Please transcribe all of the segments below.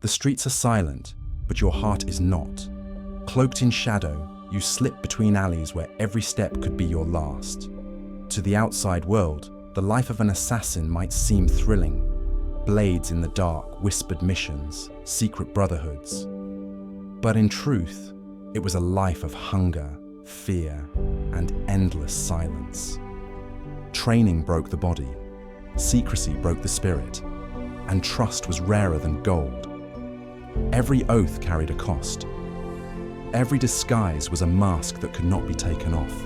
The streets are silent, but your heart is not. Cloaked in shadow, you slip between alleys where every step could be your last. To the outside world, the life of an assassin might seem thrilling. Blades in the dark, whispered missions, secret brotherhoods. But in truth, it was a life of hunger, fear, and endless silence. Training broke the body, secrecy broke the spirit, and trust was rarer than gold. Every oath carried a cost. Every disguise was a mask that could not be taken off.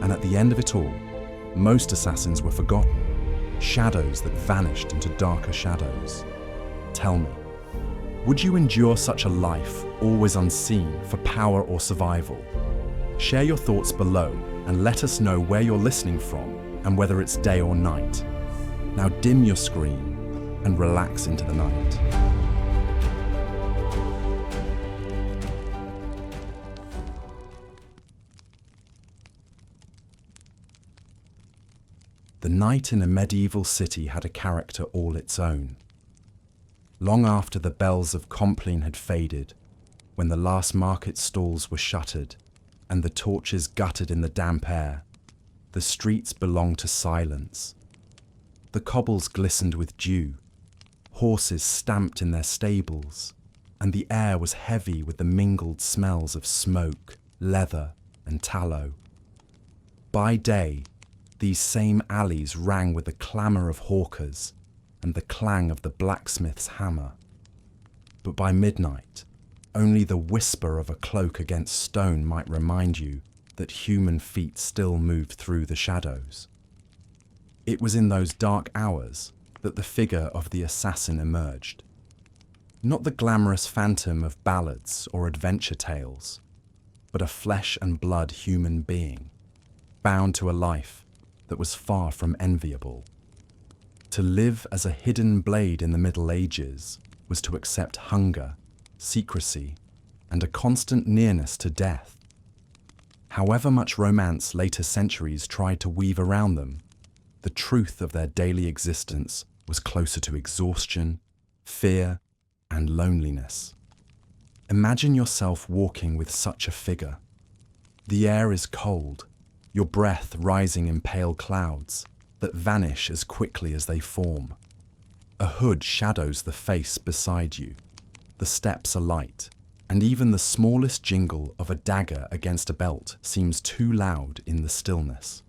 And at the end of it all, most assassins were forgotten, shadows that vanished into darker shadows. Tell me, would you endure such a life, always unseen, for power or survival? Share your thoughts below and let us know where you're listening from and whether it's day or night. Now dim your screen and relax into the night. The night in a medieval city had a character all its own. Long after the bells of Compline had faded, when the last market stalls were shuttered and the torches guttered in the damp air, the streets belonged to silence. The cobbles glistened with dew, horses stamped in their stables, and the air was heavy with the mingled smells of smoke, leather, and tallow. By day, these same alleys rang with the clamour of hawkers and the clang of the blacksmith's hammer. But by midnight, only the whisper of a cloak against stone might remind you that human feet still moved through the shadows. It was in those dark hours that the figure of the assassin emerged. Not the glamorous phantom of ballads or adventure tales, but a flesh and blood human being, bound to a life that was far from enviable. To live as a hidden blade in the Middle Ages was to accept hunger, secrecy, and a constant nearness to death. However much romance later centuries tried to weave around them, the truth of their daily existence was closer to exhaustion, fear, and loneliness. Imagine yourself walking with such a figure. The air is cold, your breath rising in pale clouds that vanish as quickly as they form. A hood shadows the face beside you. The steps are light, and even the smallest jingle of a dagger against a belt seems too loud in the stillness.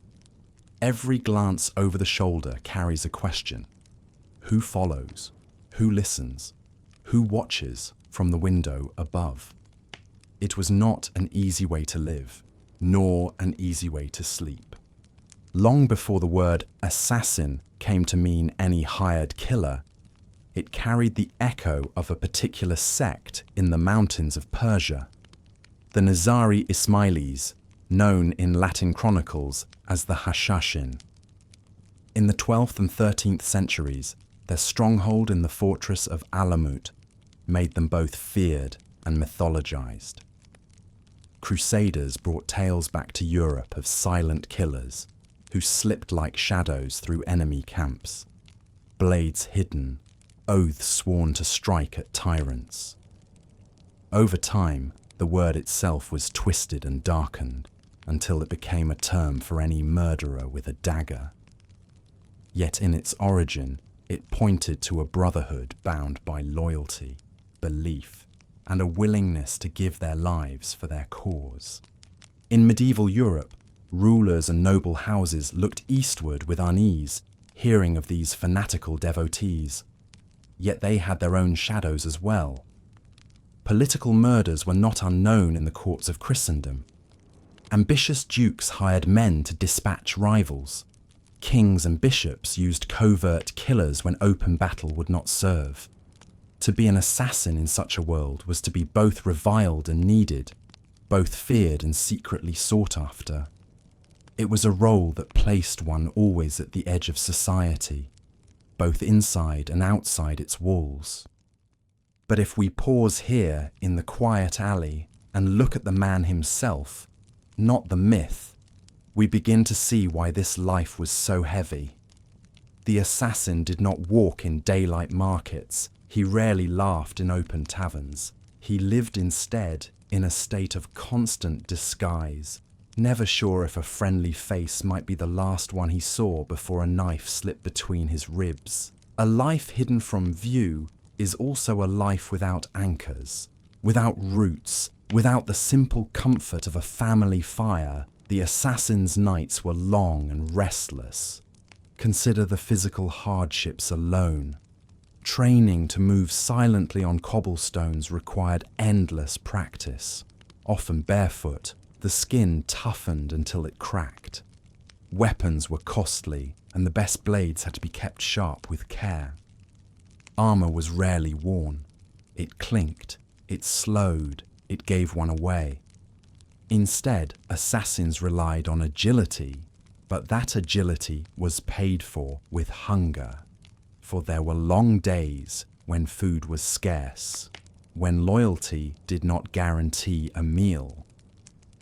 Every glance over the shoulder carries a question. Who follows? Who listens? Who watches from the window above? It was not an easy way to live, nor an easy way to sleep. Long before the word assassin came to mean any hired killer, it carried the echo of a particular sect in the mountains of Persia, the Nizari Ismailis, known in Latin chronicles as the Hashashin. In the 12th and 13th centuries, their stronghold in the fortress of Alamut made them both feared and mythologized. Crusaders brought tales back to Europe of silent killers who slipped like shadows through enemy camps, blades hidden, oaths sworn to strike at tyrants. Over time, the word itself was twisted and darkened until it became a term for any murderer with a dagger. Yet in its origin, it pointed to a brotherhood bound by loyalty, belief, and a willingness to give their lives for their cause. In medieval Europe, rulers and noble houses looked eastward with unease, hearing of these fanatical devotees. Yet they had their own shadows as well. Political murders were not unknown in the courts of Christendom. Ambitious dukes hired men to dispatch rivals. Kings and bishops used covert killers when open battle would not serve. To be an assassin in such a world was to be both reviled and needed, both feared and secretly sought after. It was a role that placed one always at the edge of society, both inside and outside its walls. But if we pause here in the quiet alley and look at the man himself, not the myth, we begin to see why this life was so heavy. The assassin did not walk in daylight markets. He rarely laughed in open taverns. He lived instead in a state of constant disguise, never sure if a friendly face might be the last one he saw before a knife slipped between his ribs. A life hidden from view is also a life without anchors, without roots, without the simple comfort of a family fire. The assassin's nights were long and restless. Consider the physical hardships alone. Training to move silently on cobblestones required endless practice. Often barefoot, the skin toughened until it cracked. Weapons were costly, and the best blades had to be kept sharp with care. Armor was rarely worn. It clinked, it slowed, it gave one away. Instead, assassins relied on agility, but that agility was paid for with hunger. For there were long days when food was scarce, when loyalty did not guarantee a meal.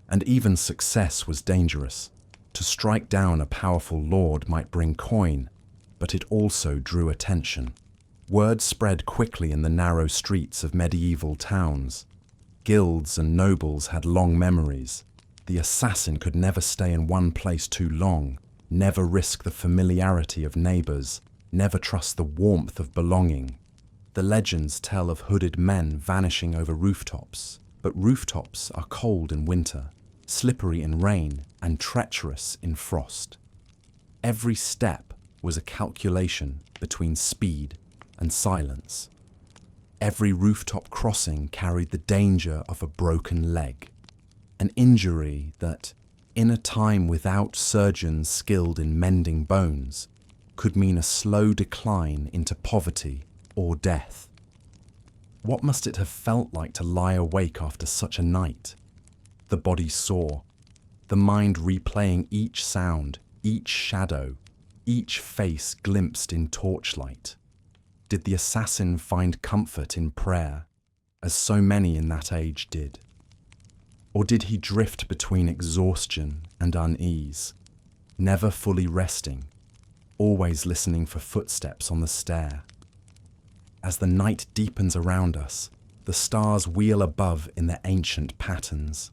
And even success was dangerous. To strike down a powerful lord might bring coin, but it also drew attention. Word spread quickly in the narrow streets of medieval towns. Guilds and nobles had long memories. The assassin could never stay in one place too long, never risk the familiarity of neighbors, never trust the warmth of belonging. The legends tell of hooded men vanishing over rooftops, but rooftops are cold in winter, slippery in rain, and treacherous in frost. Every step was a calculation between speed and silence. Every rooftop crossing carried the danger of a broken leg, an injury that, in a time without surgeons skilled in mending bones, could mean a slow decline into poverty or death. What must it have felt like to lie awake after such a night? The body sore, the mind replaying each sound, each shadow, each face glimpsed in torchlight. Did the assassin find comfort in prayer, as so many in that age did? Or did he drift between exhaustion and unease, never fully resting, always listening for footsteps on the stair? As the night deepens around us, the stars wheel above in their ancient patterns.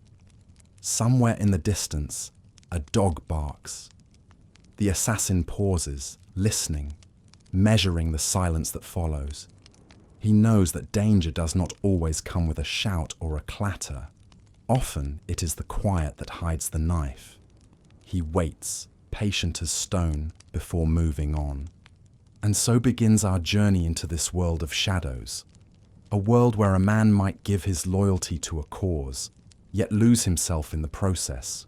Somewhere in the distance, a dog barks. The assassin pauses, listening, measuring the silence that follows. He knows that danger does not always come with a shout or a clatter. Often it is the quiet that hides the knife. He waits, patient as stone, before moving on. And so begins our journey into this world of shadows, a world where a man might give his loyalty to a cause, yet lose himself in the process,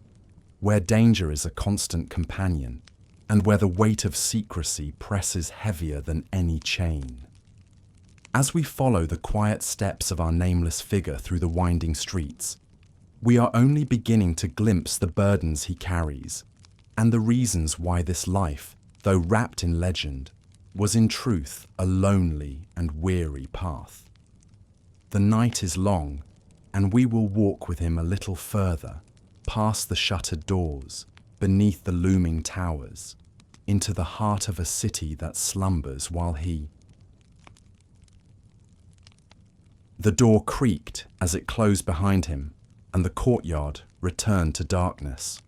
where danger is a constant companion, and where the weight of secrecy presses heavier than any chain. As we follow the quiet steps of our nameless figure through the winding streets, we are only beginning to glimpse the burdens he carries, and the reasons why this life, though wrapped in legend, was in truth a lonely and weary path. The night is long, and we will walk with him a little further, past the shuttered doors, beneath the looming towers, into the heart of a city that slumbers while he... The door creaked as it closed behind him, and the courtyard returned to darkness.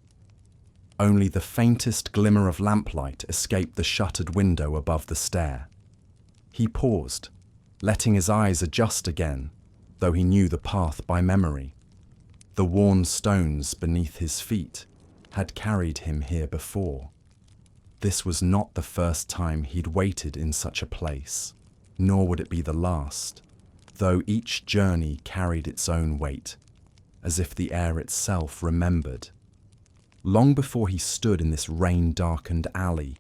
Only the faintest glimmer of lamplight escaped the shuttered window above the stair. He paused, letting his eyes adjust again, though he knew the path by memory. The worn stones beneath his feet had carried him here before. This was not the first time he'd waited in such a place, nor would it be the last, though each journey carried its own weight, as if the air itself remembered. Long before he stood in this rain-darkened alley,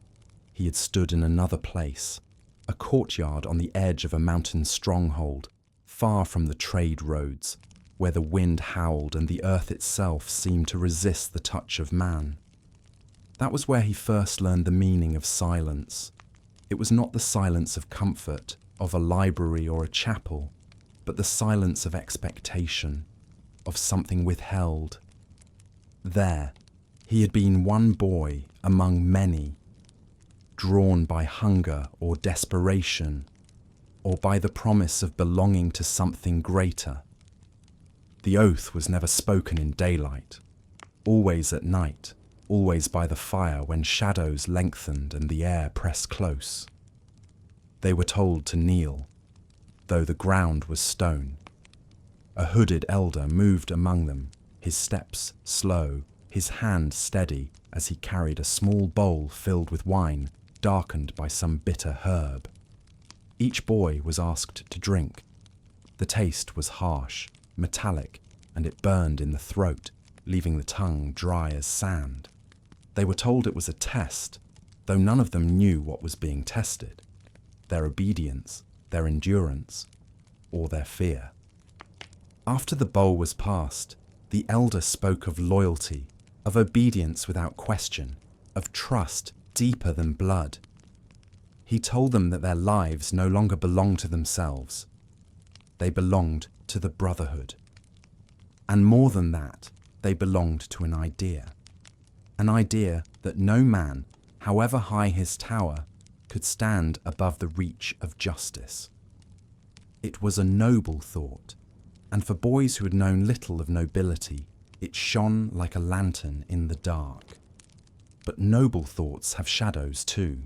he had stood in another place, a courtyard on the edge of a mountain stronghold, far from the trade roads, where the wind howled and the earth itself seemed to resist the touch of man. That was where he first learned the meaning of silence. It was not the silence of comfort, of a library or a chapel, but the silence of expectation, of something withheld. There, he had been one boy among many, drawn by hunger or desperation, or by the promise of belonging to something greater. The oath was never spoken in daylight, always at night, always by the fire when shadows lengthened and the air pressed close. They were told to kneel, though the ground was stone. A hooded elder moved among them, his steps slow, his hand steady as he carried a small bowl filled with wine, darkened by some bitter herb. Each boy was asked to drink. The taste was harsh, metallic, and it burned in the throat, leaving the tongue dry as sand. They were told it was a test, though none of them knew what was being tested: their obedience, their endurance, or their fear. After the bowl was passed, the elder spoke of loyalty, of obedience without question, of trust deeper than blood. He told them that their lives no longer belonged to themselves. They belonged to the Brotherhood. And more than that, they belonged to an idea that no man, however high his tower, could stand above the reach of justice. It was a noble thought, and for boys who had known little of nobility, it shone like a lantern in the dark. But noble thoughts have shadows too.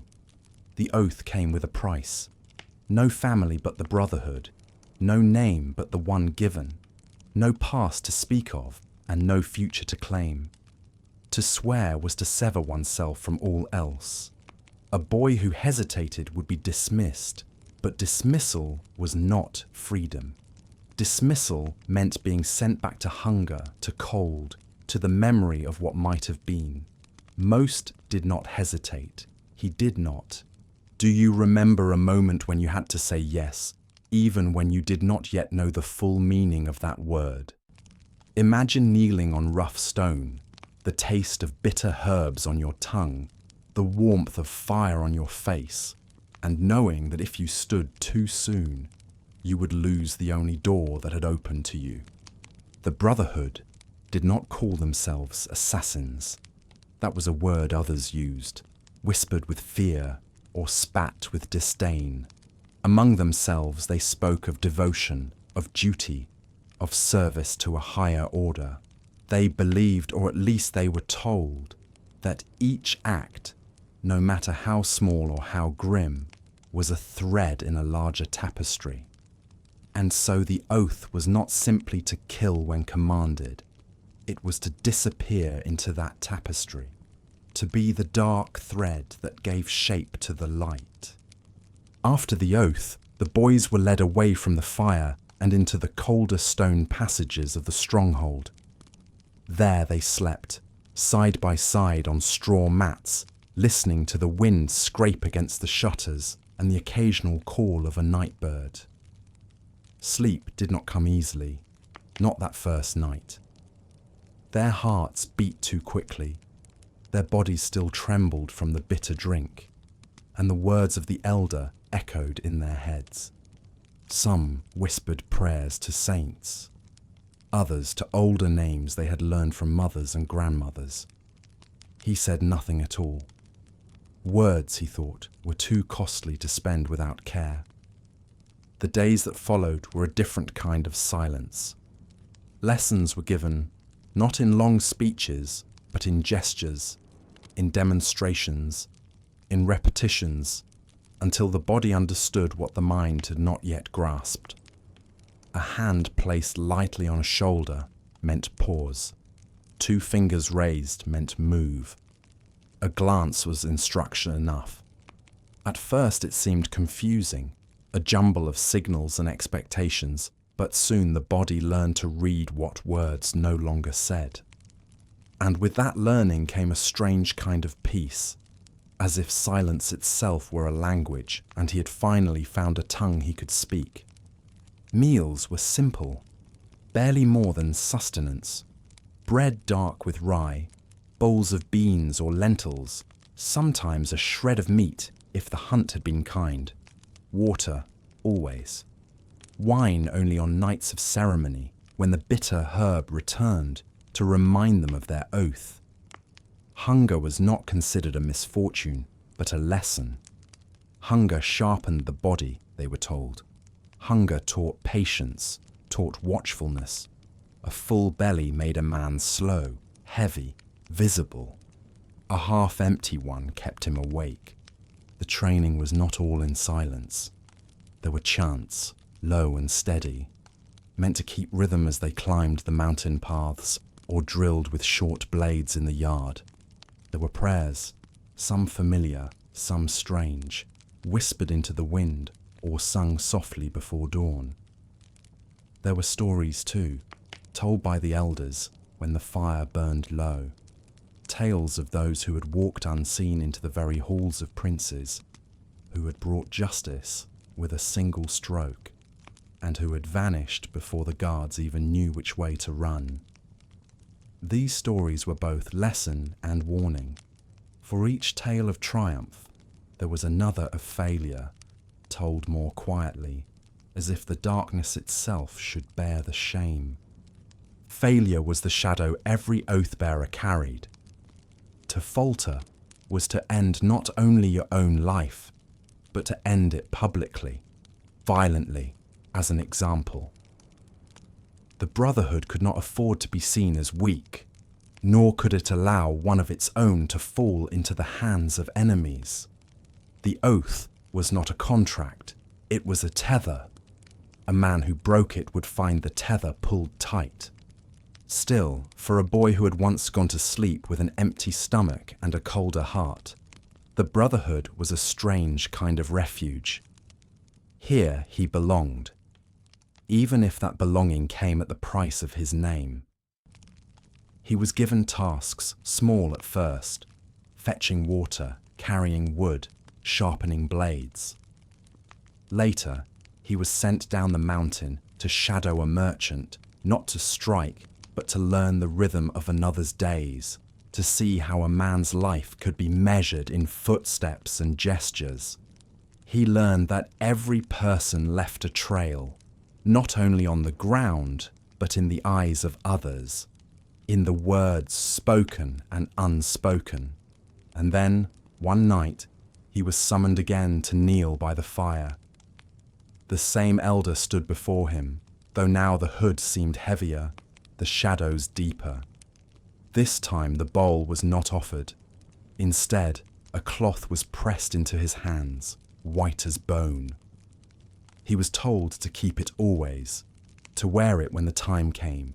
The oath came with a price. No family but the Brotherhood, no name but the one given, no past to speak of, and no future to claim. To swear was to sever oneself from all else. A boy who hesitated would be dismissed, but dismissal was not freedom. Dismissal meant being sent back to hunger, to cold, to the memory of what might have been. Most did not hesitate. He did not. Do you remember a moment when you had to say yes, even when you did not yet know the full meaning of that word? Imagine kneeling on rough stone, the taste of bitter herbs on your tongue, the warmth of fire on your face, and knowing that if you stood too soon, you would lose the only door that had opened to you. The Brotherhood did not call themselves assassins. That was a word others used, whispered with fear or spat with disdain. Among themselves they spoke of devotion, of duty, of service to a higher order. They believed, or at least they were told, that each act, no matter how small or how grim, was a thread in a larger tapestry. And so the oath was not simply to kill when commanded. It was to disappear into that tapestry, to be the dark thread that gave shape to the light. After the oath, the boys were led away from the fire and into the colder stone passages of the stronghold. There they slept, side by side on straw mats, listening to the wind scrape against the shutters and the occasional call of a night bird. Sleep did not come easily, not that first night. Their hearts beat too quickly. Their bodies still trembled from the bitter drink, and the words of the elder echoed in their heads. Some whispered prayers to saints, others to older names they had learned from mothers and grandmothers. He said nothing at all. Words, he thought, were too costly to spend without care. The days that followed were a different kind of silence. Lessons were given, not in long speeches, but in gestures, in demonstrations, in repetitions, until the body understood what the mind had not yet grasped. A hand placed lightly on a shoulder meant pause. 2 fingers raised meant move. A glance was instruction enough. At first it seemed confusing, a jumble of signals and expectations, but soon the body learned to read what words no longer said. And with that learning came a strange kind of peace, as if silence itself were a language and he had finally found a tongue he could speak. Meals were simple, barely more than sustenance. Bread dark with rye, bowls of beans or lentils, sometimes a shred of meat if the hunt had been kind. Water, always. Wine only on nights of ceremony, when the bitter herb returned to remind them of their oath. Hunger was not considered a misfortune, but a lesson. Hunger sharpened the body, they were told. Hunger taught patience, taught watchfulness. A full belly made a man slow, heavy, visible. A half-empty one kept him awake. The training was not all in silence. There were chants, low and steady, meant to keep rhythm as they climbed the mountain paths or drilled with short blades in the yard. There were prayers, some familiar, some strange, whispered into the wind or sung softly before dawn. There were stories too, told by the elders when the fire burned low. Tales of those who had walked unseen into the very halls of princes, who had brought justice with a single stroke, and who had vanished before the guards even knew which way to run. These stories were both lesson and warning. For each tale of triumph, there was another of failure, told more quietly, as if the darkness itself should bear the shame. Failure was the shadow every oath-bearer carried. To falter was to end not only your own life, but to end it publicly, violently, as an example. The Brotherhood could not afford to be seen as weak, nor could it allow one of its own to fall into the hands of enemies. The oath was not a contract, it was a tether. A man who broke it would find the tether pulled tight. Still, for a boy who had once gone to sleep with an empty stomach and a colder heart, the Brotherhood was a strange kind of refuge. Here he belonged, even if that belonging came at the price of his name. He was given tasks, small at first, fetching water, carrying wood, sharpening blades. Later, he was sent down the mountain to shadow a merchant, not to strike, but to learn the rhythm of another's days, to see how a man's life could be measured in footsteps and gestures. He learned that every person left a trail, not only on the ground, but in the eyes of others, in the words spoken and unspoken. And then, one night, he was summoned again to kneel by the fire. The same elder stood before him, though now the hood seemed heavier, the shadows deeper. This time the bowl was not offered. Instead, a cloth was pressed into his hands, white as bone. He was told to keep it always, to wear it when the time came,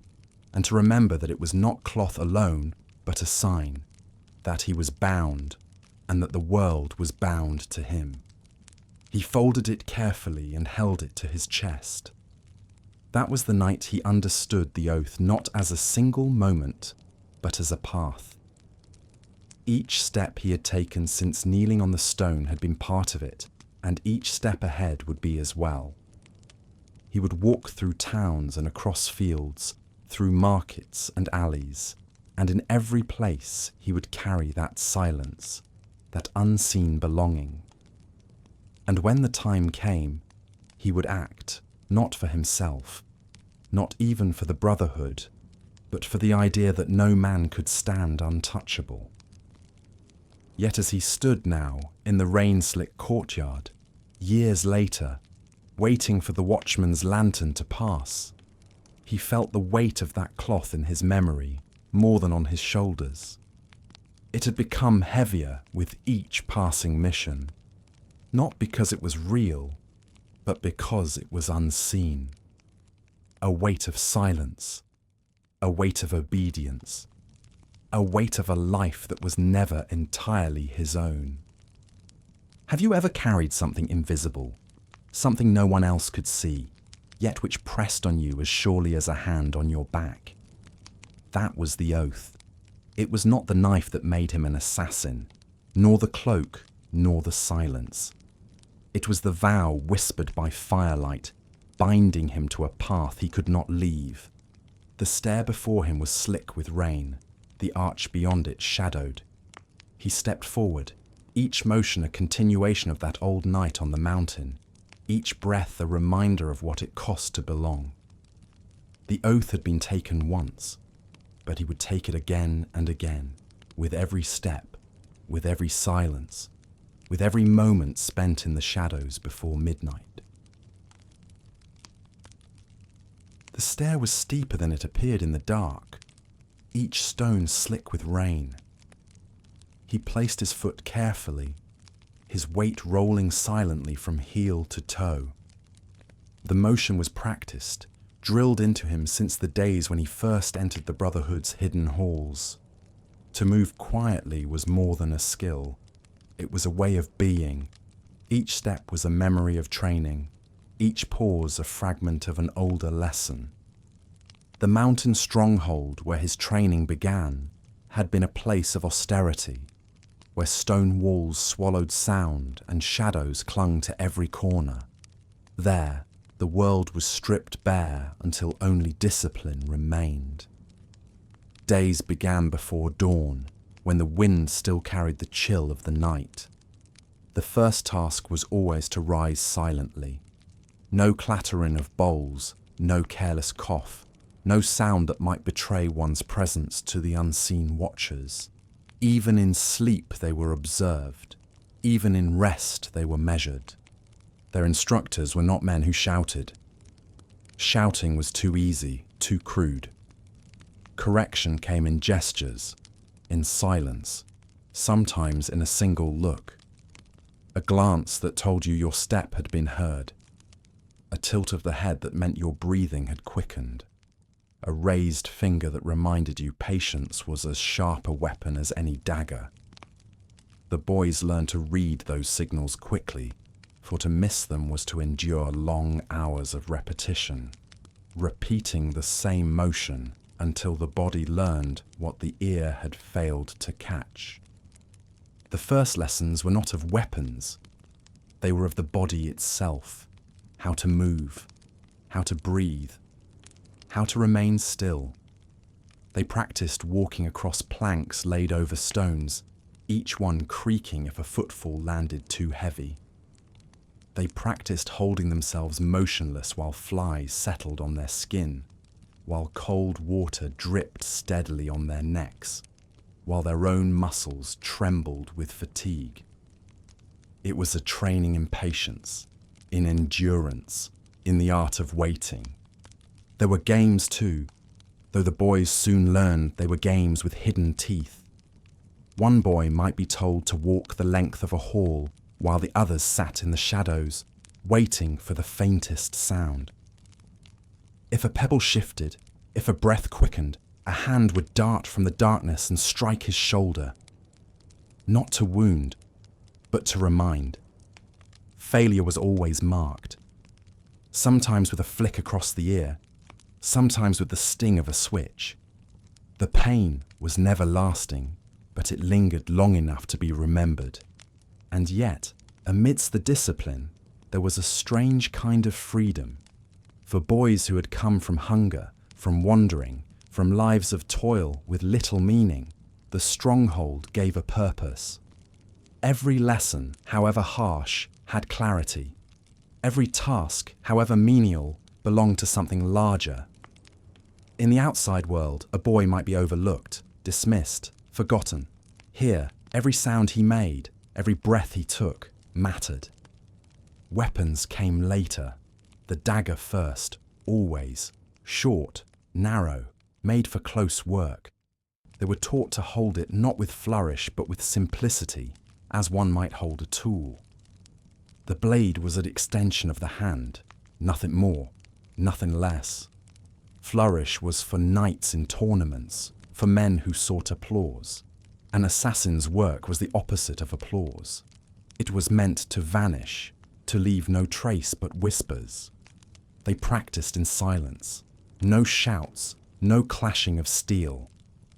and to remember that it was not cloth alone, but a sign, that he was bound, and that the world was bound to him. He folded it carefully and held it to his chest. That was the night he understood the oath not as a single moment, but as a path. Each step he had taken since kneeling on the stone had been part of it, and each step ahead would be as well. He would walk through towns and across fields, through markets and alleys, and in every place he would carry that silence, that unseen belonging. And when the time came, he would act, not for himself, not even for the Brotherhood, but for the idea that no man could stand untouchable. Yet as he stood now in the rain-slick courtyard, years later, waiting for the watchman's lantern to pass, he felt the weight of that cloth in his memory more than on his shoulders. It had become heavier with each passing mission, not because it was real, but because it was unseen. A weight of silence, a weight of obedience, a weight of a life that was never entirely his own. Have you ever carried something invisible, something no one else could see, yet which pressed on you as surely as a hand on your back? That was the oath. It was not the knife that made him an assassin, nor the cloak, nor the silence. It was the vow whispered by firelight, binding him to a path he could not leave. The stair before him was slick with rain, the arch beyond it shadowed. He stepped forward, each motion a continuation of that old night on the mountain, each breath a reminder of what it cost to belong. The oath had been taken once, but he would take it again and again, with every step, with every silence, with every moment spent in the shadows before midnight. The stair was steeper than it appeared in the dark, each stone slick with rain. He placed his foot carefully, his weight rolling silently from heel to toe. The motion was practiced, drilled into him since the days when he first entered the Brotherhood's hidden halls. To move quietly was more than a skill. It was a way of being. Each step was a memory of training, each pause a fragment of an older lesson. The mountain stronghold where his training began had been a place of austerity, where stone walls swallowed sound and shadows clung to every corner. There, the world was stripped bare until only discipline remained. Days began before dawn, when the wind still carried the chill of the night. The first task was always to rise silently. No clattering of bowls, no careless cough, no sound that might betray one's presence to the unseen watchers. Even in sleep they were observed. Even in rest they were measured. Their instructors were not men who shouted. Shouting was too easy, too crude. Correction came in gestures, in silence, sometimes in a single look. A glance that told you your step had been heard. A tilt of the head that meant your breathing had quickened. A raised finger that reminded you patience was as sharp a weapon as any dagger. The boys learned to read those signals quickly, for to miss them was to endure long hours of repetition, repeating the same motion until the body learned what the ear had failed to catch. The first lessons were not of weapons. They were of the body itself, how to move, how to breathe, how to remain still. They practiced walking across planks laid over stones, each one creaking if a footfall landed too heavy. They practiced holding themselves motionless while flies settled on their skin, while cold water dripped steadily on their necks, while their own muscles trembled with fatigue. It was a training in patience, in endurance, in the art of waiting. There were games too, though the boys soon learned they were games with hidden teeth. One boy might be told to walk the length of a hall while the others sat in the shadows, waiting for the faintest sound. If a pebble shifted, if a breath quickened, a hand would dart from the darkness and strike his shoulder. Not to wound, but to remind. Failure was always marked, sometimes with a flick across the ear, sometimes with the sting of a switch. The pain was never lasting, but it lingered long enough to be remembered. And yet, amidst the discipline, there was a strange kind of freedom. For boys who had come from hunger, from wandering, from lives of toil with little meaning, the stronghold gave a purpose. Every lesson, however harsh, had clarity. Every task, however menial, belonged to something larger. In the outside world, a boy might be overlooked, dismissed, forgotten. Here, every sound he made, every breath he took, mattered. Weapons came later. The dagger first, always. Short, narrow, made for close work. They were taught to hold it not with flourish but with simplicity, as one might hold a tool. The blade was an extension of the hand, nothing more, nothing less. Flourish was for knights in tournaments, for men who sought applause. An assassin's work was the opposite of applause. It was meant to vanish, to leave no trace but whispers. They practiced in silence. No shouts, no clashing of steel.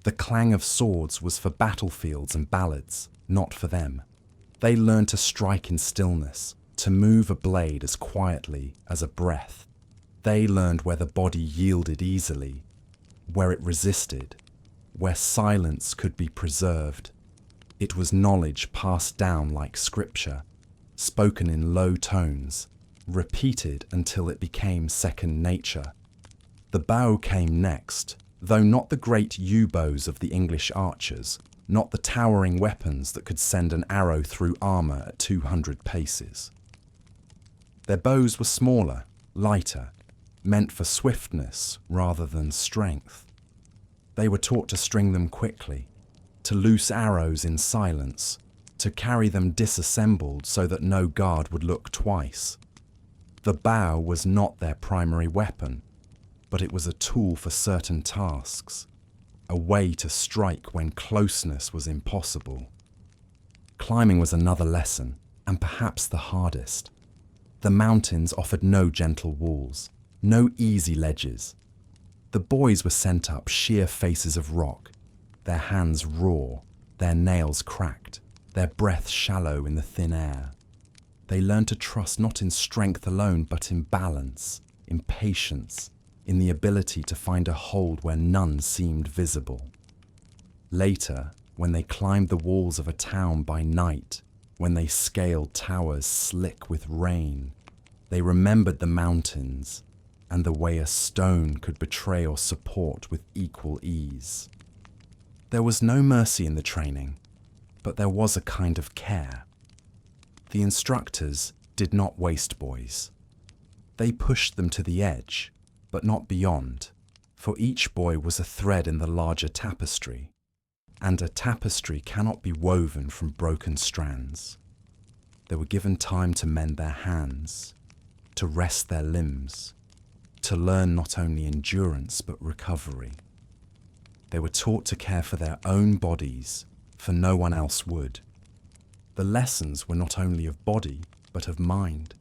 The clang of swords was for battlefields and ballads, not for them. They learned to strike in stillness, to move a blade as quietly as a breath. They learned where the body yielded easily, where it resisted, where silence could be preserved. It was knowledge passed down like scripture, spoken in low tones, repeated until it became second nature. The bow came next, though not the great yew-bows of the English archers, not the towering weapons that could send an arrow through armour at 200 paces. Their bows were smaller, lighter, meant for swiftness rather than strength. They were taught to string them quickly, to loose arrows in silence, to carry them disassembled so that no guard would look twice. The bow was not their primary weapon, but it was a tool for certain tasks, a way to strike when closeness was impossible. Climbing was another lesson, and perhaps the hardest. The mountains offered no gentle walls, no easy ledges. The boys were sent up sheer faces of rock, their hands raw, their nails cracked, their breath shallow in the thin air. They learned to trust not in strength alone, but in balance, in patience, in the ability to find a hold where none seemed visible. Later, when they climbed the walls of a town by night, when they scaled towers slick with rain, they remembered the mountains and the way a stone could betray or support with equal ease. There was no mercy in the training, but there was a kind of care. The instructors did not waste boys. They pushed them to the edge, but not beyond, for each boy was a thread in the larger tapestry, and a tapestry cannot be woven from broken strands. They were given time to mend their hands, to rest their limbs, to learn not only endurance but recovery. They were taught to care for their own bodies, for no one else would. The lessons were not only of body, but of mind.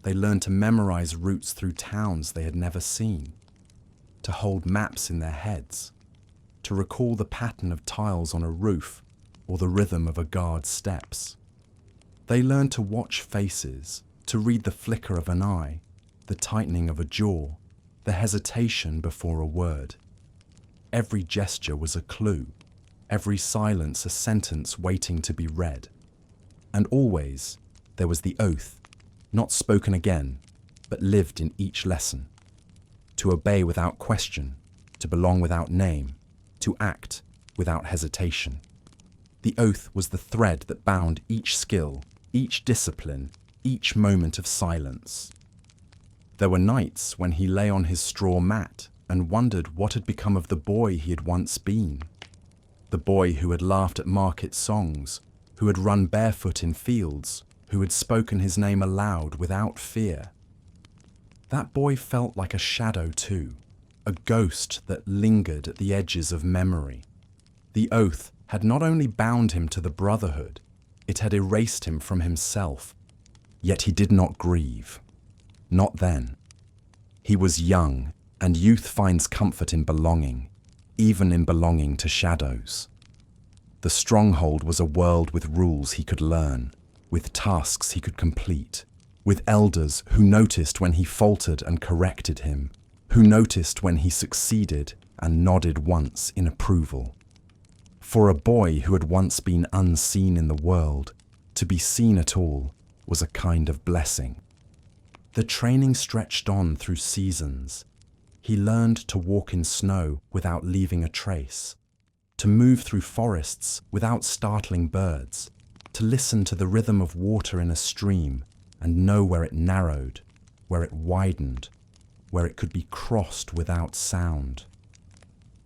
They learned to memorize routes through towns they had never seen, to hold maps in their heads, to recall the pattern of tiles on a roof or the rhythm of a guard's steps. They learned to watch faces, to read the flicker of an eye, the tightening of a jaw, the hesitation before a word. Every gesture was a clue, every silence a sentence waiting to be read. And always there was the oath, not spoken again, but lived in each lesson. To obey without question, to belong without name, to act without hesitation. The oath was the thread that bound each skill, each discipline, each moment of silence. There were nights when he lay on his straw mat and wondered what had become of the boy he had once been. The boy who had laughed at market songs, who had run barefoot in fields, who had spoken his name aloud without fear. That boy felt like a shadow too, a ghost that lingered at the edges of memory. The oath had not only bound him to the Brotherhood, it had erased him from himself. Yet he did not grieve. Not then. He was young, and youth finds comfort in belonging, even in belonging to shadows. The stronghold was a world with rules he could learn, with tasks he could complete, with elders who noticed when he faltered and corrected him, who noticed when he succeeded and nodded once in approval. For a boy who had once been unseen in the world, to be seen at all was a kind of blessing. The training stretched on through seasons. He learned to walk in snow without leaving a trace, to move through forests without startling birds, to listen to the rhythm of water in a stream and know where it narrowed, where it widened, where it could be crossed without sound.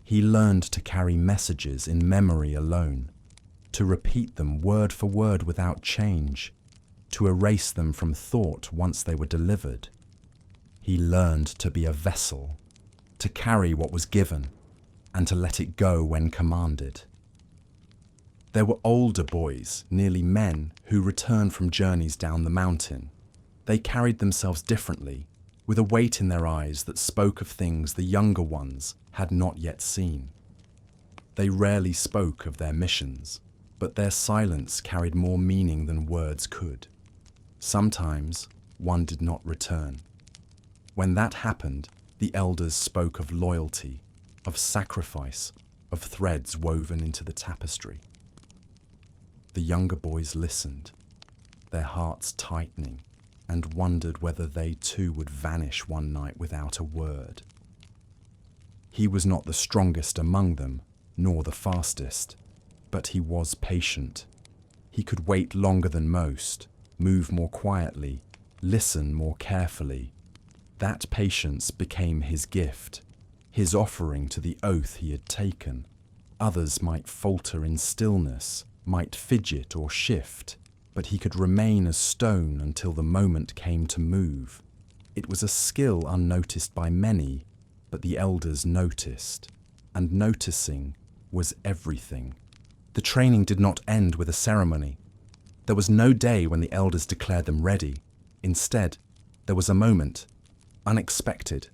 He learned to carry messages in memory alone, to repeat them word for word without change, to erase them from thought once they were delivered. He learned to be a vessel, to carry what was given, and to let it go when commanded. There were older boys, nearly men, who returned from journeys down the mountain. They carried themselves differently, with a weight in their eyes that spoke of things the younger ones had not yet seen. They rarely spoke of their missions, but their silence carried more meaning than words could. Sometimes one did not return. When that happened, the elders spoke of loyalty, of sacrifice, of threads woven into the tapestry. The younger boys listened, their hearts tightening, and wondered whether they too would vanish one night without a word. He was not the strongest among them, nor the fastest, but he was patient. He could wait longer than most, move more quietly, listen more carefully. That patience became his gift, his offering to the oath he had taken. Others might falter in stillness, might fidget or shift, but he could remain as stone until the moment came to move. It was a skill unnoticed by many, but the elders noticed, and noticing was everything. The training did not end with a ceremony. There was no day when the elders declared them ready. Instead, there was a moment, unexpected,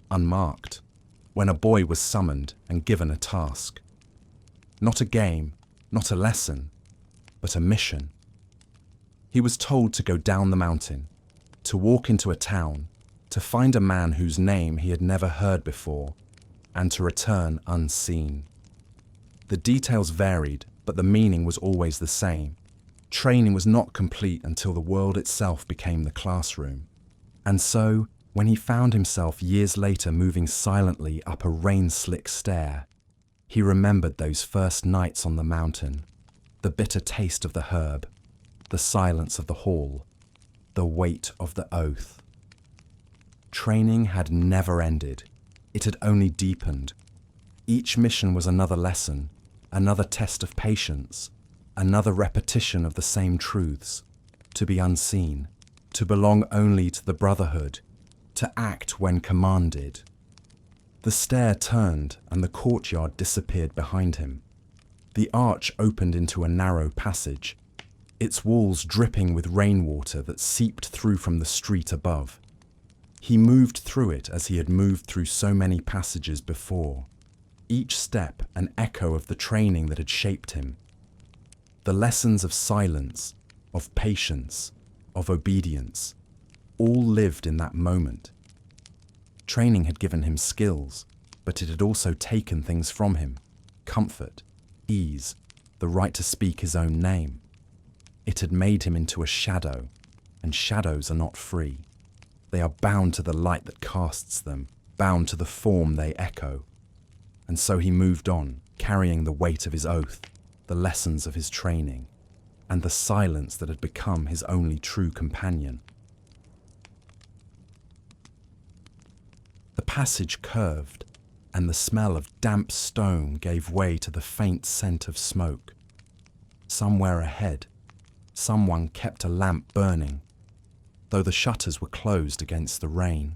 unmarked, when a boy was summoned and given a task. Not a game, not a lesson, but a mission. He was told to go down the mountain, to walk into a town, to find a man whose name he had never heard before, and to return unseen. The details varied, but the meaning was always the same. Training was not complete until the world itself became the classroom. And so, when he found himself years later moving silently up a rain-slick stair, he remembered those first nights on the mountain, the bitter taste of the herb, the silence of the hall, the weight of the oath. Training had never ended. It had only deepened. Each mission was another lesson, another test of patience, another repetition of the same truths: to be unseen, to belong only to the Brotherhood, to act when commanded. The stair turned and the courtyard disappeared behind him. The arch opened into a narrow passage, its walls dripping with rainwater that seeped through from the street above. He moved through it as he had moved through so many passages before, each step an echo of the training that had shaped him. The lessons of silence, of patience, of obedience, all lived in that moment. Training had given him skills, but it had also taken things from him: comfort, ease, the right to speak his own name. It had made him into a shadow, and shadows are not free. They are bound to the light that casts them, bound to the form they echo. And so he moved on, carrying the weight of his oath, the lessons of his training, and the silence that had become his only true companion. The passage curved, and the smell of damp stone gave way to the faint scent of smoke. Somewhere ahead, someone kept a lamp burning, though the shutters were closed against the rain.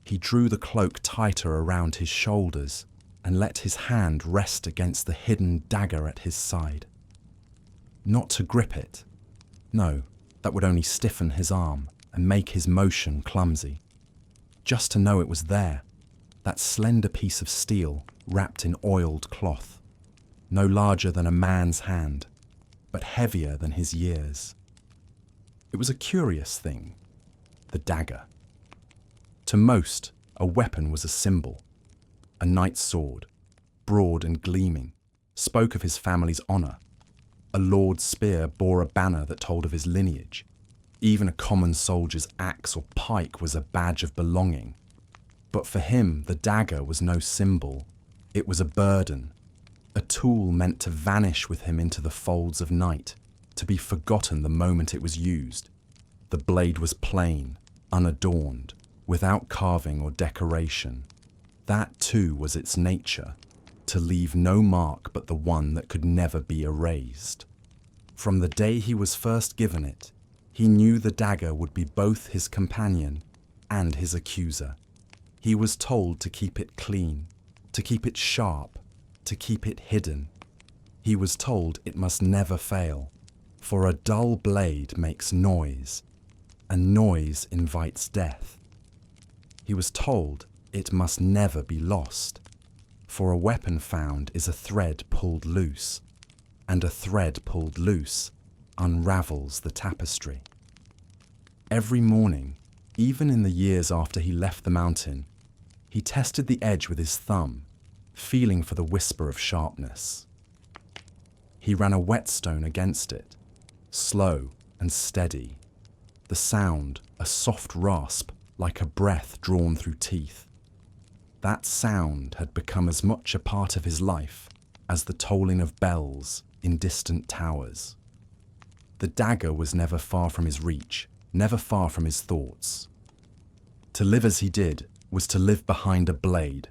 He drew the cloak tighter around his shoulders and let his hand rest against the hidden dagger at his side. Not to grip it. No, that would only stiffen his arm and make his motion clumsy. Just to know it was there, that slender piece of steel wrapped in oiled cloth, no larger than a man's hand, but heavier than his years. It was a curious thing, the dagger. To most, a weapon was a symbol. A knight's sword, broad and gleaming, spoke of his family's honour. A lord's spear bore a banner that told of his lineage. Even a common soldier's axe or pike was a badge of belonging. But for him, the dagger was no symbol. It was a burden, a tool meant to vanish with him into the folds of night, to be forgotten the moment it was used. The blade was plain, unadorned, without carving or decoration. That too was its nature, to leave no mark but the one that could never be erased. From the day he was first given it, he knew the dagger would be both his companion and his accuser. He was told to keep it clean, to keep it sharp, to keep it hidden. He was told it must never fail, for a dull blade makes noise, and noise invites death. He was told it must never be lost, for a weapon found is a thread pulled loose, and a thread pulled loose unravels the tapestry. Every morning, even in the years after he left the mountain, he tested the edge with his thumb, feeling for the whisper of sharpness. He ran a whetstone against it, slow and steady, the sound a soft rasp like a breath drawn through teeth. That sound had become as much a part of his life as the tolling of bells in distant towers. The dagger was never far from his reach, never far from his thoughts. To live as he did was to live behind a blade,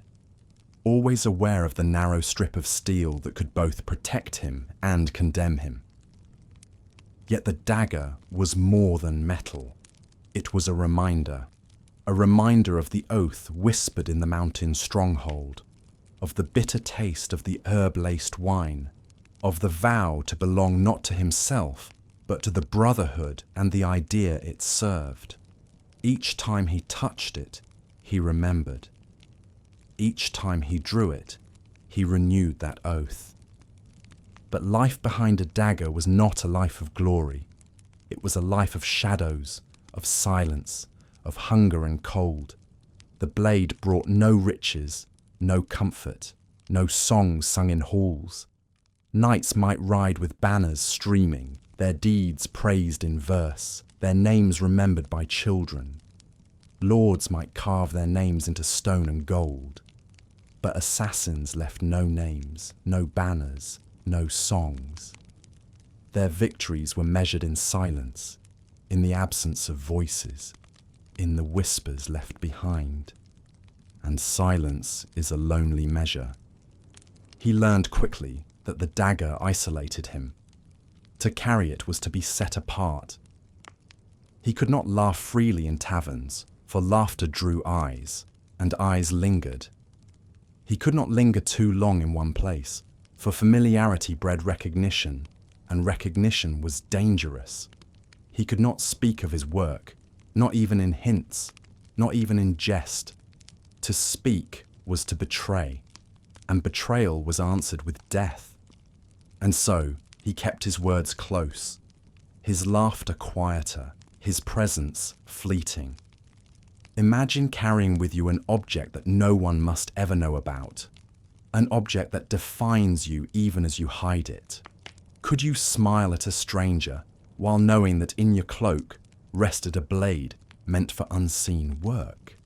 always aware of the narrow strip of steel that could both protect him and condemn him. Yet the dagger was more than metal. It was a reminder of the oath whispered in the mountain stronghold, of the bitter taste of the herb-laced wine, of the vow to belong not to himself, but to the brotherhood and the idea it served. Each time he touched it, he remembered. Each time he drew it, he renewed that oath. But life behind a dagger was not a life of glory. It was a life of shadows, of silence, of hunger and cold. The blade brought no riches, no comfort, no songs sung in halls. Knights might ride with banners streaming, their deeds praised in verse, their names remembered by children. Lords might carve their names into stone and gold. But assassins left no names, no banners, no songs. Their victories were measured in silence, in the absence of voices, in the whispers left behind. And silence is a lonely measure. He learned quickly that the dagger isolated him. To carry it was to be set apart. He could not laugh freely in taverns, for laughter drew eyes, and eyes lingered. He could not linger too long in one place, for familiarity bred recognition, and recognition was dangerous. He could not speak of his work, not even in hints, not even in jest. To speak was to betray, and betrayal was answered with death. And so he kept his words close, his laughter quieter, his presence fleeting. Imagine carrying with you an object that no one must ever know about, an object that defines you even as you hide it. Could you smile at a stranger while knowing that in your cloak rested a blade meant for unseen work?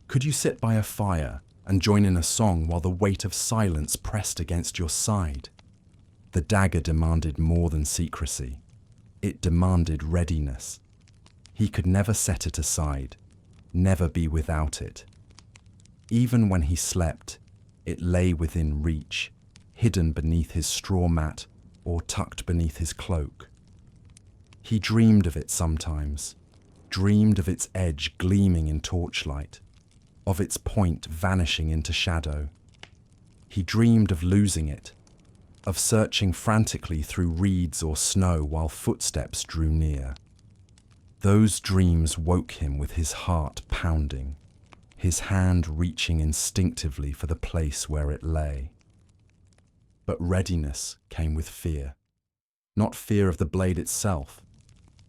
Could you sit by a fire and join in a song while the weight of silence pressed against your side? The dagger demanded more than secrecy. It demanded readiness. He could never set it aside, never be without it. Even when he slept, it lay within reach, hidden beneath his straw mat or tucked beneath his cloak. He dreamed of it sometimes, dreamed of its edge gleaming in torchlight, of its point vanishing into shadow. He dreamed of losing it, of searching frantically through reeds or snow while footsteps drew near. Those dreams woke him with his heart pounding, his hand reaching instinctively for the place where it lay. But readiness came with fear, not fear of the blade itself,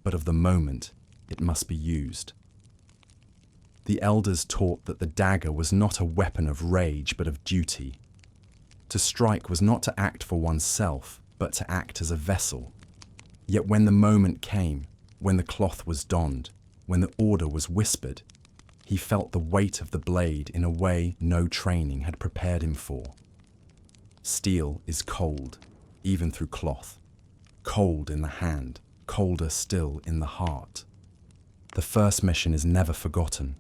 but of the moment it must be used. The elders taught that the dagger was not a weapon of rage but of duty. To strike was not to act for oneself, but to act as a vessel. Yet when the moment came, when the cloth was donned, when the order was whispered, he felt the weight of the blade in a way no training had prepared him for. Steel is cold, even through cloth. Cold in the hand, colder still in the heart. The first mission is never forgotten.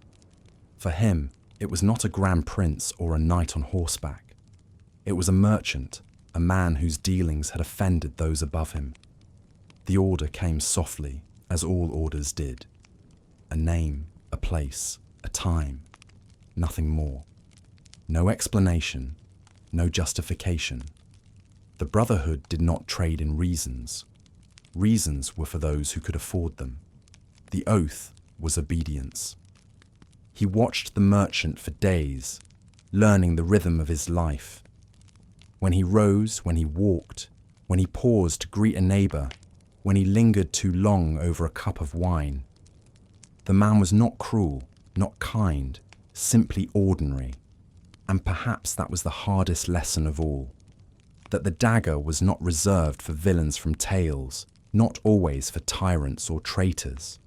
For him, it was not a grand prince or a knight on horseback. It was a merchant, a man whose dealings had offended those above him. The order came softly, as all orders did. A name, a place, a time, nothing more. No explanation, no justification. The Brotherhood did not trade in reasons. Reasons were for those who could afford them. The oath was obedience. He watched the merchant for days, learning the rhythm of his life. When he rose, when he walked, when he paused to greet a neighbor, when he lingered too long over a cup of wine. The man was not cruel, not kind, simply ordinary. And perhaps that was the hardest lesson of all, that the dagger was not reserved for villains from tales, not always for tyrants or traitors.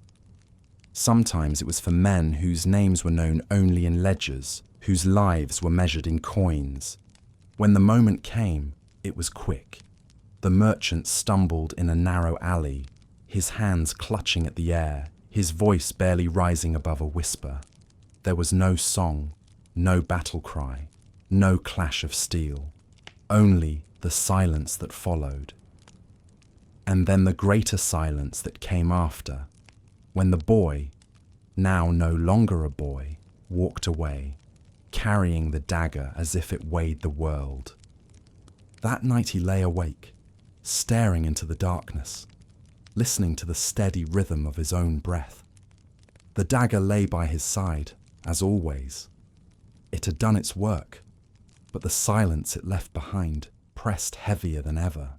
Sometimes it was for men whose names were known only in ledgers, whose lives were measured in coins. When the moment came, it was quick. The merchant stumbled in a narrow alley, his hands clutching at the air, his voice barely rising above a whisper. There was no song, no battle cry, no clash of steel, only the silence that followed. And then the greater silence that came after, when the boy, now no longer a boy, walked away, carrying the dagger as if it weighed the world. That night he lay awake, staring into the darkness, listening to the steady rhythm of his own breath. The dagger lay by his side, as always. It had done its work, but the silence it left behind pressed heavier than ever.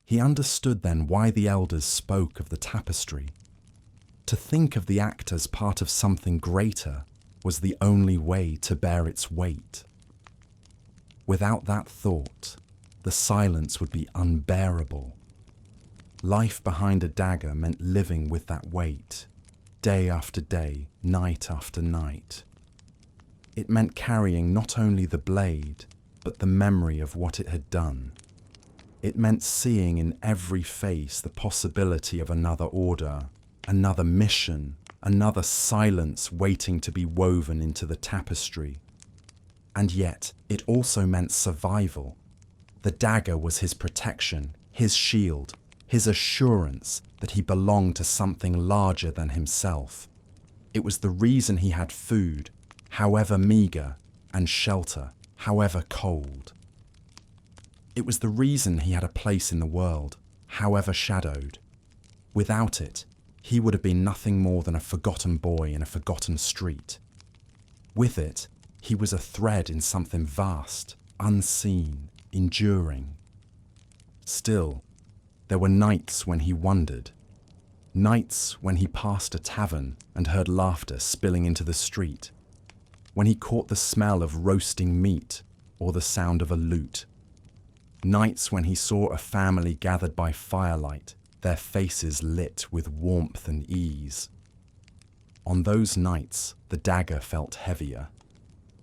He understood then why the elders spoke of the tapestry. To think of the act as part of something greater was the only way to bear its weight. Without that thought, the silence would be unbearable. Life behind a dagger meant living with that weight, day after day, night after night. It meant carrying not only the blade, but the memory of what it had done. It meant seeing in every face the possibility of another order, another mission, another silence waiting to be woven into the tapestry. And yet, it also meant survival. The dagger was his protection, his shield, his assurance that he belonged to something larger than himself. It was the reason he had food, however meager, and shelter, however cold. It was the reason he had a place in the world, however shadowed. Without it, he would have been nothing more than a forgotten boy in a forgotten street. With it, he was a thread in something vast, unseen, enduring. Still, there were nights when he wondered. Nights when he passed a tavern and heard laughter spilling into the street. When he caught the smell of roasting meat or the sound of a lute. Nights when he saw a family gathered by firelight, their faces lit with warmth and ease. On those nights, the dagger felt heavier.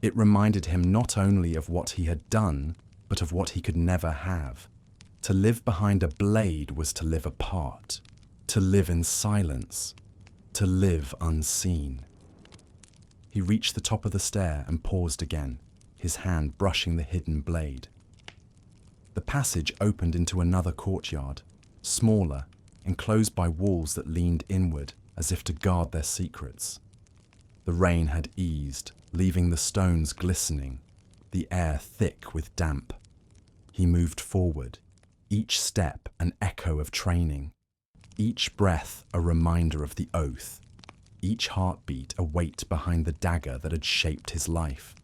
It reminded him not only of what he had done, but of what he could never have. To live behind a blade was to live apart, to live in silence, to live unseen. He reached the top of the stair and paused again, his hand brushing the hidden blade. The passage opened into another courtyard, smaller, enclosed by walls that leaned inward as if to guard their secrets. The rain had eased, leaving the stones glistening, the air thick with damp. He moved forward, each step an echo of training, each breath a reminder of the oath, each heartbeat a weight behind the dagger that had shaped his life.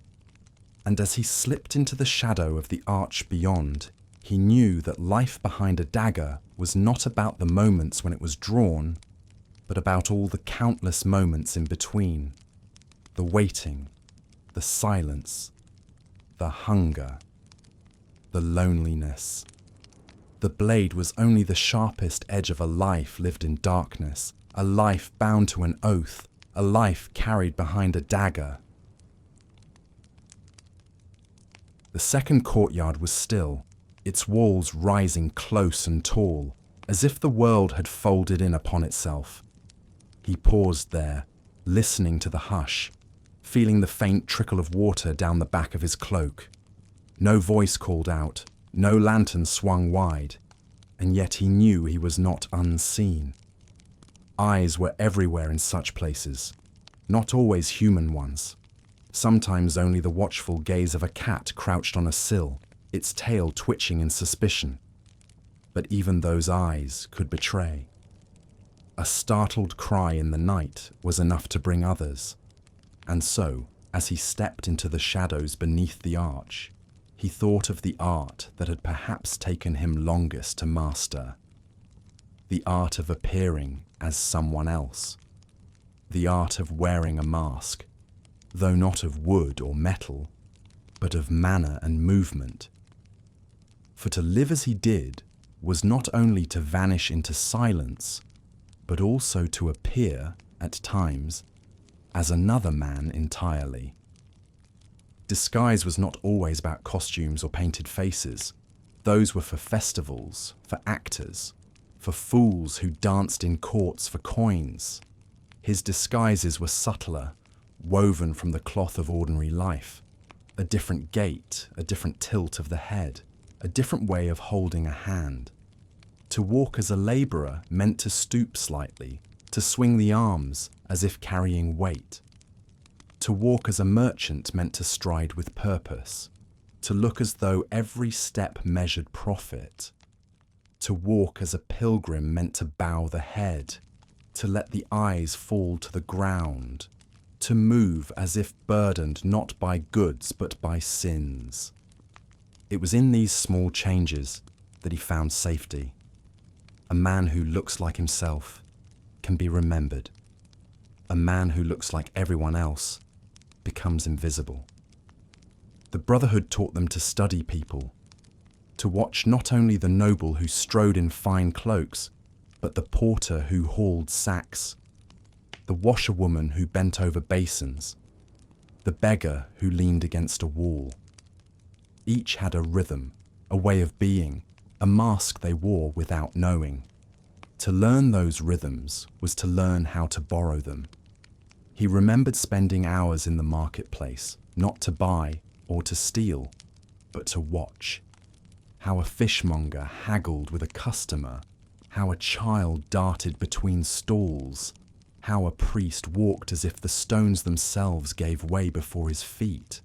And as he slipped into the shadow of the arch beyond, he knew that life behind a dagger was not about the moments when it was drawn, but about all the countless moments in between. The waiting, the silence, the hunger, the loneliness. The blade was only the sharpest edge of a life lived in darkness, a life bound to an oath, a life carried behind a dagger. The second courtyard was still, its walls rising close and tall, as if the world had folded in upon itself. He paused there, listening to the hush, feeling the faint trickle of water down the back of his cloak. No voice called out, no lantern swung wide, and yet he knew he was not unseen. Eyes were everywhere in such places, not always human ones. Sometimes only the watchful gaze of a cat crouched on a sill, its tail twitching in suspicion. But even those eyes could betray. A startled cry in the night was enough to bring others. And so, as he stepped into the shadows beneath the arch, he thought of the art that had perhaps taken him longest to master. The art of appearing as someone else. The art of wearing a mask, though not of wood or metal, but of manner and movement. For to live as he did was not only to vanish into silence, but also to appear, at times, as another man entirely. Disguise was not always about costumes or painted faces. Those were for festivals, for actors, for fools who danced in courts for coins. His disguises were subtler, woven from the cloth of ordinary life. A different gait, a different tilt of the head, a different way of holding a hand. To walk as a labourer meant to stoop slightly, to swing the arms as if carrying weight. To walk as a merchant meant to stride with purpose, to look as though every step measured profit. To walk as a pilgrim meant to bow the head, to let the eyes fall to the ground, to move as if burdened not by goods but by sins. It was in these small changes that he found safety. A man who looks like himself can be remembered. A man who looks like everyone else becomes invisible. The Brotherhood taught them to study people, to watch not only the noble who strode in fine cloaks, but the porter who hauled sacks, the washerwoman who bent over basins, the beggar who leaned against a wall. Each had a rhythm, a way of being, a mask they wore without knowing. To learn those rhythms was to learn how to borrow them. He remembered spending hours in the marketplace, not to buy or to steal, but to watch. How a fishmonger haggled with a customer, how a child darted between stalls, how a priest walked as if the stones themselves gave way before his feet.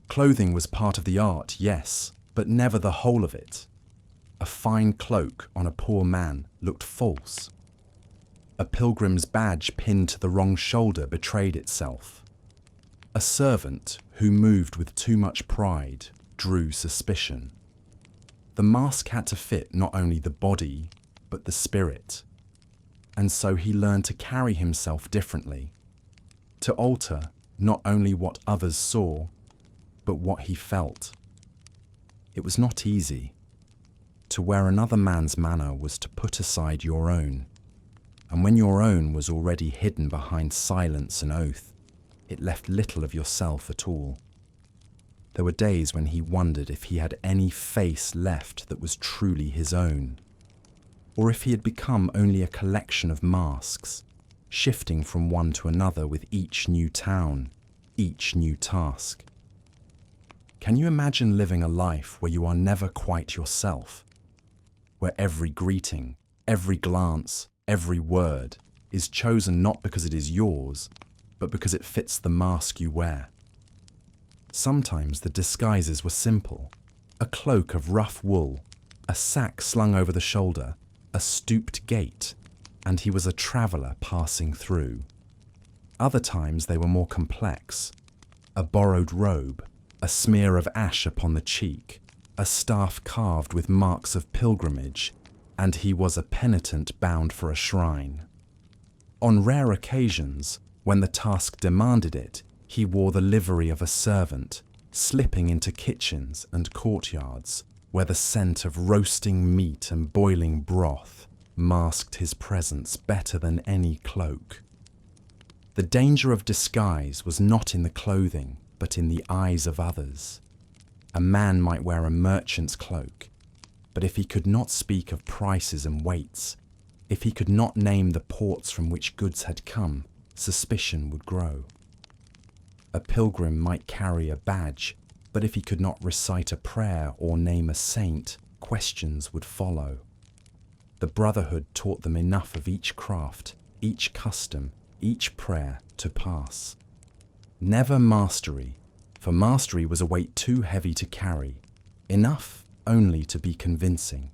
Clothing was part of the art, yes, but never the whole of it. A fine cloak on a poor man looked false. A pilgrim's badge pinned to the wrong shoulder betrayed itself. A servant who moved with too much pride drew suspicion. The mask had to fit not only the body, but the spirit. And so he learned to carry himself differently, to alter not only what others saw, but what he felt. It was not easy. To wear another man's manner was to put aside your own. And when your own was already hidden behind silence and oath, it left little of yourself at all. There were days when he wondered if he had any face left that was truly his own, or if he had become only a collection of masks, shifting from one to another with each new town, each new task. Can you imagine living a life where you are never quite yourself, where every greeting, every glance, every word is chosen not because it is yours, but because it fits the mask you wear? Sometimes the disguises were simple: a cloak of rough wool, a sack slung over the shoulder, a stooped gait, and he was a traveller passing through. Other times they were more complex: a borrowed robe, a smear of ash upon the cheek, a staff carved with marks of pilgrimage, and he was a penitent bound for a shrine. On rare occasions, when the task demanded it, he wore the livery of a servant, slipping into kitchens and courtyards, where the scent of roasting meat and boiling broth masked his presence better than any cloak. The danger of disguise was not in the clothing, but in the eyes of others. A man might wear a merchant's cloak, but if he could not speak of prices and weights, if he could not name the ports from which goods had come, suspicion would grow. A pilgrim might carry a badge, but if he could not recite a prayer or name a saint, questions would follow. The Brotherhood taught them enough of each craft, each custom, each prayer to pass. Never mastery, for mastery was a weight too heavy to carry, enough only to be convincing.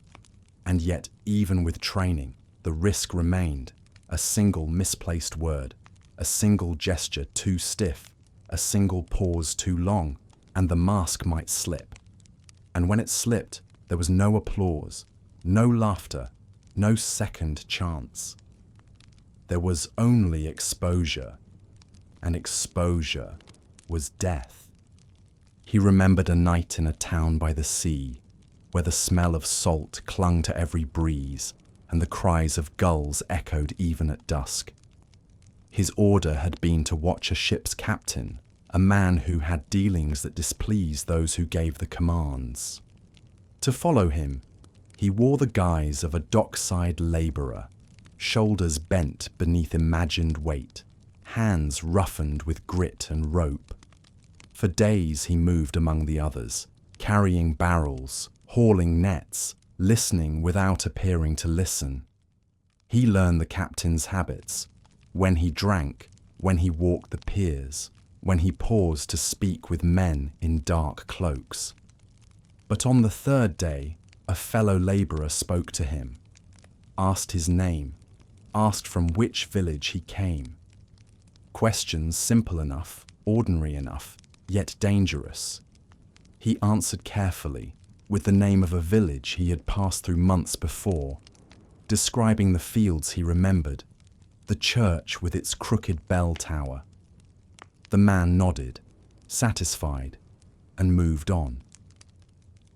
And yet, even with training, the risk remained: a single misplaced word, a single gesture too stiff, a single pause too long, and the mask might slip. And when it slipped, there was no applause, no laughter, no second chance. There was only exposure, and exposure was death. He remembered a night in a town by the sea, where the smell of salt clung to every breeze, and the cries of gulls echoed even at dusk. His order had been to watch a ship's captain, a man who had dealings that displeased those who gave the commands. To follow him, he wore the guise of a dockside labourer, shoulders bent beneath imagined weight, hands roughened with grit and rope. For days he moved among the others, carrying barrels, hauling nets, listening without appearing to listen. He learned the captain's habits, when he drank, when he walked the piers, when he paused to speak with men in dark cloaks. But on the third day, a fellow labourer spoke to him, asked his name, asked from which village he came. Questions simple enough, ordinary enough, yet dangerous. He answered carefully, with the name of a village he had passed through months before, describing the fields he remembered, the church with its crooked bell tower. The man nodded, satisfied, and moved on.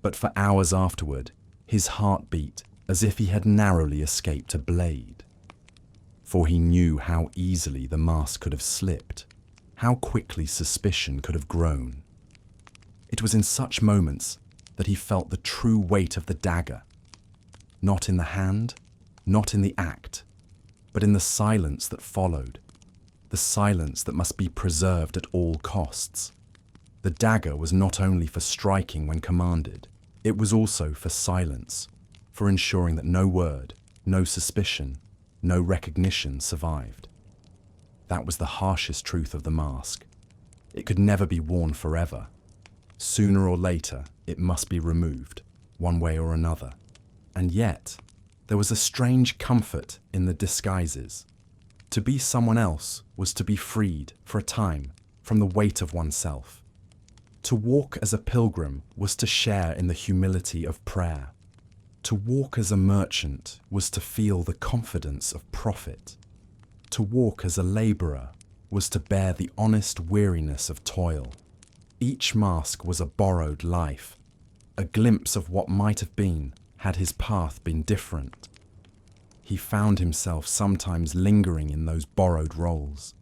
But for hours afterward, his heart beat as if he had narrowly escaped a blade. For he knew how easily the mask could have slipped, how quickly suspicion could have grown. It was in such moments that he felt the true weight of the dagger, not in the hand, not in the act, but in the silence that followed, the silence that must be preserved at all costs. The dagger was not only for striking when commanded, it was also for silence, for ensuring that no word, no suspicion, no recognition survived. That was the harshest truth of the mask. It could never be worn forever. Sooner or later, it must be removed, one way or another. And yet, there was a strange comfort in the disguises. To be someone else was to be freed, for a time, from the weight of oneself. To walk as a pilgrim was to share in the humility of prayer. To walk as a merchant was to feel the confidence of profit. To walk as a labourer was to bear the honest weariness of toil. Each mask was a borrowed life, a glimpse of what might have been had his path been different. He found himself sometimes lingering in those borrowed roles,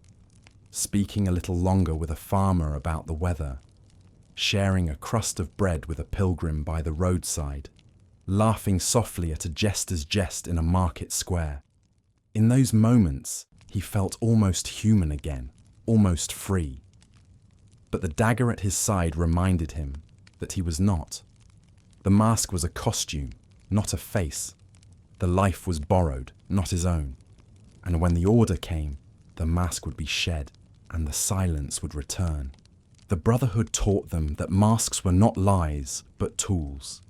speaking a little longer with a farmer about the weather, sharing a crust of bread with a pilgrim by the roadside, laughing softly at a jester's jest in a market square. In those moments, he felt almost human again, almost free. But the dagger at his side reminded him that he was not. The mask was a costume, not a face. The life was borrowed, not his own. And when the order came, the mask would be shed, and the silence would return. The Brotherhood taught them that masks were not lies, but tools.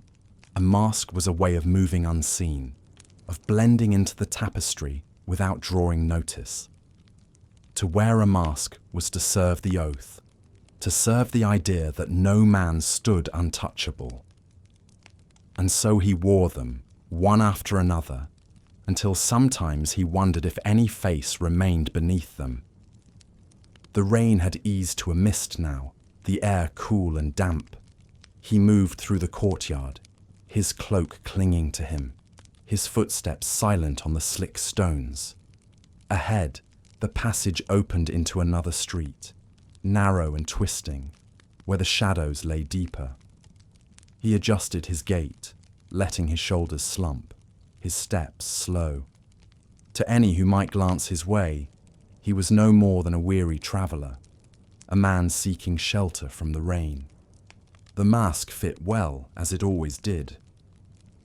A mask was a way of moving unseen, of blending into the tapestry without drawing notice. To wear a mask was to serve the oath, to serve the idea that no man stood untouchable. And so he wore them, one after another, until sometimes he wondered if any face remained beneath them. The rain had eased to a mist now, the air cool and damp. He moved through the courtyard, his cloak clinging to him, his footsteps silent on the slick stones. Ahead, the passage opened into another street, narrow and twisting, where the shadows lay deeper. He adjusted his gait, letting his shoulders slump, his steps slow. To any who might glance his way, he was no more than a weary traveller, a man seeking shelter from the rain. The mask fit well, as it always did.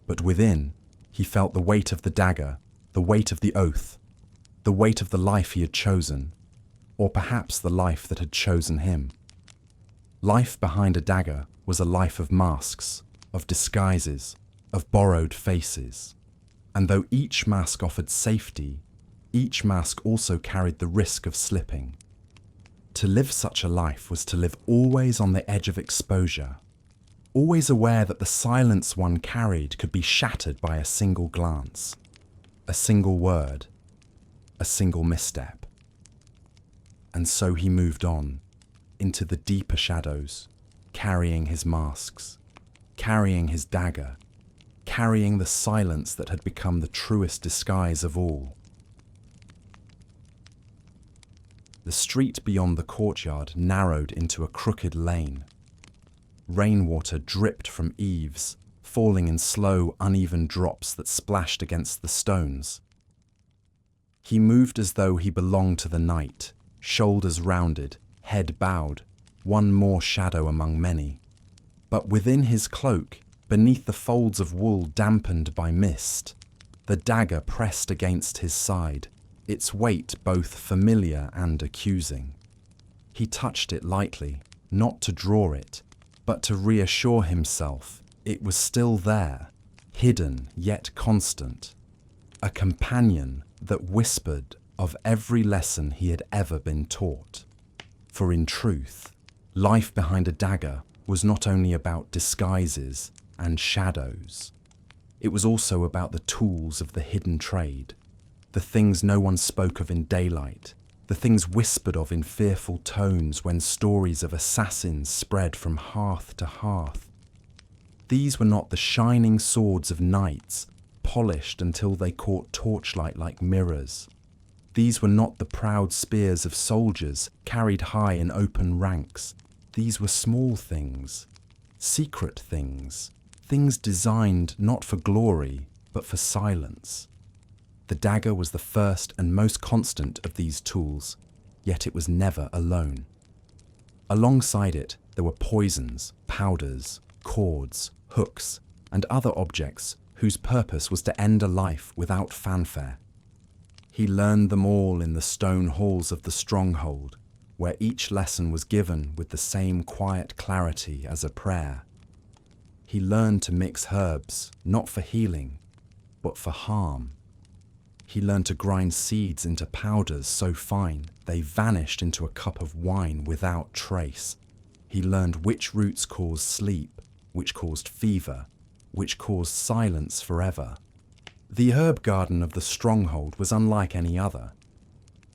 But within, he felt the weight of the dagger, the weight of the oath, the weight of the life he had chosen, or perhaps the life that had chosen him. Life behind a dagger was a life of masks, of disguises, of borrowed faces. And though each mask offered safety, each mask also carried the risk of slipping. To live such a life was to live always on the edge of exposure, always aware that the silence one carried could be shattered by a single glance, a single word, a single misstep. And so he moved on, into the deeper shadows, carrying his masks, carrying his dagger, carrying the silence that had become the truest disguise of all. The street beyond the courtyard narrowed into a crooked lane. Rainwater dripped from eaves, falling in slow, uneven drops that splashed against the stones. He moved as though he belonged to the night, shoulders rounded, head bowed, one more shadow among many. But within his cloak, beneath the folds of wool dampened by mist, the dagger pressed against his side, its weight both familiar and accusing. He touched it lightly, not to draw it, but to reassure himself it was still there, hidden yet constant, a companion that whispered of every lesson he had ever been taught. For in truth, life behind a dagger was not only about disguises and shadows. It was also about the tools of the hidden trade, the things no one spoke of in daylight, the things whispered of in fearful tones when stories of assassins spread from hearth to hearth. These were not the shining swords of knights, polished until they caught torchlight like mirrors. These were not the proud spears of soldiers carried high in open ranks. These were small things, secret things, things designed not for glory, but for silence. The dagger was the first and most constant of these tools, yet it was never alone. Alongside it, there were poisons, powders, cords, hooks, and other objects whose purpose was to end a life without fanfare. He learned them all in the stone halls of the stronghold, where each lesson was given with the same quiet clarity as a prayer. He learned to mix herbs, not for healing, but for harm. He learned to grind seeds into powders so fine they vanished into a cup of wine without trace. He learned which roots caused sleep, which caused fever, which caused silence forever. The herb garden of the stronghold was unlike any other.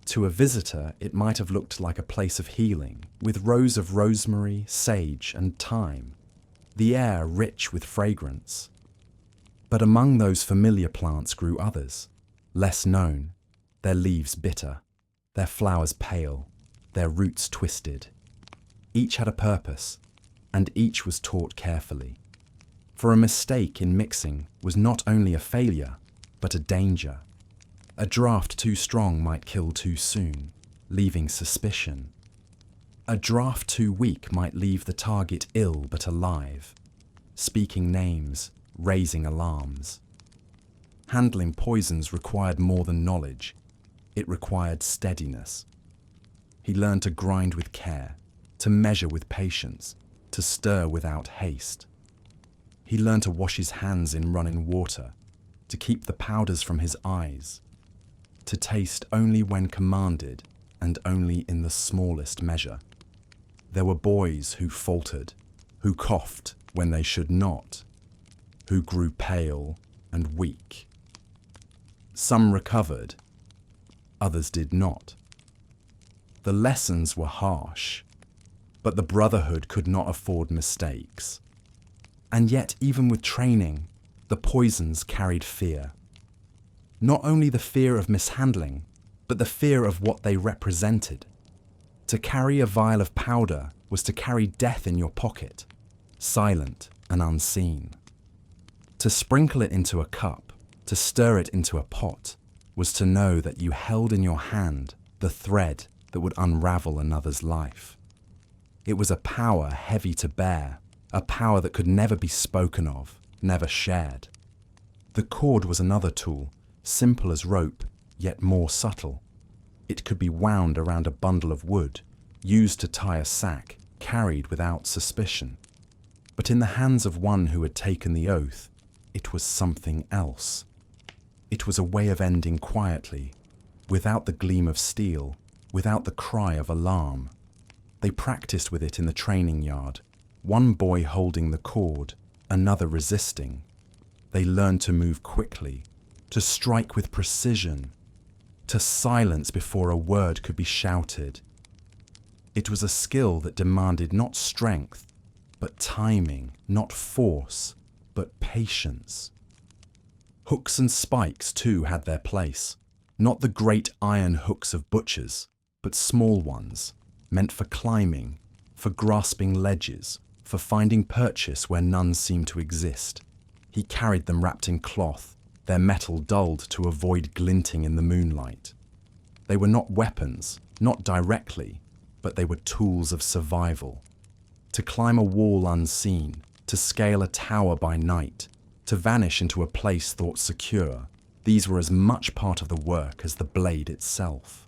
To a visitor, it might have looked like a place of healing, with rows of rosemary, sage, and thyme, the air rich with fragrance. But among those familiar plants grew others, less known, their leaves bitter, their flowers pale, their roots twisted. Each had a purpose, and each was taught carefully. For a mistake in mixing was not only a failure, but a danger. A draught too strong might kill too soon, leaving suspicion. A draught too weak might leave the target ill but alive, speaking names, raising alarms. Handling poisons required more than knowledge. It required steadiness. He learned to grind with care, to measure with patience, to stir without haste. He learned to wash his hands in running water, to keep the powders from his eyes, to taste only when commanded and only in the smallest measure. There were boys who faltered, who coughed when they should not, who grew pale and weak. Some recovered, others did not. The lessons were harsh, but the Brotherhood could not afford mistakes. And yet, even with training, the poisons carried fear. Not only the fear of mishandling, but the fear of what they represented. To carry a vial of powder was to carry death in your pocket, silent and unseen. To sprinkle it into a cup, to stir it into a pot, was to know that you held in your hand the thread that would unravel another's life. It was a power heavy to bear, a power that could never be spoken of, never shared. The cord was another tool, simple as rope, yet more subtle. It could be wound around a bundle of wood, used to tie a sack, carried without suspicion. But in the hands of one who had taken the oath, it was something else. It was a way of ending quietly, without the gleam of steel, without the cry of alarm. They practiced with it in the training yard, one boy holding the cord, another resisting. They learned to move quickly, to strike with precision, to silence before a word could be shouted. It was a skill that demanded not strength, but timing, not force, but patience. Hooks and spikes too had their place, not the great iron hooks of butchers, but small ones, meant for climbing, for grasping ledges, for finding purchase where none seemed to exist. He carried them wrapped in cloth, their metal dulled to avoid glinting in the moonlight. They were not weapons, not directly, but they were tools of survival. To climb a wall unseen, to scale a tower by night, to vanish into a place thought secure, these were as much part of the work as the blade itself.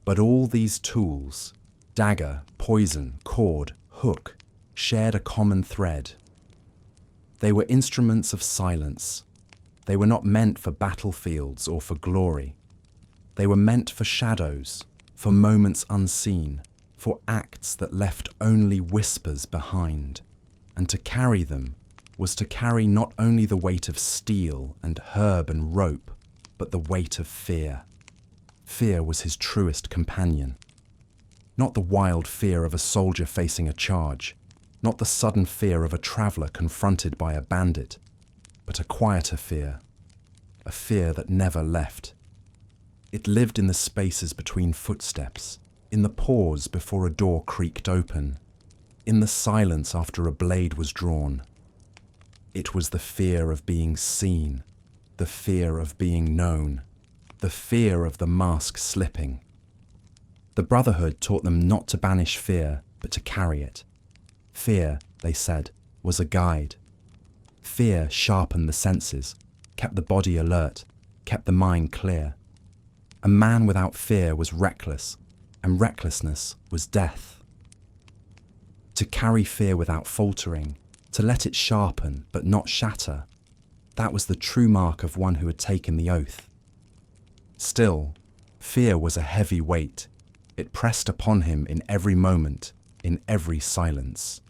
But all these tools, dagger, poison, cord, hook, shared a common thread. They were instruments of silence. They were not meant for battlefields or for glory. They were meant for shadows, for moments unseen, for acts that left only whispers behind. And to carry them was to carry not only the weight of steel and herb and rope, but the weight of fear. Fear was his truest companion. Not the wild fear of a soldier facing a charge, not the sudden fear of a traveller confronted by a bandit, but a quieter fear, a fear that never left. It lived in the spaces between footsteps, in the pause before a door creaked open, in the silence after a blade was drawn. It was the fear of being seen, the fear of being known, the fear of the mask slipping. The Brotherhood taught them not to banish fear, but to carry it. Fear, they said, was a guide. Fear sharpened the senses, kept the body alert, kept the mind clear. A man without fear was reckless, and recklessness was death. To carry fear without faltering, to let it sharpen but not shatter, that was the true mark of one who had taken the oath. Still, fear was a heavy weight. It pressed upon him in every moment, in every silence.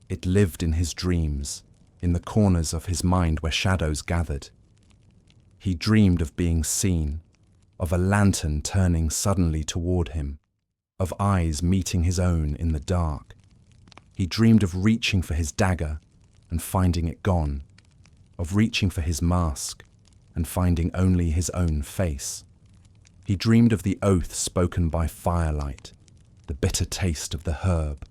It lived in his dreams, in the corners of his mind where shadows gathered. He dreamed of being seen, of a lantern turning suddenly toward him, of eyes meeting his own in the dark. He dreamed of reaching for his dagger and finding it gone, of reaching for his mask and finding only his own face. He dreamed of the oath spoken by firelight, the bitter taste of the herb,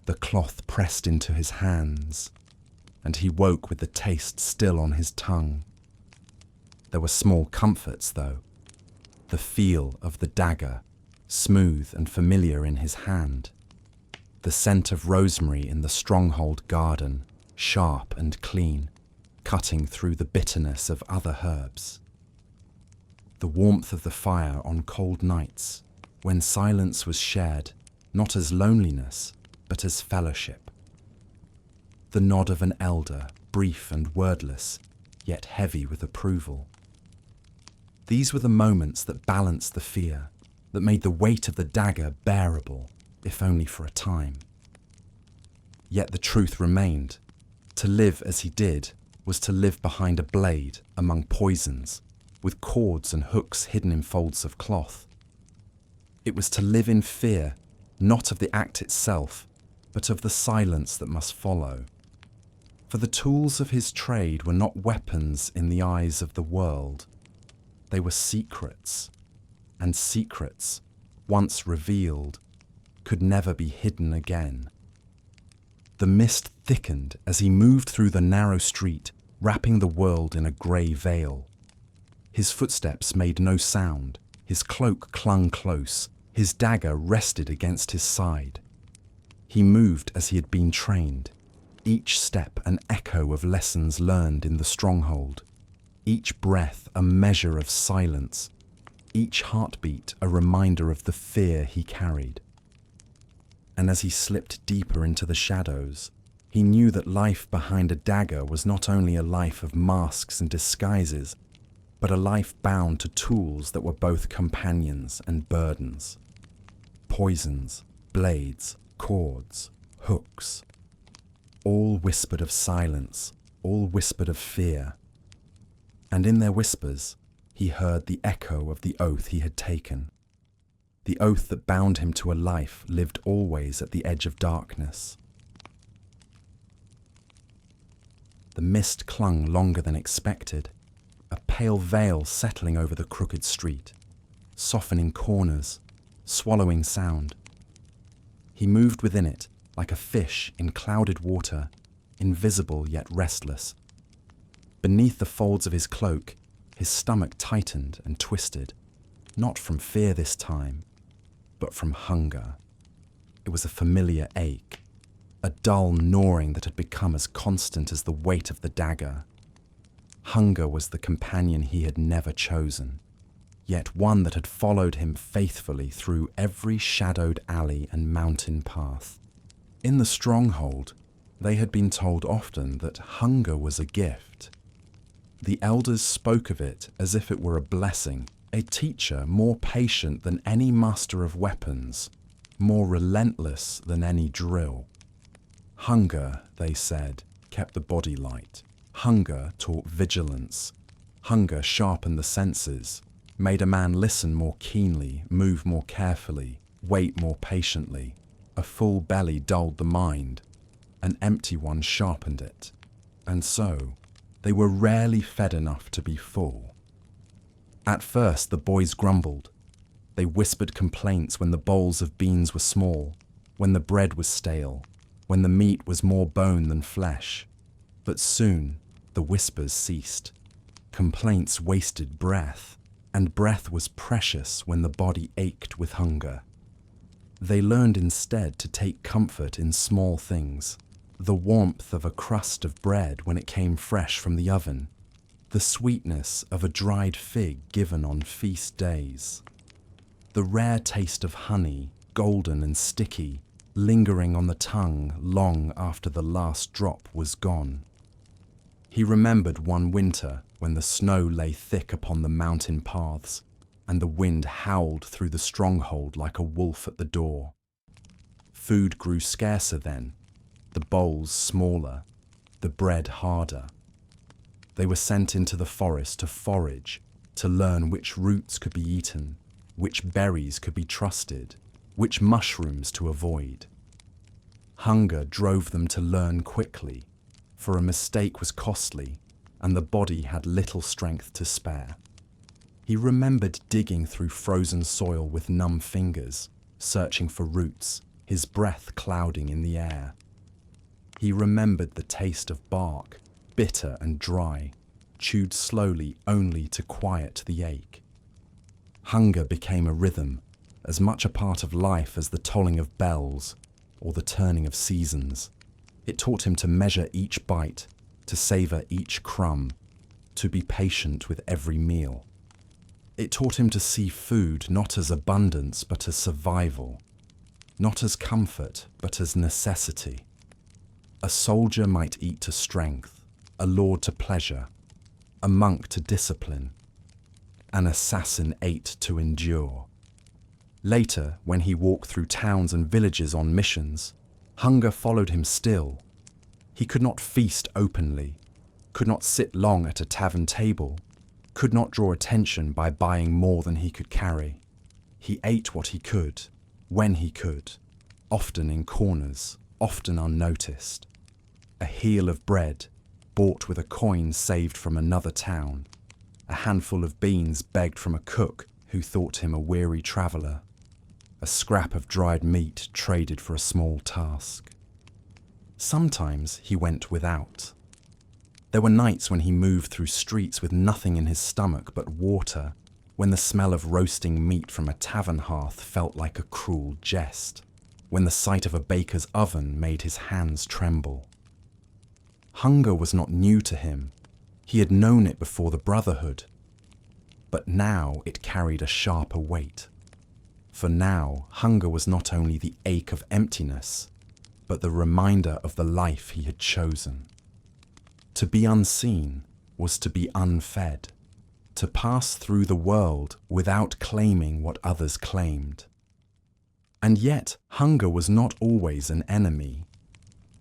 the cloth pressed into his hands, and he woke with the taste still on his tongue. There were small comforts, though. The feel of the dagger, smooth and familiar in his hand. The scent of rosemary in the stronghold garden, sharp and clean, cutting through the bitterness of other herbs. The warmth of the fire on cold nights, when silence was shared, not as loneliness, but as fellowship. The nod of an elder, brief and wordless, yet heavy with approval. These were the moments that balanced the fear, that made the weight of the dagger bearable, if only for a time. Yet the truth remained. To live as he did was to live behind a blade among poisons, with cords and hooks hidden in folds of cloth. It was to live in fear, not of the act itself, but of the silence that must follow. For the tools of his trade were not weapons in the eyes of the world. They were secrets, and secrets, once revealed, could never be hidden again. The mist thickened as he moved through the narrow street, wrapping the world in a grey veil. His footsteps made no sound, his cloak clung close, his dagger rested against his side. He moved as he had been trained, each step an echo of lessons learned in the stronghold, each breath a measure of silence, each heartbeat a reminder of the fear he carried. And as he slipped deeper into the shadows, he knew that life behind a dagger was not only a life of masks and disguises, but a life bound to tools that were both companions and burdens. Poisons, blades, cords, hooks. All whispered of silence, all whispered of fear. And in their whispers, he heard the echo of the oath he had taken. The oath that bound him to a life lived always at the edge of darkness. The mist clung longer than expected, a pale veil settling over the crooked street, softening corners, swallowing sound. He moved within it like a fish in clouded water, invisible yet restless. Beneath the folds of his cloak, his stomach tightened and twisted, not from fear this time, but from hunger. It was a familiar ache, a dull gnawing that had become as constant as the weight of the dagger. Hunger was the companion he had never chosen, yet one that had followed him faithfully through every shadowed alley and mountain path. In the stronghold, they had been told often that hunger was a gift. The elders spoke of it as if it were a blessing, a teacher more patient than any master of weapons, more relentless than any drill. Hunger, they said, kept the body light. Hunger taught vigilance. Hunger sharpened the senses, made a man listen more keenly, move more carefully, wait more patiently. A full belly dulled the mind, an empty one sharpened it. And so, they were rarely fed enough to be full. At first, the boys grumbled. They whispered complaints when the bowls of beans were small, when the bread was stale, when the meat was more bone than flesh. But soon, the whispers ceased. Complaints wasted breath, and breath was precious when the body ached with hunger. They learned instead to take comfort in small things, the warmth of a crust of bread when it came fresh from the oven, the sweetness of a dried fig given on feast days, the rare taste of honey, golden and sticky, lingering on the tongue long after the last drop was gone. He remembered one winter when the snow lay thick upon the mountain paths, and the wind howled through the stronghold like a wolf at the door. Food grew scarcer then, the bowls smaller, the bread harder. They were sent into the forest to forage, to learn which roots could be eaten, which berries could be trusted, which mushrooms to avoid. Hunger drove them to learn quickly, for a mistake was costly, and the body had little strength to spare. He remembered digging through frozen soil with numb fingers, searching for roots, his breath clouding in the air. He remembered the taste of bark, bitter and dry, chewed slowly only to quiet the ache. Hunger became a rhythm, as much a part of life as the tolling of bells or the turning of seasons. It taught him to measure each bite, to savor each crumb, to be patient with every meal. It taught him to see food not as abundance but as survival, not as comfort but as necessity. A soldier might eat to strength, a lord to pleasure, a monk to discipline. An assassin ate to endure. Later, when he walked through towns and villages on missions, hunger followed him still. He could not feast openly, could not sit long at a tavern table, could not draw attention by buying more than he could carry. He ate what he could, when he could, often in corners, often unnoticed. A heel of bread, bought with a coin saved from another town. A handful of beans begged from a cook who thought him a weary traveller. A scrap of dried meat traded for a small task. Sometimes he went without. There were nights when he moved through streets with nothing in his stomach but water, when the smell of roasting meat from a tavern hearth felt like a cruel jest, when the sight of a baker's oven made his hands tremble. Hunger was not new to him. He had known it before the Brotherhood. But now it carried a sharper weight. For now, hunger was not only the ache of emptiness, but the reminder of the life he had chosen. To be unseen was to be unfed, to pass through the world without claiming what others claimed. And yet, hunger was not always an enemy.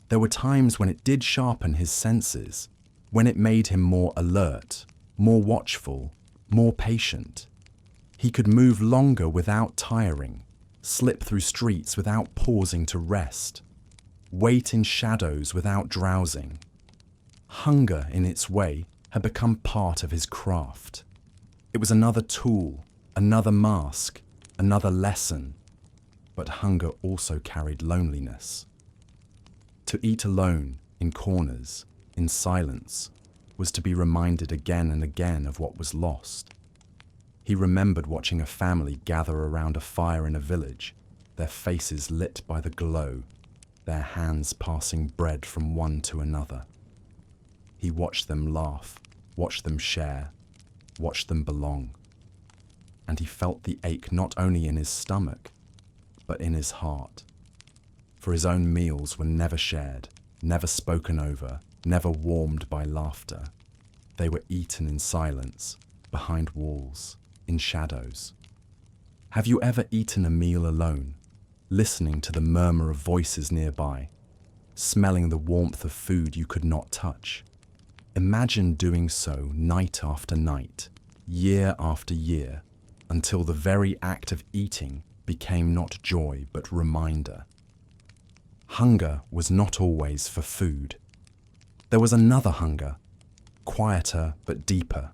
There were times when it did sharpen his senses, when it made him more alert, more watchful, more patient. He could move longer without tiring, slip through streets without pausing to rest, wait in shadows without drowsing. Hunger, in its way, had become part of his craft. It was another tool, another mask, another lesson. But hunger also carried loneliness. To eat alone, in corners, in silence, was to be reminded again and again of what was lost. He remembered watching a family gather around a fire in a village, their faces lit by the glow, their hands passing bread from one to another. He watched them laugh, watched them share, watched them belong. And he felt the ache not only in his stomach, but in his heart. For his own meals were never shared, never spoken over, never warmed by laughter. They were eaten in silence, behind walls, in shadows. Have you ever eaten a meal alone, listening to the murmur of voices nearby, smelling the warmth of food you could not touch? Imagine doing so night after night, year after year, until the very act of eating became not joy but reminder. Hunger was not always for food. There was another hunger, quieter but deeper.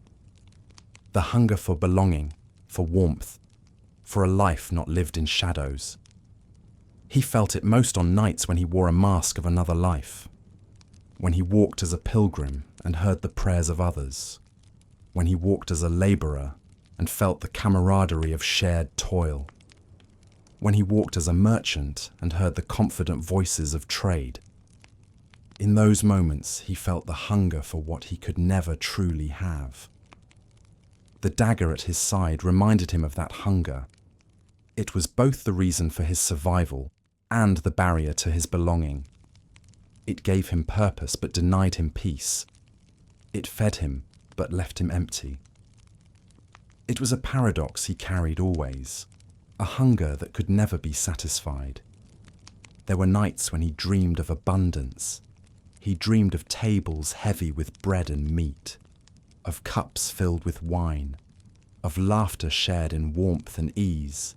The hunger for belonging, for warmth, for a life not lived in shadows. He felt it most on nights when he wore a mask of another life, when he walked as a pilgrim and heard the prayers of others, when he walked as a labourer and felt the camaraderie of shared toil, when he walked as a merchant and heard the confident voices of trade. In those moments, he felt the hunger for what he could never truly have. The dagger at his side reminded him of that hunger. It was both the reason for his survival and the barrier to his belonging. It gave him purpose but denied him peace. It fed him but left him empty. It was a paradox he carried always, a hunger that could never be satisfied. There were nights when he dreamed of abundance. He dreamed of tables heavy with bread and meat, of cups filled with wine, of laughter shared in warmth and ease.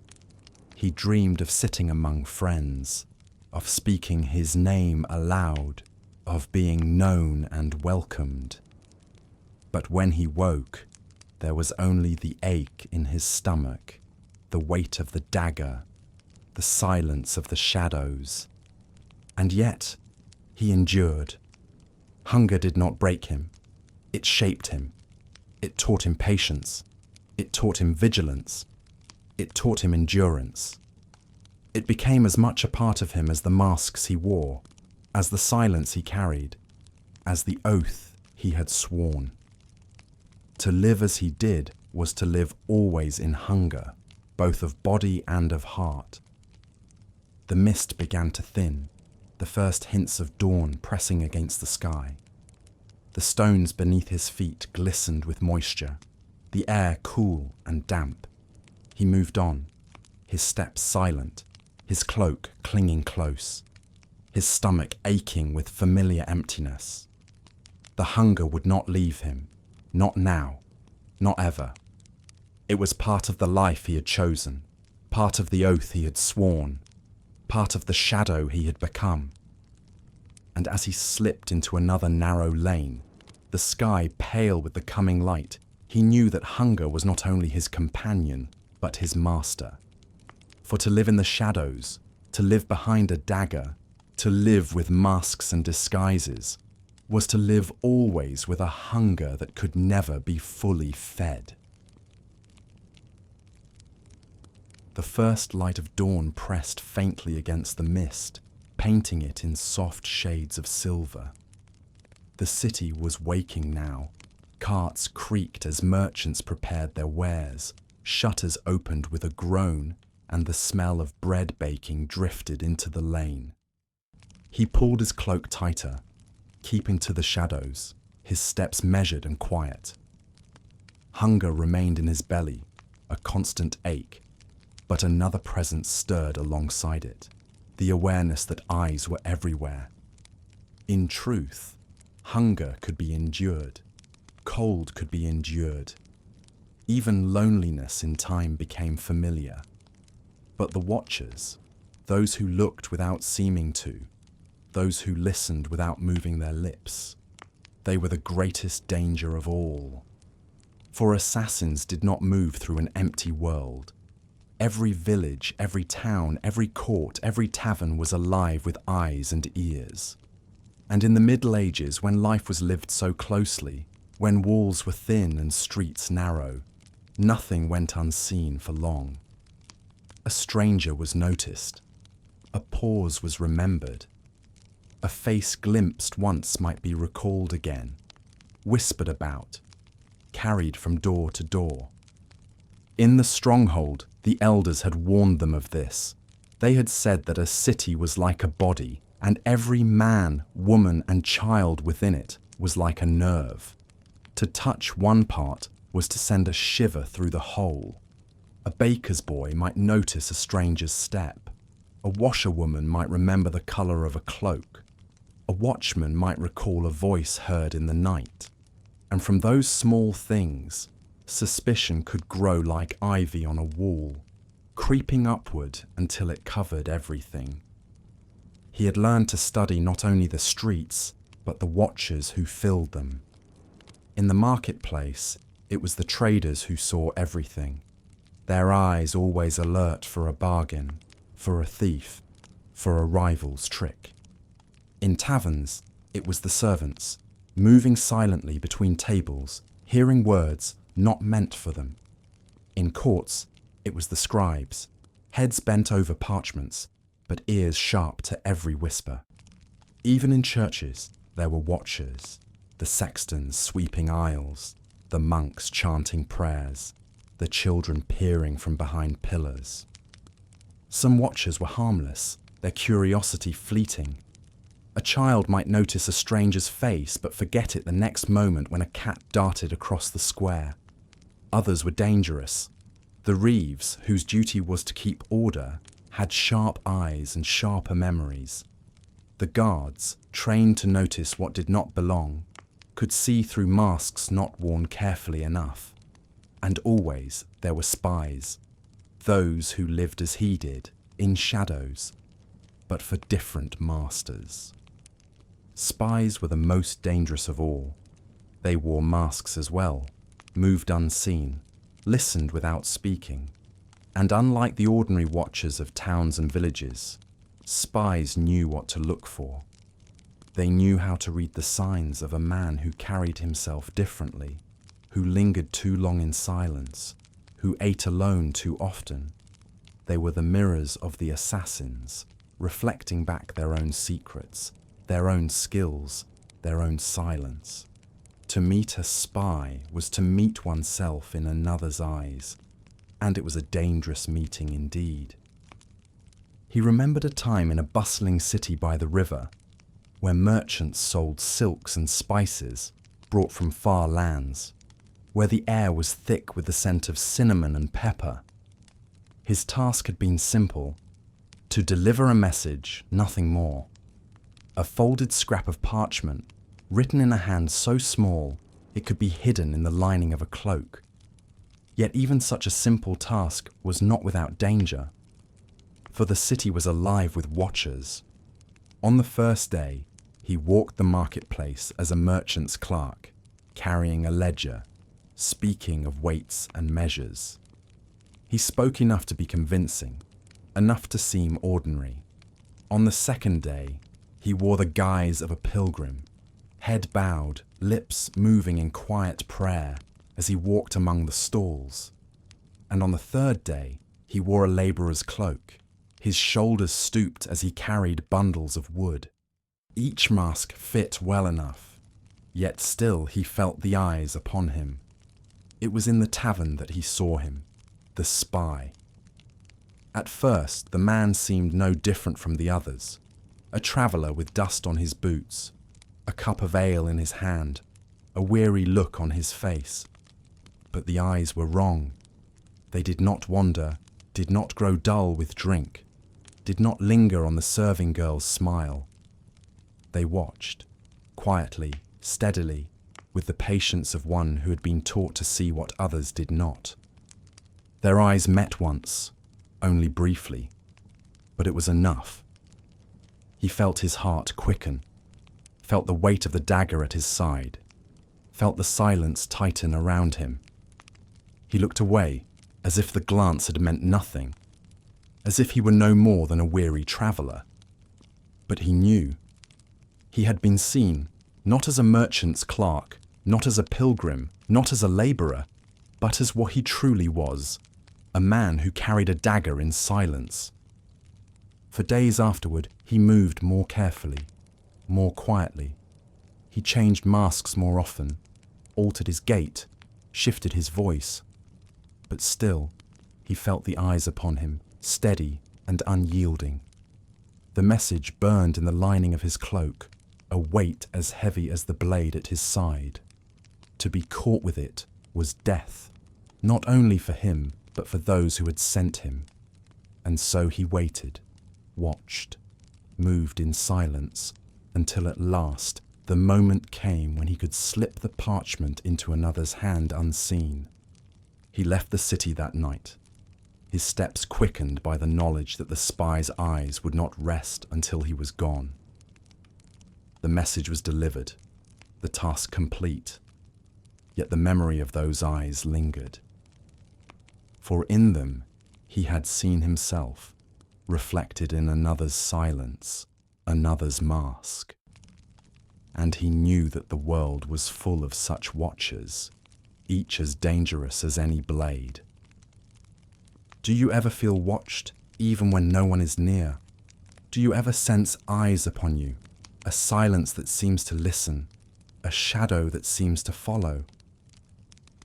He dreamed of sitting among friends, of speaking his name aloud, of being known and welcomed. But when he woke, there was only the ache in his stomach, the weight of the dagger, the silence of the shadows. And yet, he endured. Hunger did not break him. It shaped him. It taught him patience. It taught him vigilance. It taught him endurance. It became as much a part of him as the masks he wore, as the silence he carried, as the oath he had sworn. To live as he did was to live always in hunger, both of body and of heart. The mist began to thin, the first hints of dawn pressing against the sky. The stones beneath his feet glistened with moisture, the air cool and damp. He moved on, his steps silent, his cloak clinging close, his stomach aching with familiar emptiness. The hunger would not leave him, not now, not ever. It was part of the life he had chosen, part of the oath he had sworn, part of the shadow he had become. And as he slipped into another narrow lane, the sky pale with the coming light, he knew that hunger was not only his companion, but his master. For to live in the shadows, to live behind a dagger, to live with masks and disguises, was to live always with a hunger that could never be fully fed. The first light of dawn pressed faintly against the mist, painting it in soft shades of silver. The city was waking now. Carts creaked as merchants prepared their wares. Shutters opened with a groan, and the smell of bread baking drifted into the lane. He pulled his cloak tighter, keeping to the shadows, his steps measured and quiet. Hunger remained in his belly, a constant ache, but another presence stirred alongside it, the awareness that eyes were everywhere. In truth, hunger could be endured, cold could be endured. Even loneliness in time became familiar. But the watchers, those who looked without seeming to, those who listened without moving their lips, they were the greatest danger of all. For assassins did not move through an empty world. Every village, every town, every court, every tavern was alive with eyes and ears. And in the Middle Ages, when life was lived so closely, when walls were thin and streets narrow, nothing went unseen for long. A stranger was noticed. A pause was remembered. A face glimpsed once might be recalled again, whispered about, carried from door to door. In the stronghold, the elders had warned them of this. They had said that a city was like a body, and every man, woman, and child within it was like a nerve. To touch one part was to send a shiver through the whole. A baker's boy might notice a stranger's step. A washerwoman might remember the colour of a cloak. A watchman might recall a voice heard in the night. And from those small things, suspicion could grow like ivy on a wall, creeping upward until it covered everything. He had learned to study not only the streets, but the watchers who filled them. In the marketplace, it was the traders who saw everything, their eyes always alert for a bargain, for a thief, for a rival's trick. In taverns, it was the servants, moving silently between tables, hearing words not meant for them. In courts, it was the scribes, heads bent over parchments, but ears sharp to every whisper. Even in churches, there were watchers, the sextons sweeping aisles, the monks chanting prayers, the children peering from behind pillars. Some watchers were harmless, their curiosity fleeting. A child might notice a stranger's face but forget it the next moment when a cat darted across the square. Others were dangerous. The reeves, whose duty was to keep order, had sharp eyes and sharper memories. The guards, trained to notice what did not belong, could see through masks not worn carefully enough. And always there were spies, those who lived as he did, in shadows, but for different masters. Spies were the most dangerous of all. They wore masks as well, moved unseen, listened without speaking. And unlike the ordinary watchers of towns and villages, spies knew what to look for. They knew how to read the signs of a man who carried himself differently, who lingered too long in silence, who ate alone too often. They were the mirrors of the assassins, reflecting back their own secrets, their own skills, their own silence. To meet a spy was to meet oneself in another's eyes, and it was a dangerous meeting indeed. He remembered a time in a bustling city by the river, where merchants sold silks and spices brought from far lands, where the air was thick with the scent of cinnamon and pepper. His task had been simple: to deliver a message, nothing more. A folded scrap of parchment, written in a hand so small it could be hidden in the lining of a cloak. Yet even such a simple task was not without danger, for the city was alive with watchers. On the first day, he walked the marketplace as a merchant's clerk, carrying a ledger, speaking of weights and measures. He spoke enough to be convincing, enough to seem ordinary. On the second day, he wore the guise of a pilgrim, head bowed, lips moving in quiet prayer as he walked among the stalls. And on the third day, he wore a labourer's cloak, his shoulders stooped as he carried bundles of wood. Each mask fit well enough, yet still he felt the eyes upon him. It was in the tavern that he saw him, the spy. At first, the man seemed no different from the others, a traveller with dust on his boots, a cup of ale in his hand, a weary look on his face. But the eyes were wrong. They did not wander, did not grow dull with drink, did not linger on the serving girl's smile. They watched, quietly, steadily, with the patience of one who had been taught to see what others did not. Their eyes met once, only briefly, but it was enough. He felt his heart quicken, felt the weight of the dagger at his side, felt the silence tighten around him. He looked away, as if the glance had meant nothing, as if he were no more than a weary traveller. But he knew. He had been seen, not as a merchant's clerk, not as a pilgrim, not as a labourer. but as what he truly was, a man who carried a dagger in silence. For days afterward, he moved more carefully, more quietly. He changed masks more often, altered his gait, shifted his voice. But still, he felt the eyes upon him, steady and unyielding. The message burned in the lining of his cloak, a weight as heavy as the blade at his side. To be caught with it was death, not only for him, but for those who had sent him. And so he waited, watched, moved in silence, until at last the moment came when he could slip the parchment into another's hand unseen. He left the city that night, his steps quickened by the knowledge that the spy's eyes would not rest until he was gone. The message was delivered, the task complete, yet the memory of those eyes lingered. For in them he had seen himself, reflected in another's silence, another's mask. And he knew that the world was full of such watchers, each as dangerous as any blade. Do you ever feel watched, even when no one is near? Do you ever sense eyes upon you, a silence that seems to listen, a shadow that seems to follow?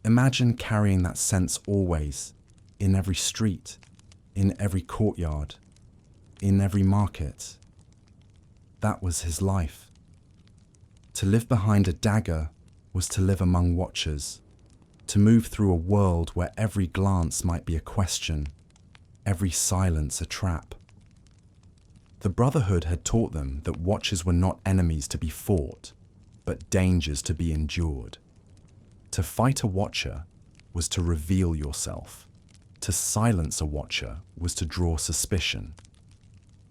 Imagine carrying that sense always, in every street, in every courtyard, in every market. That was his life. To live behind a dagger was to live among watchers, to move through a world where every glance might be a question, every silence a trap. The Brotherhood had taught them that watchers were not enemies to be fought, but dangers to be endured. To fight a watcher was to reveal yourself. To silence a watcher was to draw suspicion.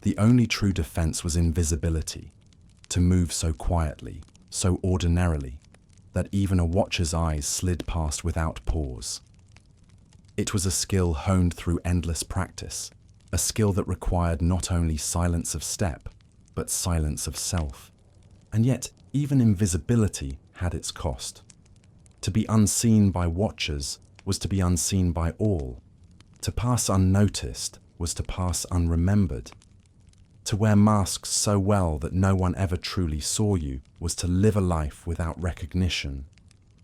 The only true defense was invisibility, to move so quietly, so ordinarily, that even a watcher's eyes slid past without pause. It was a skill honed through endless practice, a skill that required not only silence of step, but silence of self. And yet, even invisibility had its cost. To be unseen by watchers was to be unseen by all. To pass unnoticed was to pass unremembered. To wear masks so well that no one ever truly saw you was to live a life without recognition,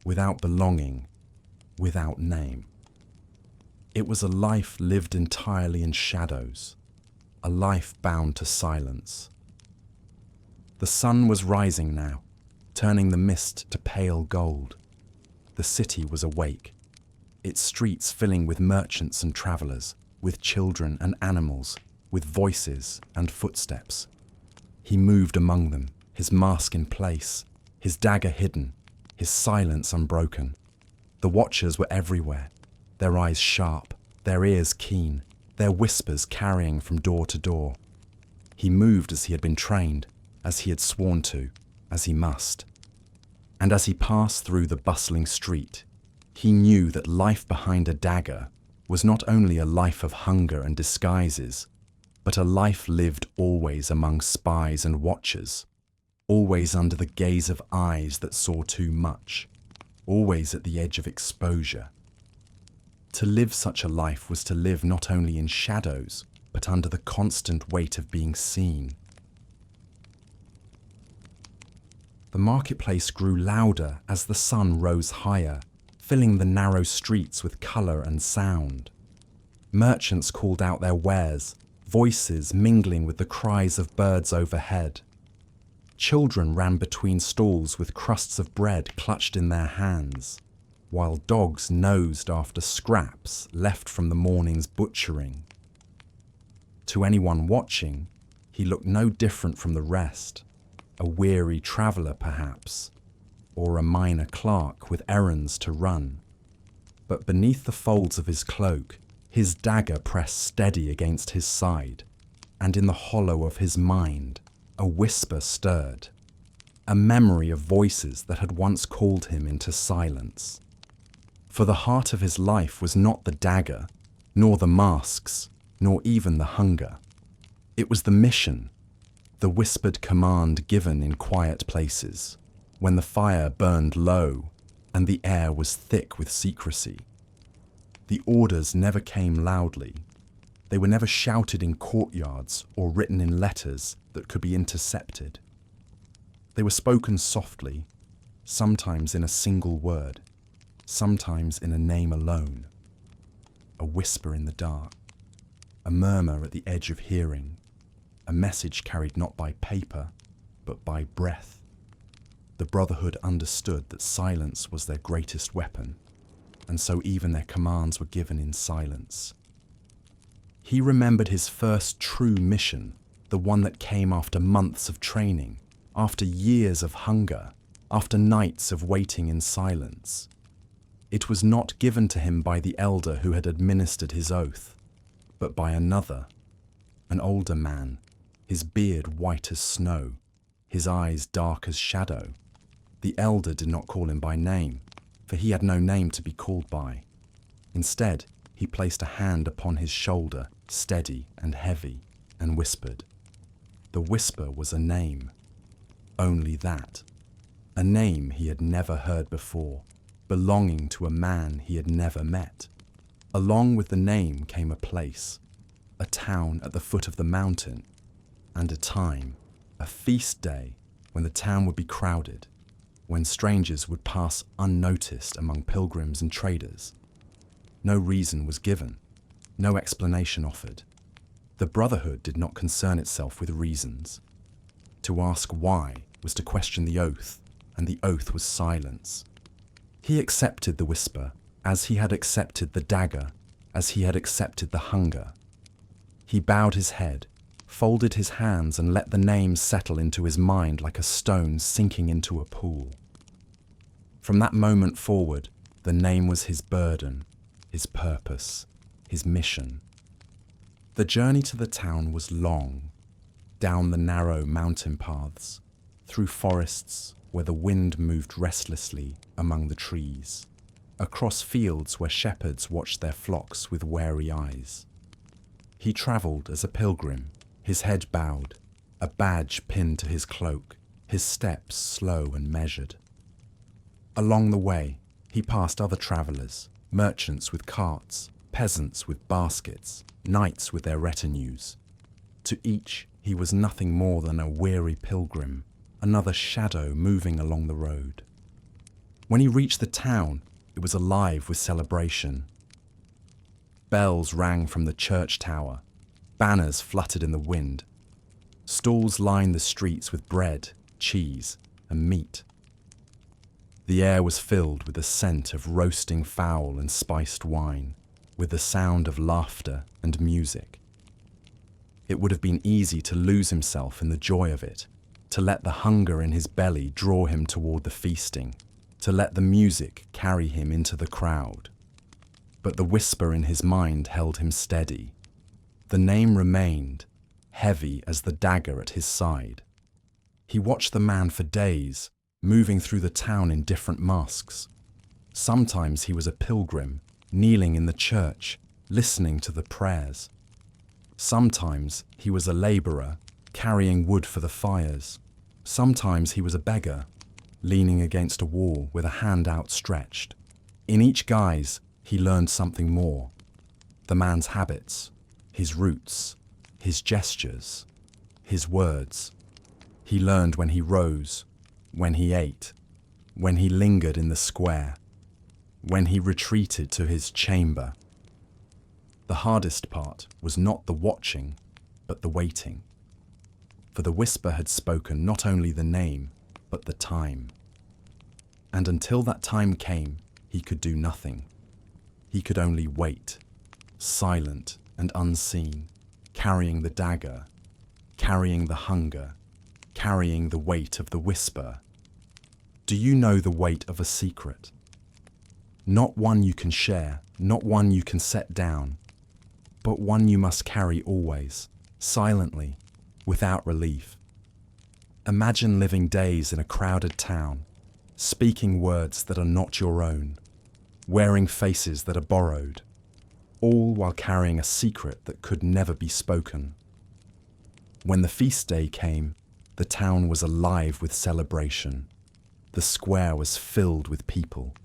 without belonging, without name. It was a life lived entirely in shadows, a life bound to silence. The sun was rising now, turning the mist to pale gold. The city was awake, its streets filling with merchants and travellers, with children and animals, with voices and footsteps. He moved among them, his mask in place, his dagger hidden, his silence unbroken. The watchers were everywhere, their eyes sharp, their ears keen, their whispers carrying from door to door. He moved as he had been trained, as he had sworn to, as he must. And as he passed through the bustling street, he knew that life behind a dagger was not only a life of hunger and disguises, but a life lived always among spies and watchers, always under the gaze of eyes that saw too much, always at the edge of exposure. To live such a life was to live not only in shadows, but under the constant weight of being seen. The marketplace grew louder as the sun rose higher, filling the narrow streets with colour and sound. Merchants called out their wares, voices mingling with the cries of birds overhead. Children ran between stalls with crusts of bread clutched in their hands, while dogs nosed after scraps left from the morning's butchering. To anyone watching, he looked no different from the rest, a weary traveller perhaps, or a minor clerk with errands to run. But beneath the folds of his cloak, his dagger pressed steady against his side, and in the hollow of his mind, a whisper stirred, a memory of voices that had once called him into silence. For the heart of his life was not the dagger, nor the masks, nor even the hunger. It was the mission, the whispered command given in quiet places, when the fire burned low and the air was thick with secrecy. The orders never came loudly. They were never shouted in courtyards or written in letters that could be intercepted. They were spoken softly, sometimes in a single word, sometimes in a name alone. A whisper in the dark, a murmur at the edge of hearing, a message carried not by paper, but by breath. The Brotherhood understood that silence was their greatest weapon, and so even their commands were given in silence. He remembered his first true mission, the one that came after months of training, after years of hunger, after nights of waiting in silence. It was not given to him by the elder who had administered his oath, but by another, an older man, his beard white as snow, his eyes dark as shadow. The elder did not call him by name, for he had no name to be called by. Instead, he placed a hand upon his shoulder, steady and heavy, and whispered. The whisper was a name. Only that. A name he had never heard before, belonging to a man he had never met. Along with the name came a place, a town at the foot of the mountain, and a time, a feast day, when the town would be crowded, when strangers would pass unnoticed among pilgrims and traders. No reason was given, no explanation offered. The Brotherhood did not concern itself with reasons. To ask why was to question the oath, and the oath was silence. He accepted the whisper, as he had accepted the dagger, as he had accepted the hunger. He bowed his head, folded his hands, and let the name settle into his mind like a stone sinking into a pool. From that moment forward, the name was his burden, his purpose, his mission. The journey to the town was long, down the narrow mountain paths, through forests where the wind moved restlessly among the trees, across fields where shepherds watched their flocks with wary eyes. He travelled as a pilgrim, his head bowed, a badge pinned to his cloak, his steps slow and measured. Along the way, he passed other travellers, merchants with carts, peasants with baskets, knights with their retinues. To each, he was nothing more than a weary pilgrim, another shadow moving along the road. When he reached the town, it was alive with celebration. Bells rang from the church tower, banners fluttered in the wind. Stalls lined the streets with bread, cheese, and meat. The air was filled with the scent of roasting fowl and spiced wine, with the sound of laughter and music. It would have been easy to lose himself in the joy of it, to let the hunger in his belly draw him toward the feasting, to let the music carry him into the crowd. But the whisper in his mind held him steady. The name remained, heavy as the dagger at his side. He watched the man for days, moving through the town in different masks. Sometimes he was a pilgrim, kneeling in the church, listening to the prayers. Sometimes he was a labourer, carrying wood for the fires. Sometimes he was a beggar, leaning against a wall with a hand outstretched. In each guise, he learned something more. The man's habits, his roots, his gestures, his words. He learned when he rose, when he ate, when he lingered in the square, when he retreated to his chamber. The hardest part was not the watching, but the waiting. For the whisper had spoken not only the name, but the time. And until that time came, he could do nothing. He could only wait, silent and unseen, carrying the dagger, carrying the hunger, carrying the weight of the whisper. Do you know the weight of a secret? Not one you can share, not one you can set down, but one you must carry always, silently, without relief. Imagine living days in a crowded town, speaking words that are not your own, wearing faces that are borrowed, all while carrying a secret that could never be spoken. When the feast day came, the town was alive with celebration. The square was filled with people,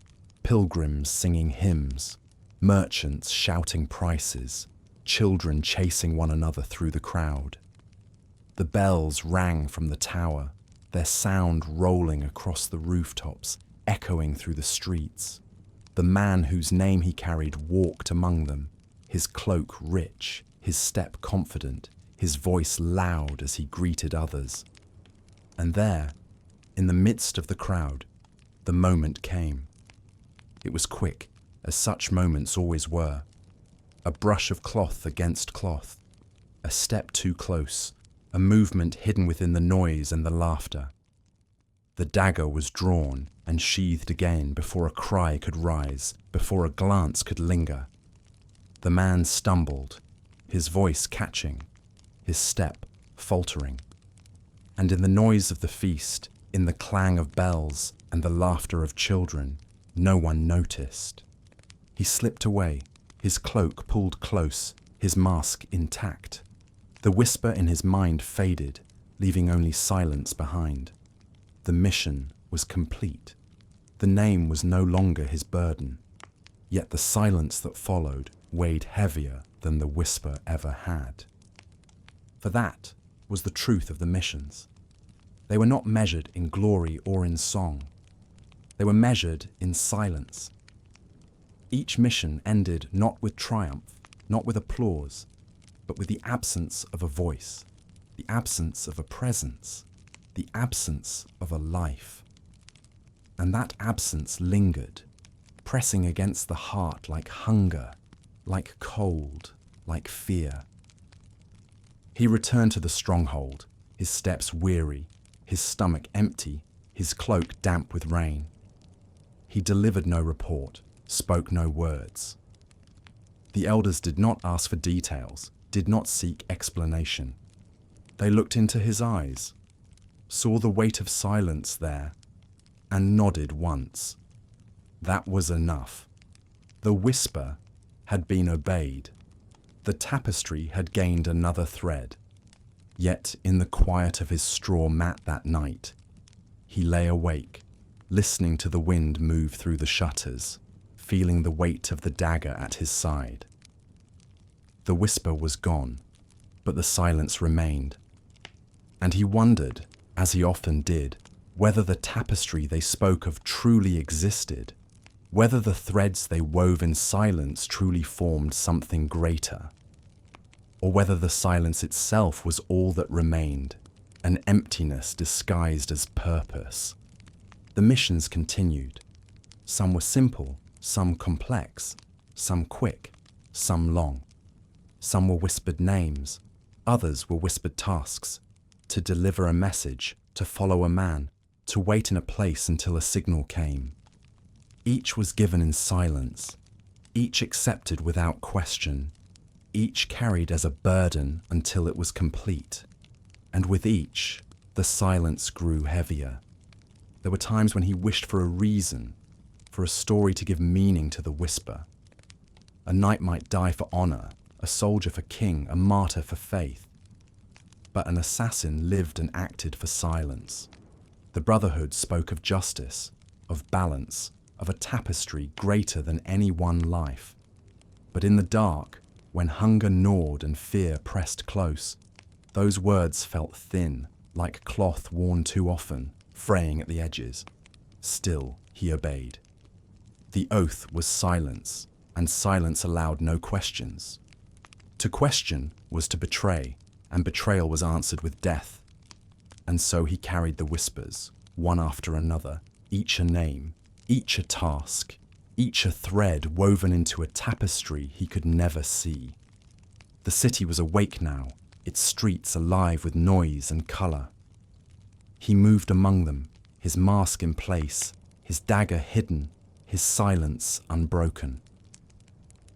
pilgrims singing hymns, Merchants shouting prices, children chasing one another through the crowd. The bells rang from the tower, their sound rolling across the rooftops, echoing through the streets. The man whose name he carried walked among them, his cloak rich, his step confident, his voice loud as he greeted others. And there, in the midst of the crowd, the moment came. It was quick, as such moments always were. A brush of cloth against cloth, a step too close, a movement hidden within the noise and the laughter. The dagger was drawn and sheathed again before a cry could rise, before a glance could linger. The man stumbled, his voice catching, his step faltering. And in the noise of the feast, in the clang of bells and the laughter of children, no one noticed. He slipped away, his cloak pulled close, his mask intact. The whisper in his mind faded, leaving only silence behind. The mission was complete. The name was no longer his burden. Yet the silence that followed weighed heavier than the whisper ever had. For that was the truth of the missions. They were not measured in glory or in song. They were measured in silence. Each mission ended not with triumph, not with applause, but with the absence of a voice, the absence of a presence, the absence of a life. And that absence lingered, pressing against the heart like hunger, like cold, like fear. He returned to the stronghold, his steps weary, his stomach empty, his cloak damp with rain. He delivered no report, spoke no words. The elders did not ask for details, did not seek explanation. They looked into his eyes, saw the weight of silence there, and nodded once. That was enough. The whisper had been obeyed. The tapestry had gained another thread. Yet in the quiet of his straw mat that night, he lay awake, listening to the wind move through the shutters, feeling the weight of the dagger at his side. The whisper was gone, but the silence remained. And he wondered, as he often did, whether the tapestry they spoke of truly existed, whether the threads they wove in silence truly formed something greater, or whether the silence itself was all that remained, an emptiness disguised as purpose. The missions continued. Some were simple, some complex, some quick, some long. Some were whispered names, others were whispered tasks, to deliver a message, to follow a man, to wait in a place until a signal came. Each was given in silence, each accepted without question, each carried as a burden until it was complete. And with each, the silence grew heavier. There were times when he wished for a reason, for a story to give meaning to the whisper. A knight might die for honor, a soldier for king, a martyr for faith. But an assassin lived and acted for silence. The Brotherhood spoke of justice, of balance, of a tapestry greater than any one life. But in the dark, when hunger gnawed and fear pressed close, those words felt thin, like cloth worn too often, fraying at the edges. Still, he obeyed. The oath was silence, and silence allowed no questions. To question was to betray, and betrayal was answered with death. And so he carried the whispers, one after another, each a name, each a task, each a thread woven into a tapestry he could never see. The city was awake now, its streets alive with noise and colour. He moved among them, his mask in place, his dagger hidden, his silence unbroken.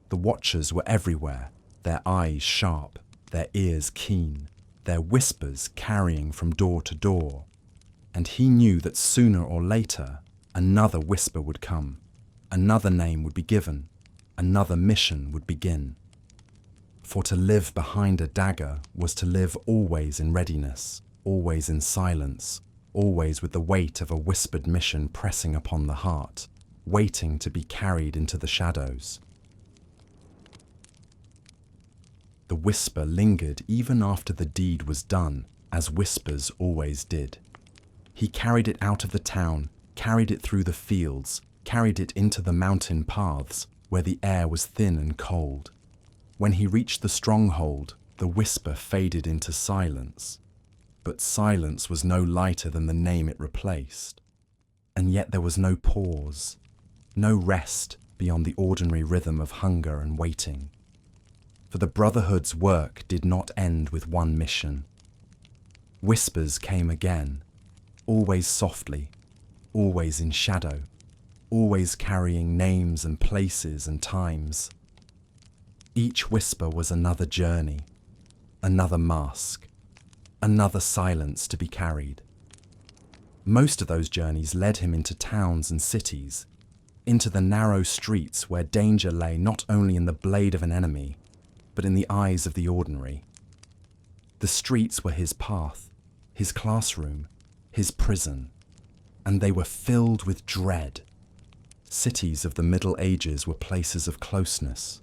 The watchers were everywhere, their eyes sharp, their ears keen, their whispers carrying from door to door. And he knew that sooner or later, another whisper would come, another name would be given, another mission would begin. For to live behind a dagger was to live always in readiness, always in silence, always with the weight of a whispered mission pressing upon the heart, waiting to be carried into the shadows. The whisper lingered even after the deed was done, as whispers always did. He carried it out of the town, carried it through the fields, carried it into the mountain paths, where the air was thin and cold. When he reached the stronghold, the whisper faded into silence. But silence was no lighter than the name it replaced. And yet there was no pause, no rest beyond the ordinary rhythm of hunger and waiting. For the Brotherhood's work did not end with one mission. Whispers came again, always softly, always in shadow, always carrying names and places and times. Each whisper was another journey, another mask, another silence to be carried. Most of those journeys led him into towns and cities, into the narrow streets where danger lay not only in the blade of an enemy, but in the eyes of the ordinary. The streets were his path, his classroom, his prison, and they were filled with dread. Cities of the Middle Ages were places of closeness,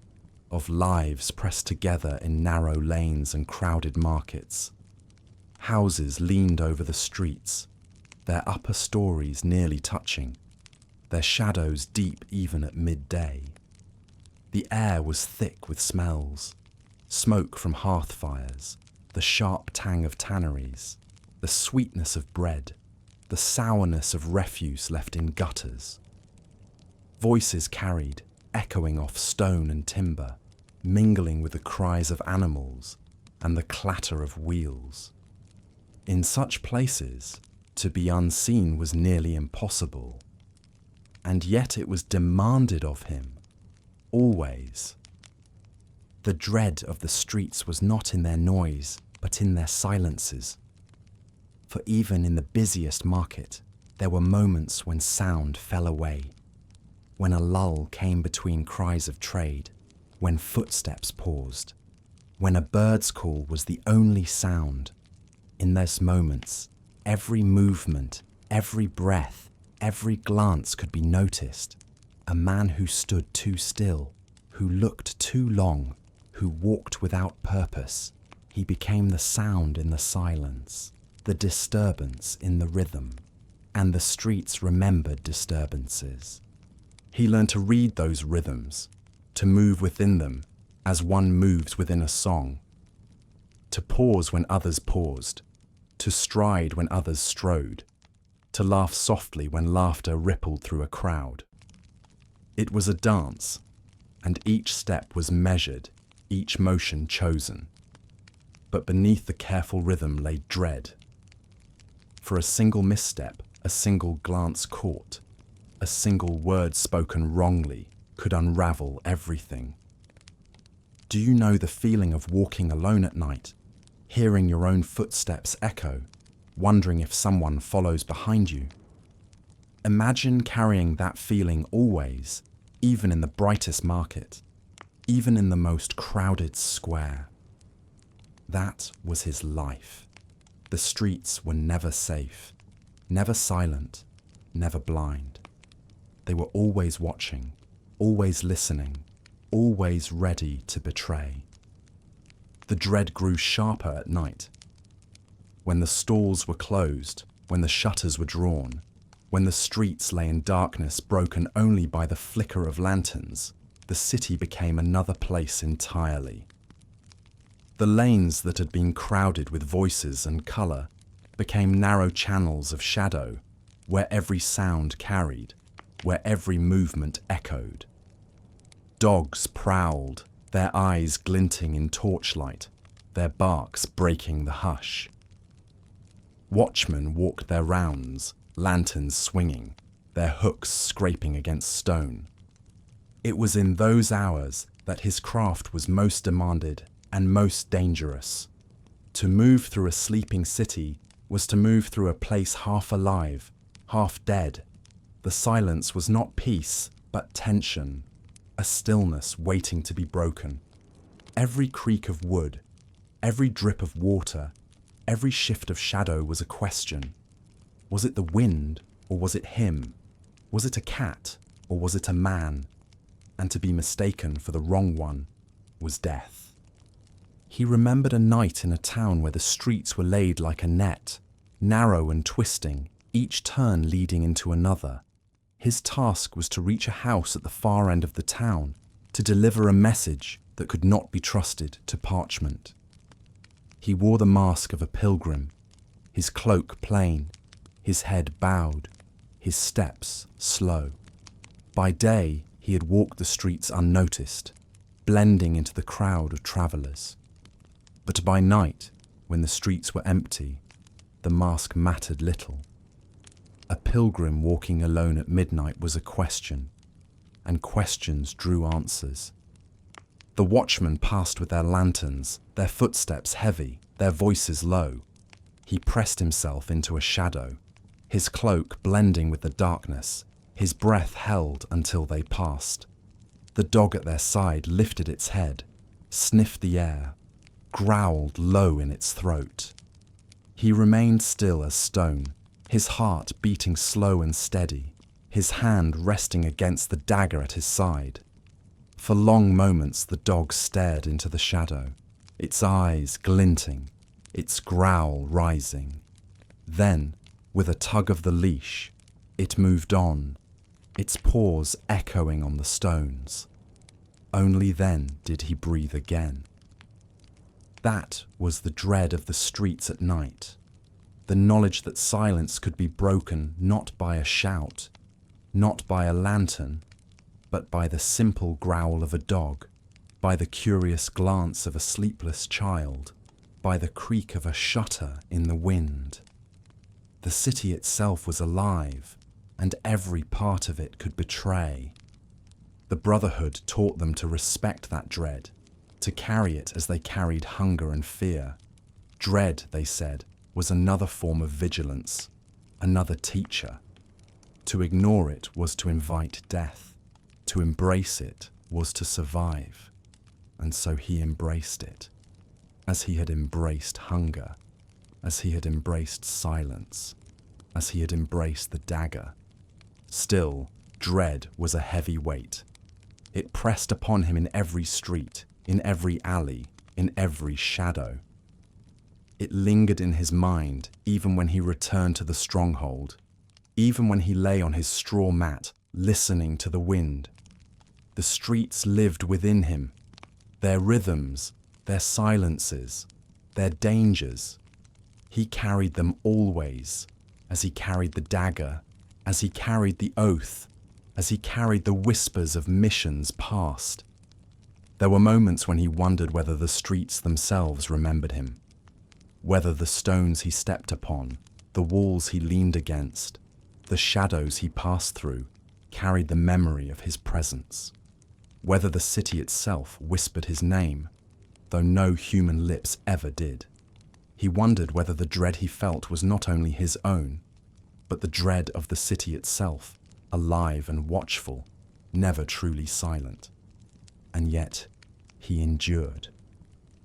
of lives pressed together in narrow lanes and crowded markets. Houses leaned over the streets, their upper stories nearly touching, their shadows deep even at midday. The air was thick with smells, smoke from hearth fires, the sharp tang of tanneries, the sweetness of bread, the sourness of refuse left in gutters. Voices carried, echoing off stone and timber, mingling with the cries of animals and the clatter of wheels. In such places, to be unseen was nearly impossible, and yet it was demanded of him, always. The dread of the streets was not in their noise, but in their silences. For even in the busiest market, there were moments when sound fell away, when a lull came between cries of trade, when footsteps paused, when a bird's call was the only sound. In those moments, every movement, every breath, every glance could be noticed. A man who stood too still, who looked too long, who walked without purpose, he became the sound in the silence, the disturbance in the rhythm, and the streets remembered disturbances. He learned to read those rhythms, to move within them as one moves within a song, to pause when others paused, to stride when others strode, to laugh softly when laughter rippled through a crowd. It was a dance, and each step was measured, each motion chosen. But beneath the careful rhythm lay dread. For a single misstep, a single glance caught, a single word spoken wrongly could unravel everything. Do you know the feeling of walking alone at night, hearing your own footsteps echo, wondering if someone follows behind you? Imagine carrying that feeling always, even in the brightest market, even in the most crowded square. That was his life. The streets were never safe, never silent, never blind. They were always watching, always listening, always ready to betray. The dread grew sharper at night. When the stalls were closed, when the shutters were drawn, when the streets lay in darkness broken only by the flicker of lanterns, the city became another place entirely. The lanes that had been crowded with voices and colour became narrow channels of shadow, where every sound carried, where every movement echoed. Dogs prowled, their eyes glinting in torchlight, their barks breaking the hush. Watchmen walked their rounds, lanterns swinging, their hooks scraping against stone. It was in those hours that his craft was most demanded and most dangerous. To move through a sleeping city was to move through a place half alive, half dead. The silence was not peace, but tension, a stillness waiting to be broken. Every creak of wood, every drip of water, every shift of shadow was a question. Was it the wind, or was it him? Was it a cat, or was it a man? And to be mistaken for the wrong one was death. He remembered a night in a town where the streets were laid like a net, narrow and twisting, each turn leading into another. His task was to reach a house at the far end of the town, to deliver a message that could not be trusted to parchment. He wore the mask of a pilgrim, his cloak plain, his head bowed, his steps slow. By day, he had walked the streets unnoticed, blending into the crowd of travellers. But by night, when the streets were empty, the mask mattered little. A pilgrim walking alone at midnight was a question, and questions drew answers. The watchmen passed with their lanterns, their footsteps heavy, their voices low. He pressed himself into a shadow, his cloak blending with the darkness, his breath held until they passed. The dog at their side lifted its head, sniffed the air, growled low in its throat. He remained still as stone, his heart beating slow and steady, his hand resting against the dagger at his side. For long moments the dog stared into the shadow, its eyes glinting, its growl rising. Then, with a tug of the leash, it moved on, its paws echoing on the stones. Only then did he breathe again. That was the dread of the streets at night, the knowledge that silence could be broken not by a shout, not by a lantern, but by the simple growl of a dog, by the curious glance of a sleepless child, by the creak of a shutter in the wind. The city itself was alive, and every part of it could betray. The Brotherhood taught them to respect that dread, to carry it as they carried hunger and fear. Dread, they said, was another form of vigilance, another teacher. To ignore it was to invite death. To embrace it was to survive. And so he embraced it, as he had embraced hunger, as he had embraced silence, as he had embraced the dagger. Still, dread was a heavy weight. It pressed upon him in every street, in every alley, in every shadow. It lingered in his mind even when he returned to the stronghold, even when he lay on his straw mat, listening to the wind. The streets lived within him, their rhythms, their silences, their dangers. He carried them always, as he carried the dagger, as he carried the oath, as he carried the whispers of missions past. There were moments when he wondered whether the streets themselves remembered him, whether the stones he stepped upon, the walls he leaned against, the shadows he passed through, carried the memory of his presence, whether the city itself whispered his name, though no human lips ever did. He wondered whether the dread he felt was not only his own, but the dread of the city itself, alive and watchful, never truly silent. And yet, he endured.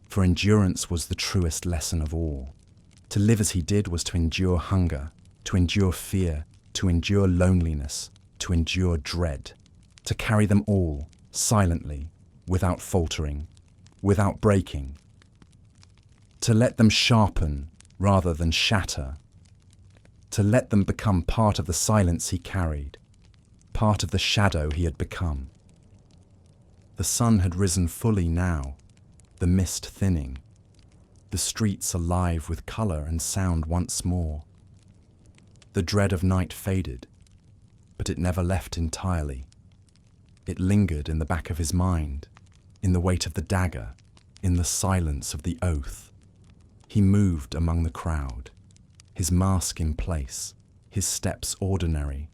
For endurance was the truest lesson of all. To live as he did was to endure hunger, to endure fear, to endure loneliness, to endure dread, to carry them all, silently, without faltering, without breaking. To let them sharpen rather than shatter. To let them become part of the silence he carried, part of the shadow he had become. The sun had risen fully now, the mist thinning, the streets alive with colour and sound once more. The dread of night faded, but it never left entirely. It lingered in the back of his mind, in the weight of the dagger, in the silence of the oath. He moved among the crowd, his mask in place, his steps ordinary,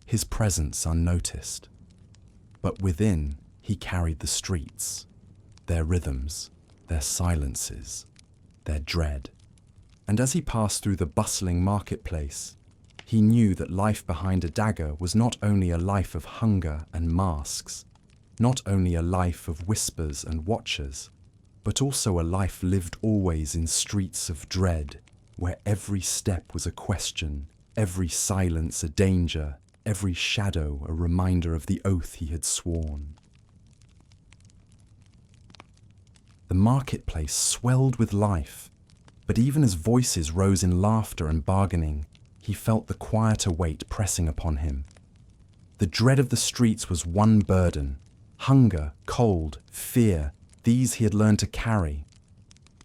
his presence unnoticed. But within, he carried the streets, their rhythms, their silences, their dread. And as he passed through the bustling marketplace, he knew that life behind a dagger was not only a life of hunger and masks, not only a life of whispers and watchers, but also a life lived always in streets of dread, where every step was a question, every silence a danger, every shadow a reminder of the oath he had sworn. The marketplace swelled with life, but even as voices rose in laughter and bargaining, he felt the quieter weight pressing upon him. The dread of the streets was one burden. Hunger, cold, fear, these he had learned to carry.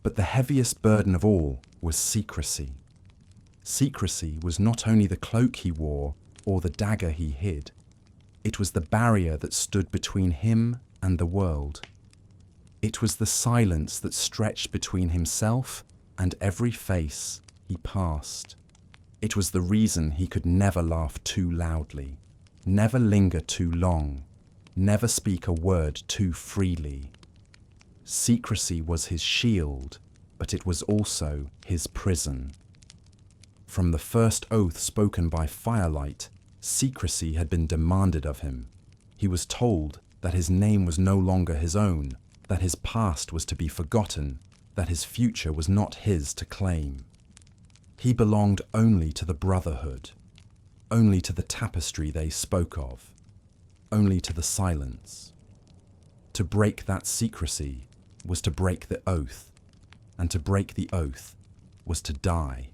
But the heaviest burden of all was secrecy. Secrecy was not only the cloak he wore or the dagger he hid. It was the barrier that stood between him and the world. It was the silence that stretched between himself and every face he passed. It was the reason he could never laugh too loudly, never linger too long, never speak a word too freely. Secrecy was his shield, but it was also his prison. From the first oath spoken by firelight, secrecy had been demanded of him. He was told that his name was no longer his own, that his past was to be forgotten, that his future was not his to claim. He belonged only to the Brotherhood, only to the tapestry they spoke of, only to the silence. To break that secrecy was to break the oath, and to break the oath was to die.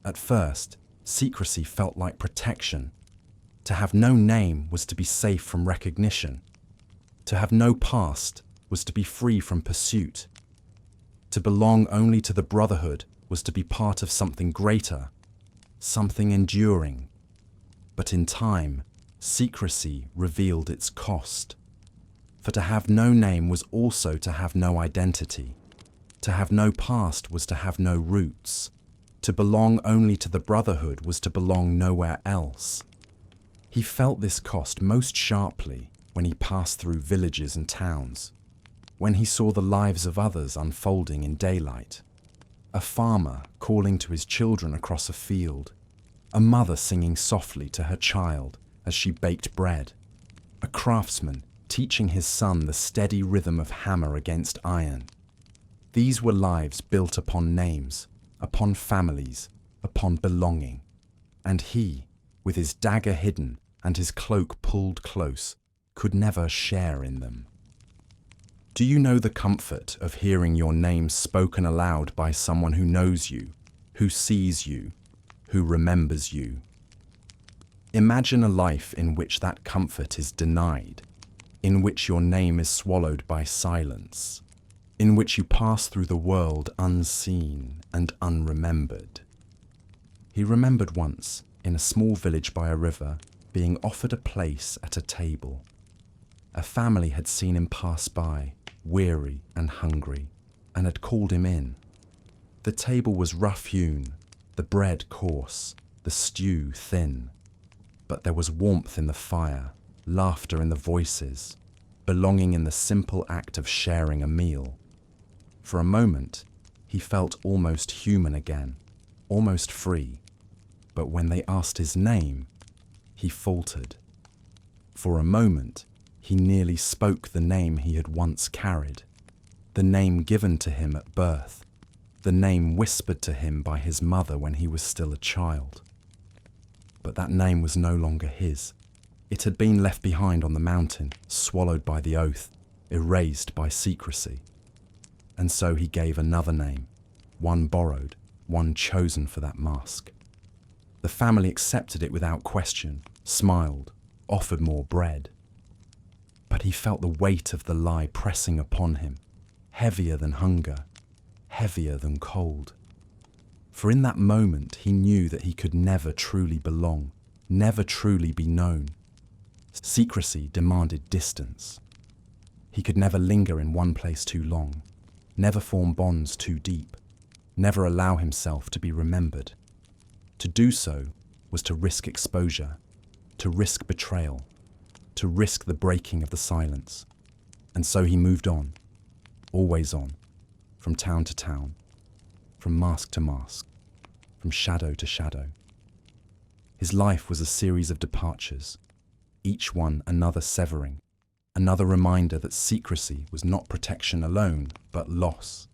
At first, secrecy felt like protection. To have no name was to be safe from recognition. To have no past was to be free from pursuit. To belong only to the Brotherhood was to be part of something greater, something enduring. But in time, secrecy revealed its cost. For to have no name was also to have no identity. To have no past was to have no roots. To belong only to the Brotherhood was to belong nowhere else. He felt this cost most sharply when he passed through villages and towns, when he saw the lives of others unfolding in daylight. A farmer calling to his children across a field, a mother singing softly to her child as she baked bread, a craftsman teaching his son the steady rhythm of hammer against iron. These were lives built upon names, upon families, upon belonging. And he, with his dagger hidden and his cloak pulled close, could never share in them. Do you know the comfort of hearing your name spoken aloud by someone who knows you, who sees you, who remembers you? Imagine a life in which that comfort is denied, in which your name is swallowed by silence, in which you pass through the world unseen and unremembered. He remembered once, in a small village by a river, being offered a place at a table. A family had seen him pass by, weary and hungry, and had called him in. The table was rough-hewn, the bread coarse, the stew thin. But there was warmth in the fire, laughter in the voices, belonging in the simple act of sharing a meal. For a moment, he felt almost human again, almost free. But when they asked his name, he faltered. For a moment, he nearly spoke the name he had once carried, the name given to him at birth, the name whispered to him by his mother when he was still a child. But that name was no longer his. It had been left behind on the mountain, swallowed by the oath, erased by secrecy. And so he gave another name, one borrowed, one chosen for that mask. The family accepted it without question, smiled, offered more bread. But he felt the weight of the lie pressing upon him, heavier than hunger, heavier than cold. For in that moment he knew that he could never truly belong, never truly be known. Secrecy demanded distance. He could never linger in one place too long, never form bonds too deep, never allow himself to be remembered. To do so was to risk exposure, to risk betrayal, to risk the breaking of the silence. And so he moved on, always on, from town to town, from mask to mask, from shadow to shadow. His life was a series of departures, each one another severing, another reminder that secrecy was not protection alone, but loss.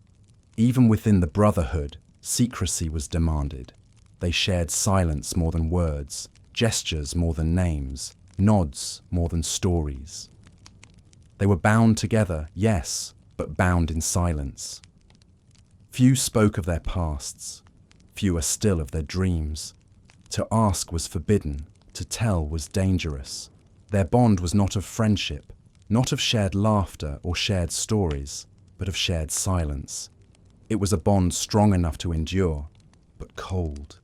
Even within the Brotherhood, secrecy was demanded. They shared silence more than words, gestures more than names, nods more than stories. They were bound together, yes, but bound in silence. Few spoke of their pasts, fewer still of their dreams. To ask was forbidden, to tell was dangerous. Their bond was not of friendship, not of shared laughter or shared stories, but of shared silence. It was a bond strong enough to endure, but cold.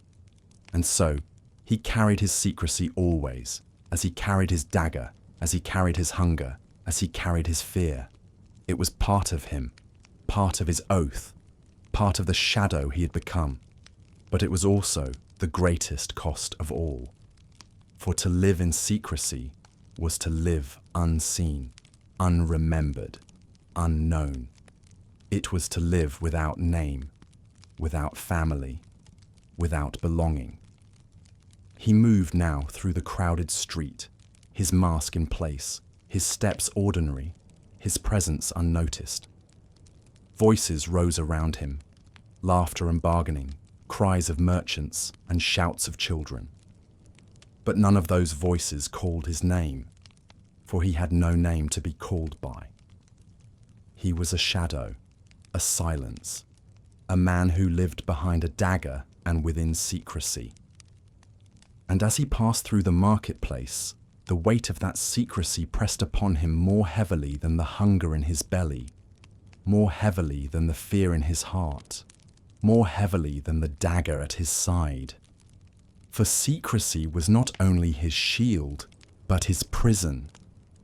And so, he carried his secrecy always, as he carried his dagger, as he carried his hunger, as he carried his fear. It was part of him, part of his oath, part of the shadow he had become. But it was also the greatest cost of all. For to live in secrecy was to live unseen, unremembered, unknown. It was to live without name, without family, without belonging. He moved now through the crowded street, his mask in place, his steps ordinary, his presence unnoticed. Voices rose around him, laughter and bargaining, cries of merchants and shouts of children. But none of those voices called his name, for he had no name to be called by. He was a shadow, a silence, a man who lived behind a dagger and within secrecy. And as he passed through the marketplace, the weight of that secrecy pressed upon him more heavily than the hunger in his belly, more heavily than the fear in his heart, more heavily than the dagger at his side. For secrecy was not only his shield, but his prison,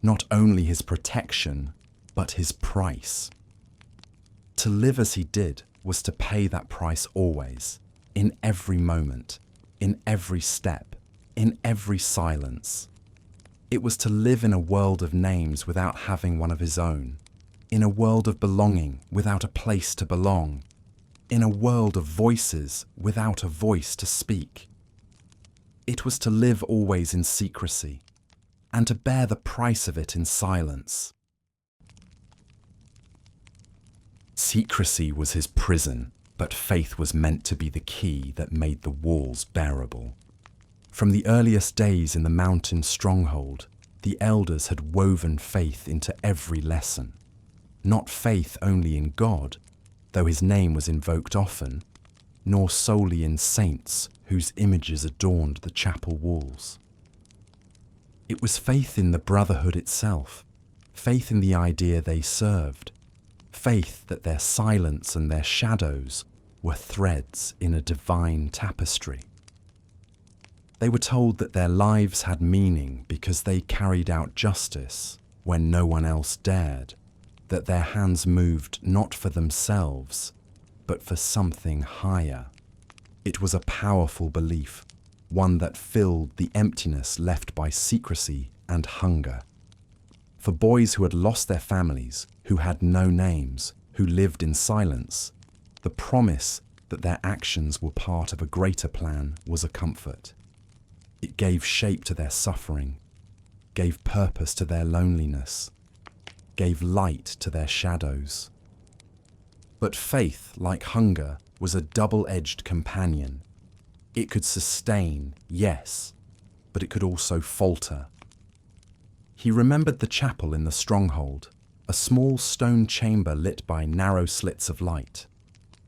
not only his protection, but his price. To live as he did was to pay that price always, in every moment, in every step, in every silence. It was to live in a world of names without having one of his own, in a world of belonging without a place to belong, in a world of voices without a voice to speak. It was to live always in secrecy, and to bear the price of it in silence. Secrecy was his prison, but faith was meant to be the key that made the walls bearable. From the earliest days in the mountain stronghold, the elders had woven faith into every lesson. Not faith only in God, though his name was invoked often, nor solely in saints whose images adorned the chapel walls. It was faith in the brotherhood itself, faith in the idea they served, faith that their silence and their shadows were threads in a divine tapestry. They were told that their lives had meaning because they carried out justice when no one else dared, that their hands moved not for themselves, but for something higher. It was a powerful belief, one that filled the emptiness left by secrecy and hunger. For boys who had lost their families, who had no names, who lived in silence, the promise that their actions were part of a greater plan was a comfort. It gave shape to their suffering, gave purpose to their loneliness, gave light to their shadows. But faith, like hunger, was a double-edged companion. It could sustain, yes, but it could also falter. He remembered the chapel in the stronghold, a small stone chamber lit by narrow slits of light.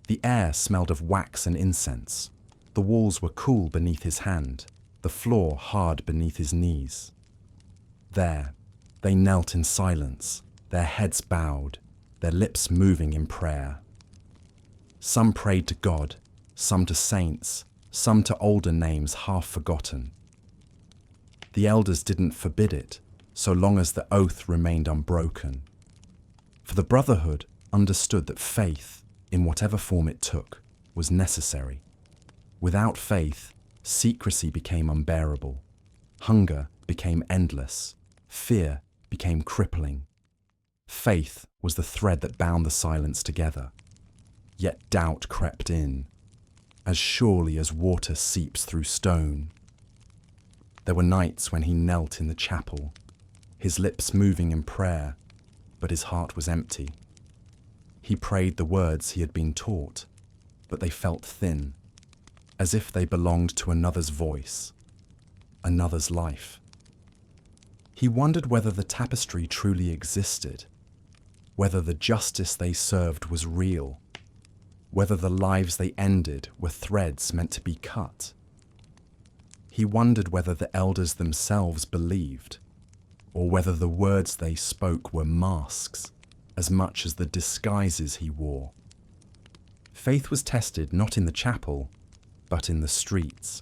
The air smelled of wax and incense. The walls were cool beneath his hand, the floor hard beneath his knees. There, they knelt in silence, their heads bowed, their lips moving in prayer. Some prayed to God, some to saints, some to older names half forgotten. The elders didn't forbid it, so long as the oath remained unbroken. For the Brotherhood understood that faith, in whatever form it took, was necessary. Without faith, secrecy became unbearable, hunger became endless, fear became crippling. Faith was the thread that bound the silence together. Yet doubt crept in, as surely as water seeps through stone. There were nights when he knelt in the chapel, his lips moving in prayer, but his heart was empty. He prayed the words he had been taught, but they felt thin, as if they belonged to another's voice, another's life. He wondered whether the tapestry truly existed, whether the justice they served was real, whether the lives they ended were threads meant to be cut. He wondered whether the elders themselves believed, or whether the words they spoke were masks as much as the disguises he wore. Faith was tested not in the chapel, but in the streets.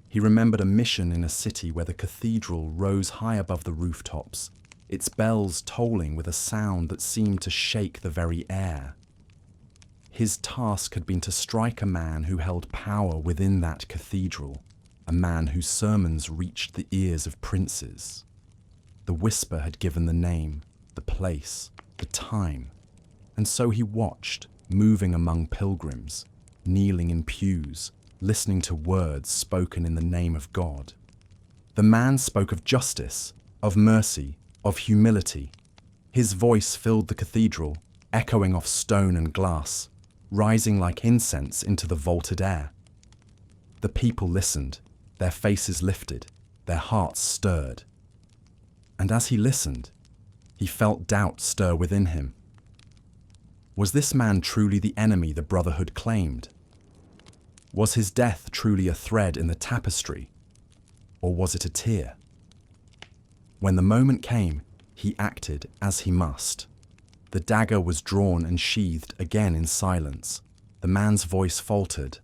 He remembered a mission in a city where the cathedral rose high above the rooftops, its bells tolling with a sound that seemed to shake the very air. His task had been to strike a man who held power within that cathedral, a man whose sermons reached the ears of princes. The whisper had given the name, the place, the time, and so he watched, moving among pilgrims, kneeling in pews, listening to words spoken in the name of God. The man spoke of justice, of mercy, of humility. His voice filled the cathedral, echoing off stone and glass, rising like incense into the vaulted air. The people listened, their faces lifted, their hearts stirred. And as he listened, he felt doubt stir within him. Was this man truly the enemy the Brotherhood claimed? Was his death truly a thread in the tapestry, or was it a tear? When the moment came, he acted as he must. The dagger was drawn and sheathed again in silence. The man's voice faltered.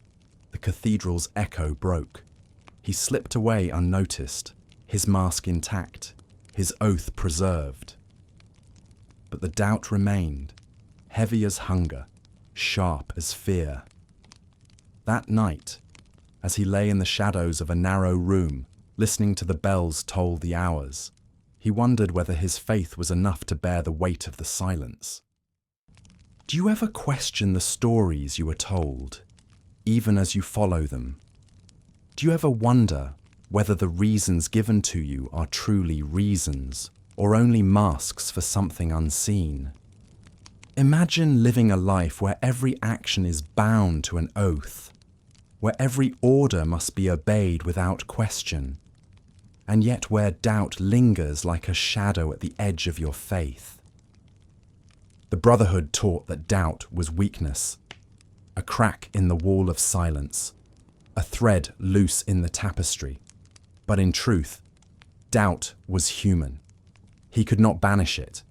The cathedral's echo broke. He slipped away unnoticed, his mask intact, his oath preserved. But the doubt remained, heavy as hunger, sharp as fear. That night, as he lay in the shadows of a narrow room, listening to the bells toll the hours, he wondered whether his faith was enough to bear the weight of the silence. Do you ever question the stories you are told, even as you follow them? Do you ever wonder whether the reasons given to you are truly reasons, or only masks for something unseen? Imagine living a life where every action is bound to an oath, where every order must be obeyed without question, and yet where doubt lingers like a shadow at the edge of your faith. The Brotherhood taught that doubt was weakness, a crack in the wall of silence, a thread loose in the tapestry. But in truth, doubt was human. He could not banish it,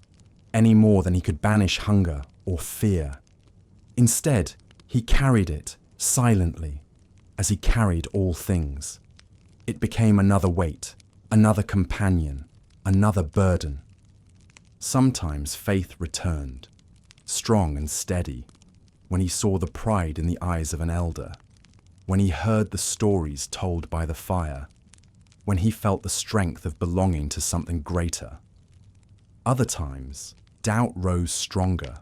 any more than he could banish hunger or fear. Instead, he carried it silently, as he carried all things. It became another weight, another companion, another burden. Sometimes faith returned, strong and steady, when he saw the pride in the eyes of an elder, when he heard the stories told by the fire, when he felt the strength of belonging to something greater. Other times, doubt rose stronger,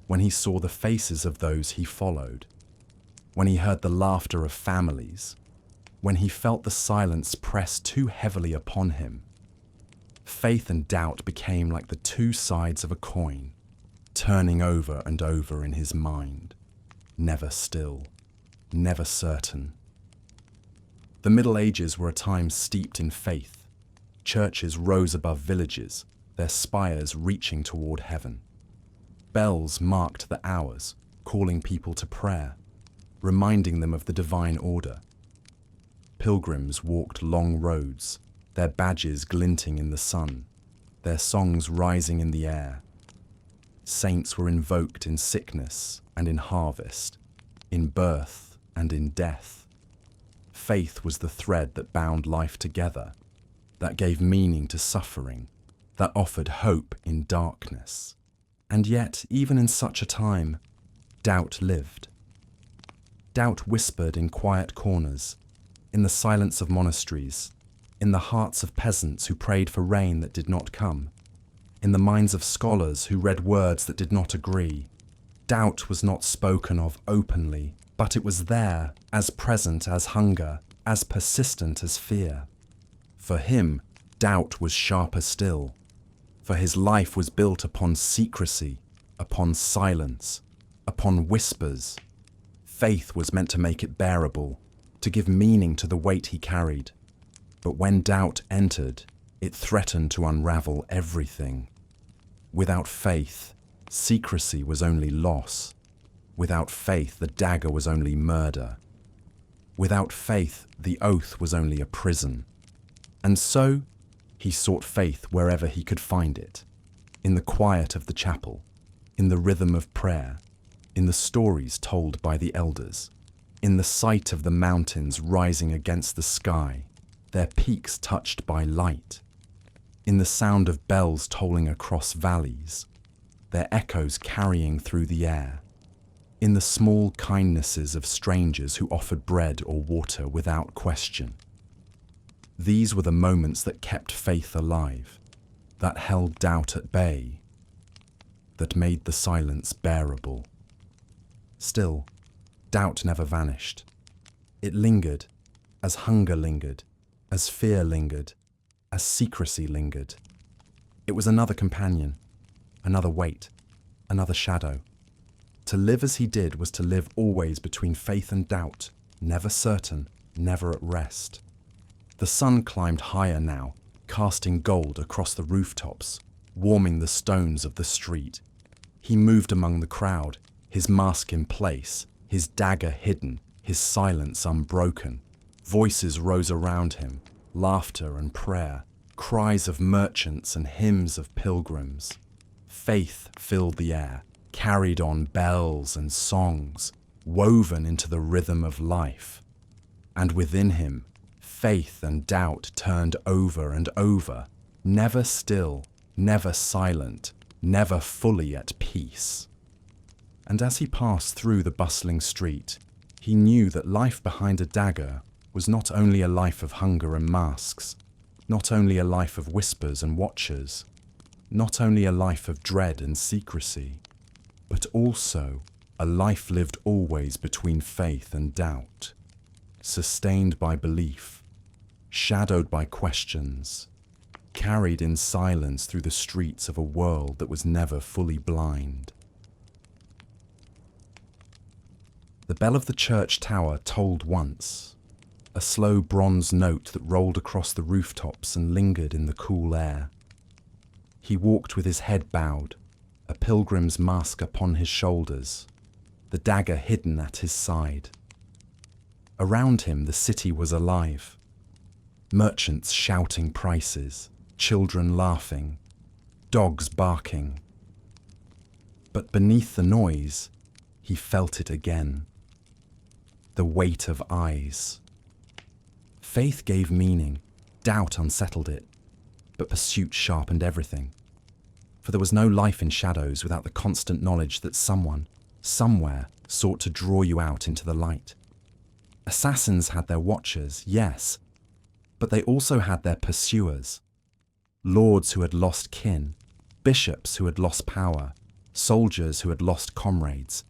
when he saw the faces of those he followed, when he heard the laughter of families, when he felt the silence press too heavily upon him. Faith and doubt became like the two sides of a coin, turning over and over in his mind, never still, never certain. The Middle Ages were a time steeped in faith. Churches rose above villages, their spires reaching toward heaven. Bells marked the hours, calling people to prayer, reminding them of the divine order. Pilgrims walked long roads, their badges glinting in the sun, their songs rising in the air. Saints were invoked in sickness and in harvest, in birth and in death. Faith was the thread that bound life together, that gave meaning to suffering, that offered hope in darkness. And yet, even in such a time, doubt lived. Doubt whispered in quiet corners, in the silence of monasteries, in the hearts of peasants who prayed for rain that did not come, in the minds of scholars who read words that did not agree. Doubt was not spoken of openly, but it was there, as present as hunger, as persistent as fear. For him, doubt was sharper still, for his life was built upon secrecy, upon silence, upon whispers. Faith was meant to make it bearable, to give meaning to the weight he carried. But when doubt entered, it threatened to unravel everything. Without faith, Secrecy was only loss. Without faith, the dagger was only murder. Without faith, the oath was only a prison. And so, he sought faith wherever he could find it. In the quiet of the chapel, in the rhythm of prayer, in the stories told by the elders, in the sight of the mountains rising against the sky, their peaks touched by light, in the sound of bells tolling across valleys, their echoes carrying through the air, in the small kindnesses of strangers who offered bread or water without question. These were the moments that kept faith alive, that held doubt at bay, that made the silence bearable. Still, doubt never vanished. It lingered, as hunger lingered, as fear lingered, as secrecy lingered. It was another companion, another weight, another shadow. To live as he did was to live always between faith and doubt, never certain, never at rest. The sun climbed higher now, casting gold across the rooftops, warming the stones of the street. He moved among the crowd, his mask in place, his dagger hidden, his silence unbroken. Voices rose around him, laughter and prayer, cries of merchants and hymns of pilgrims. Faith filled the air, carried on bells and songs, woven into the rhythm of life. And within him, faith and doubt turned over and over, never still, never silent, never fully at peace. And as he passed through the bustling street, he knew that life behind a dagger was not only a life of hunger and masks, not only a life of whispers and watchers, not only a life of dread and secrecy, but also a life lived always between faith and doubt, sustained by belief, shadowed by questions, carried in silence through the streets of a world that was never fully blind. The bell of the church tower tolled once, a slow bronze note that rolled across the rooftops and lingered in the cool air. He walked with his head bowed, a pilgrim's mask upon his shoulders, the dagger hidden at his side. Around him the city was alive. Merchants shouting prices, children laughing, dogs barking. But beneath the noise, he felt it again. The weight of eyes. Faith gave meaning, doubt unsettled it, but pursuit sharpened everything. For there was no life in shadows without the constant knowledge that someone, somewhere, sought to draw you out into the light. Assassins had their watchers, yes, but they also had their pursuers. Lords who had lost kin, bishops who had lost power, soldiers who had lost comrades.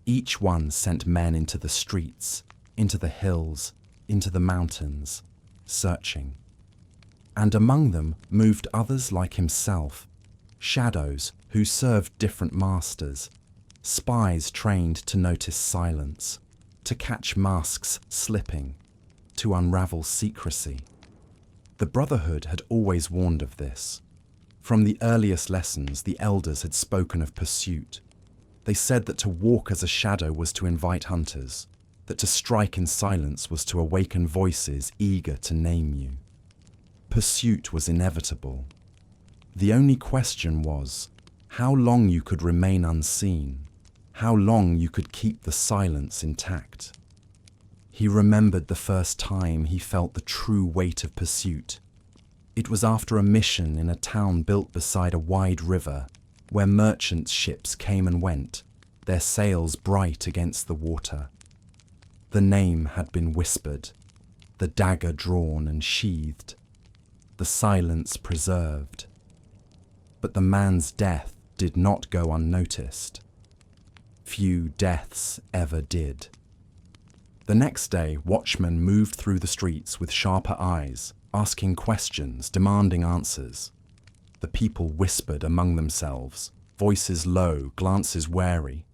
Each one sent men into the streets, into the hills, into the mountains, searching. And among them moved others like himself, shadows who served different masters, spies trained to notice silence, to catch masks slipping, to unravel secrecy. The Brotherhood had always warned of this. From the earliest lessons, the elders had spoken of pursuit. They said that to walk as a shadow was to invite hunters, that to strike in silence was to awaken voices eager to name you. Pursuit was inevitable. The only question was how long you could remain unseen, how long you could keep the silence intact. He remembered the first time he felt the true weight of pursuit. It was after a mission in a town built beside a wide river, where merchants' ships came and went, their sails bright against the water. The name had been whispered, the dagger drawn and sheathed, the silence preserved. But the man's death did not go unnoticed. Few deaths ever did. The next day, watchmen moved through the streets with sharper eyes, asking questions, demanding answers. The people whispered among themselves, voices low, glances wary.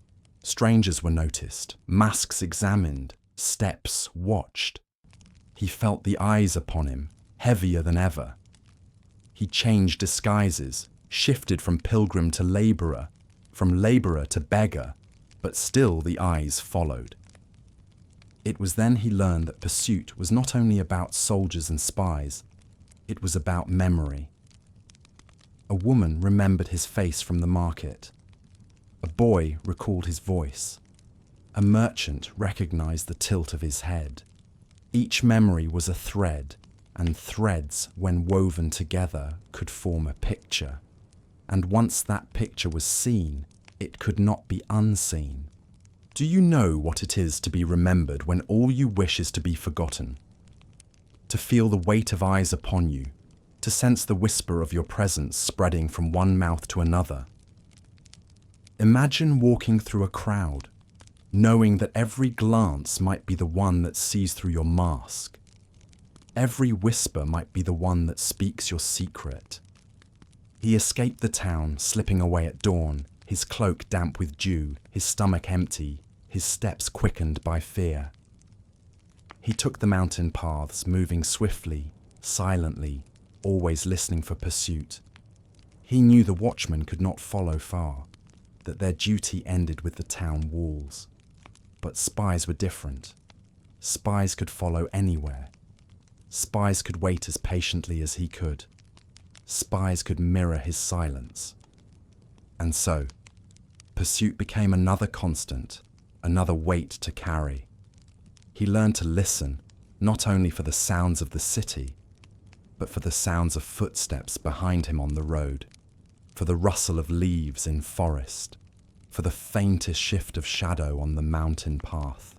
Strangers were noticed, masks examined, steps watched. He felt the eyes upon him, heavier than ever. He changed disguises, shifted from pilgrim to labourer, from laborer to beggar, but still the eyes followed. It was then he learned that pursuit was not only about soldiers and spies, it was about memory. A woman remembered his face from the market. A boy recalled his voice. A merchant recognized the tilt of his head. Each memory was a thread, and threads, when woven together, could form a picture. And once that picture was seen, it could not be unseen. Do you know what it is to be remembered when all you wish is to be forgotten? To feel the weight of eyes upon you, to sense the whisper of your presence spreading from one mouth to another. Imagine walking through a crowd, knowing that every glance might be the one that sees through your mask. Every whisper might be the one that speaks your secret. He escaped the town, slipping away at dawn, his cloak damp with dew, his stomach empty, his steps quickened by fear. He took the mountain paths, moving swiftly, silently, always listening for pursuit. He knew the watchmen could not follow far, that their duty ended with the town walls. But spies were different. Spies could follow anywhere. Spies could wait as patiently as he could. Spies could mirror his silence. And so, pursuit became another constant, another weight to carry. He learned to listen, not only for the sounds of the city, but for the sounds of footsteps behind him on the road, for the rustle of leaves in forest, for the faintest shift of shadow on the mountain path.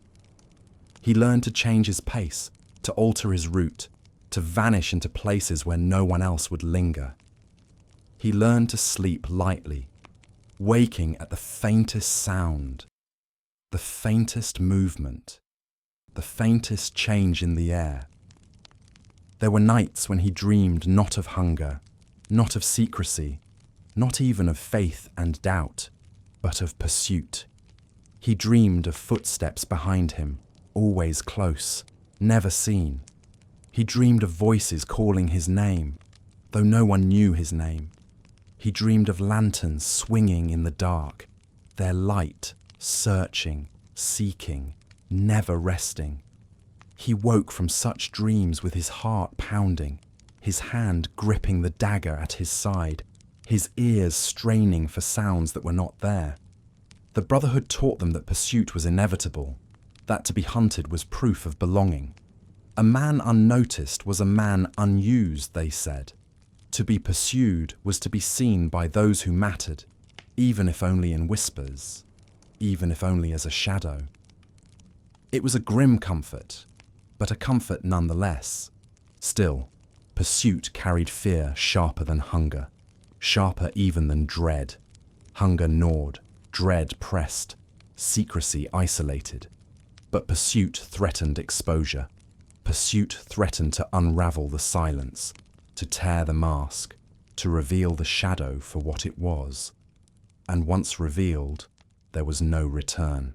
He learned to change his pace, to alter his route, to vanish into places where no one else would linger. He learned to sleep lightly, waking at the faintest sound, the faintest movement, the faintest change in the air. There were nights when he dreamed not of hunger, not of secrecy, not even of faith and doubt, but of pursuit. He dreamed of footsteps behind him, always close, never seen. He dreamed of voices calling his name, though no one knew his name. He dreamed of lanterns swinging in the dark, their light searching, seeking, never resting. He woke from such dreams with his heart pounding, his hand gripping the dagger at his side, his ears straining for sounds that were not there. The Brotherhood taught them that pursuit was inevitable, that to be hunted was proof of belonging. A man unnoticed was a man unused, they said. To be pursued was to be seen by those who mattered, even if only in whispers, even if only as a shadow. It was a grim comfort, but a comfort nonetheless. Still, pursuit carried fear sharper than hunger, sharper even than dread. Hunger gnawed, dread pressed, secrecy isolated. But pursuit threatened exposure. Pursuit threatened to unravel the silence, to tear the mask, to reveal the shadow for what it was. And once revealed, there was no return.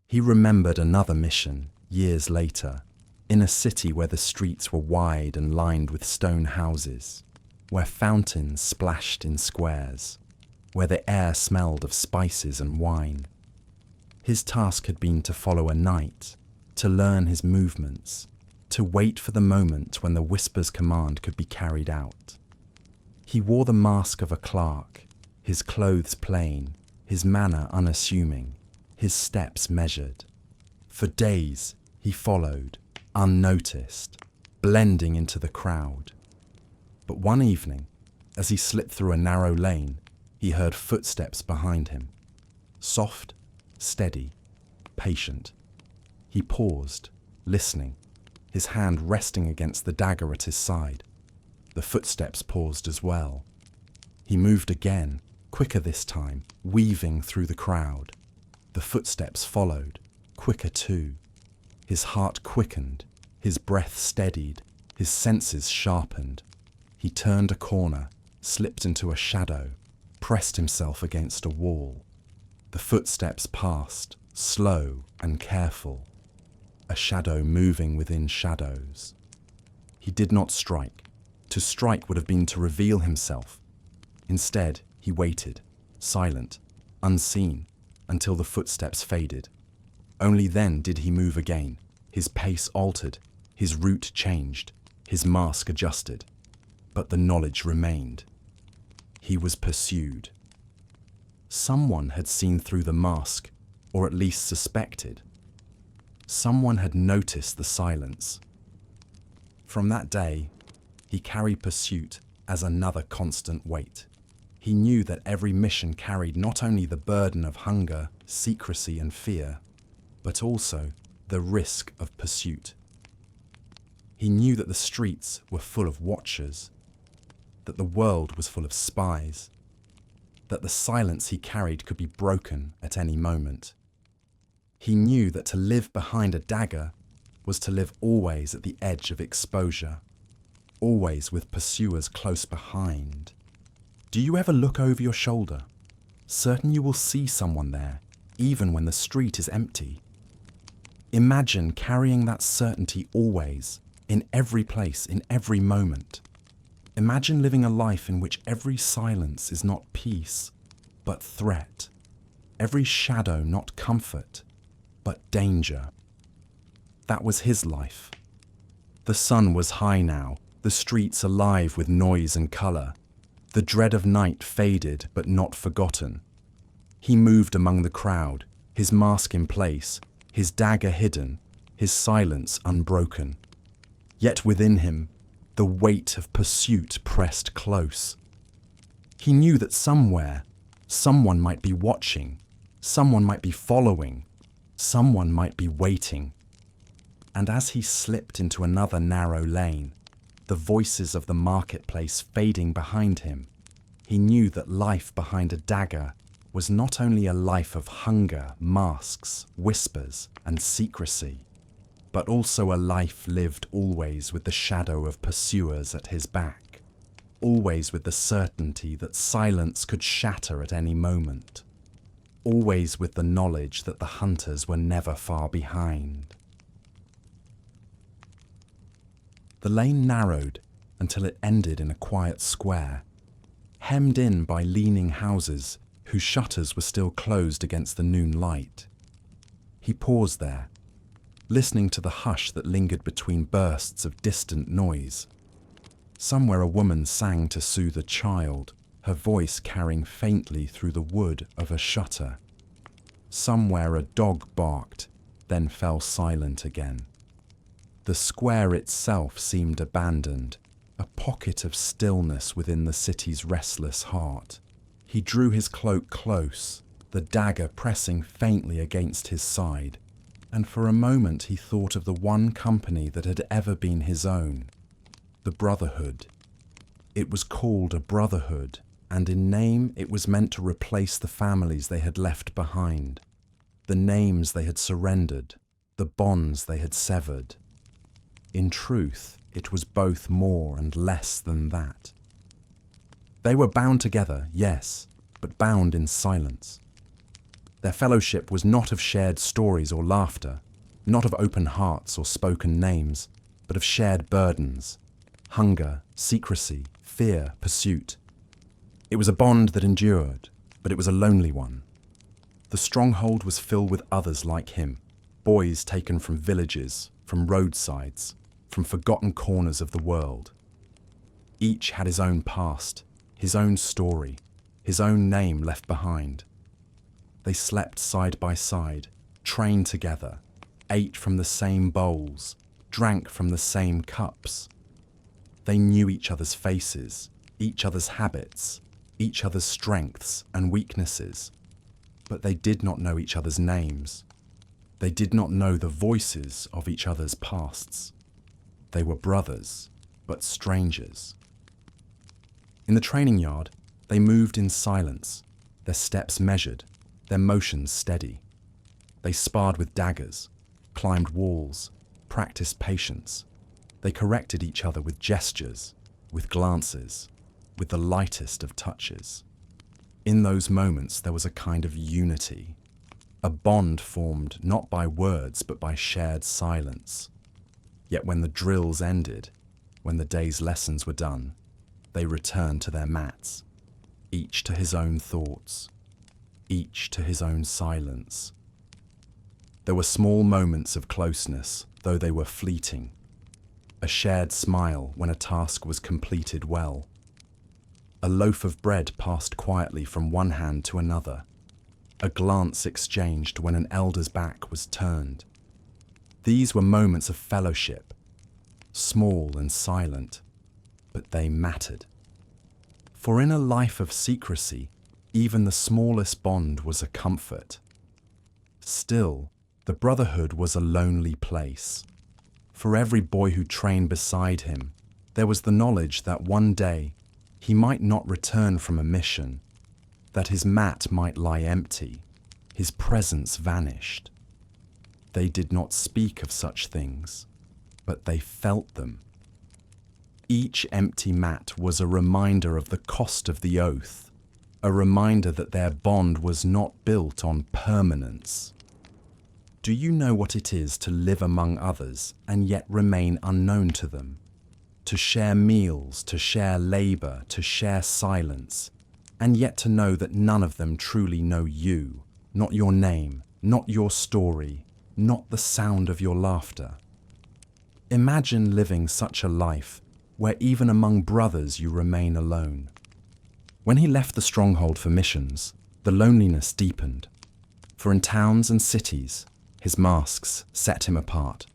He remembered another mission, years later, in a city where the streets were wide and lined with stone houses, where fountains splashed in squares, where the air smelled of spices and wine. His task had been to follow a knight, to learn his movements, to wait for the moment when the whisper's command could be carried out. He wore the mask of a clerk, his clothes plain, his manner unassuming, his steps measured. For days he followed, unnoticed, blending into the crowd. But one evening, as he slipped through a narrow lane, he heard footsteps behind him. Soft, steady, patient. He paused, listening, his hand resting against the dagger at his side. The footsteps paused as well. He moved again, quicker this time, weaving through the crowd. The footsteps followed, quicker too. His heart quickened, his breath steadied, his senses sharpened. He turned a corner, slipped into a shadow, pressed himself against a wall. The footsteps passed, slow and careful. A shadow moving within shadows. He did not strike. To strike would have been to reveal himself. Instead, he waited, silent, unseen, until the footsteps faded. Only then did he move again, his pace altered, his route changed, his mask adjusted. But the knowledge remained. He was pursued. Someone had seen through the mask, or at least suspected. Someone had noticed the silence. From that day, he carried pursuit as another constant weight. He knew that every mission carried not only the burden of hunger, secrecy, and fear, but also the risk of pursuit. He knew that the streets were full of watchers, that the world was full of spies, that the silence he carried could be broken at any moment. He knew that to live behind a dagger was to live always at the edge of exposure, always with pursuers close behind. Do you ever look over your shoulder, certain you will see someone there, even when the street is empty? Imagine carrying that certainty always, in every place, in every moment. Imagine living a life in which every silence is not peace, but threat. Every shadow not comfort, but danger. That was his life. The sun was high now, the streets alive with noise and colour. The dread of night faded but not forgotten. He moved among the crowd, his mask in place, his dagger hidden, his silence unbroken. Yet within him, the weight of pursuit pressed close. He knew that somewhere, someone might be watching, someone might be following, someone might be waiting. And as he slipped into another narrow lane, the voices of the marketplace fading behind him, he knew that life behind a dagger was not only a life of hunger, masks, whispers, and secrecy, but also a life lived always with the shadow of pursuers at his back, always with the certainty that silence could shatter at any moment, always with the knowledge that the hunters were never far behind. The lane narrowed until it ended in a quiet square, hemmed in by leaning houses whose shutters were still closed against the noon light. He paused there, listening to the hush that lingered between bursts of distant noise. Somewhere a woman sang to soothe a child, her voice carrying faintly through the wood of a shutter. Somewhere a dog barked, then fell silent again. The square itself seemed abandoned, a pocket of stillness within the city's restless heart. He drew his cloak close, the dagger pressing faintly against his side, and for a moment he thought of the one company that had ever been his own, the Brotherhood. It was called a brotherhood, and in name it was meant to replace the families they had left behind, the names they had surrendered, the bonds they had severed. In truth, it was both more and less than that. They were bound together, yes, but bound in silence. Their fellowship was not of shared stories or laughter, not of open hearts or spoken names, but of shared burdens, hunger, secrecy, fear, pursuit. It was a bond that endured, but it was a lonely one. The stronghold was filled with others like him, boys taken from villages, from roadsides, from forgotten corners of the world. Each had his own past, his own story, his own name left behind. They slept side by side, trained together, ate from the same bowls, drank from the same cups. They knew each other's faces, each other's habits, each other's strengths and weaknesses, but they did not know each other's names. They did not know the voices of each other's pasts. They were brothers, but strangers. In the training yard, they moved in silence, their steps measured, their motions steady. They sparred with daggers, climbed walls, practiced patience. They corrected each other with gestures, with glances, with the lightest of touches. In those moments, there was a kind of unity, a bond formed not by words but by shared silence. Yet when the drills ended, when the day's lessons were done, they returned to their mats, each to his own thoughts. each to his own silence. There were small moments of closeness, though they were fleeting. A shared smile when a task was completed well. A loaf of bread passed quietly from one hand to another. A glance exchanged when an elder's back was turned. These were moments of fellowship, small and silent, but they mattered. For in a life of secrecy, even the smallest bond was a comfort. Still, the Brotherhood was a lonely place. For every boy who trained beside him, there was the knowledge that one day he might not return from a mission, that his mat might lie empty, his presence vanished. They did not speak of such things, but they felt them. Each empty mat was a reminder of the cost of the oath, a reminder that their bond was not built on permanence. Do you know what it is to live among others and yet remain unknown to them? To share meals, to share labor, to share silence, and yet to know that none of them truly know you, not your name, not your story, not the sound of your laughter. Imagine living such a life where even among brothers you remain alone. When he left the stronghold for missions, the loneliness deepened. For in towns and cities, his masks set him apart.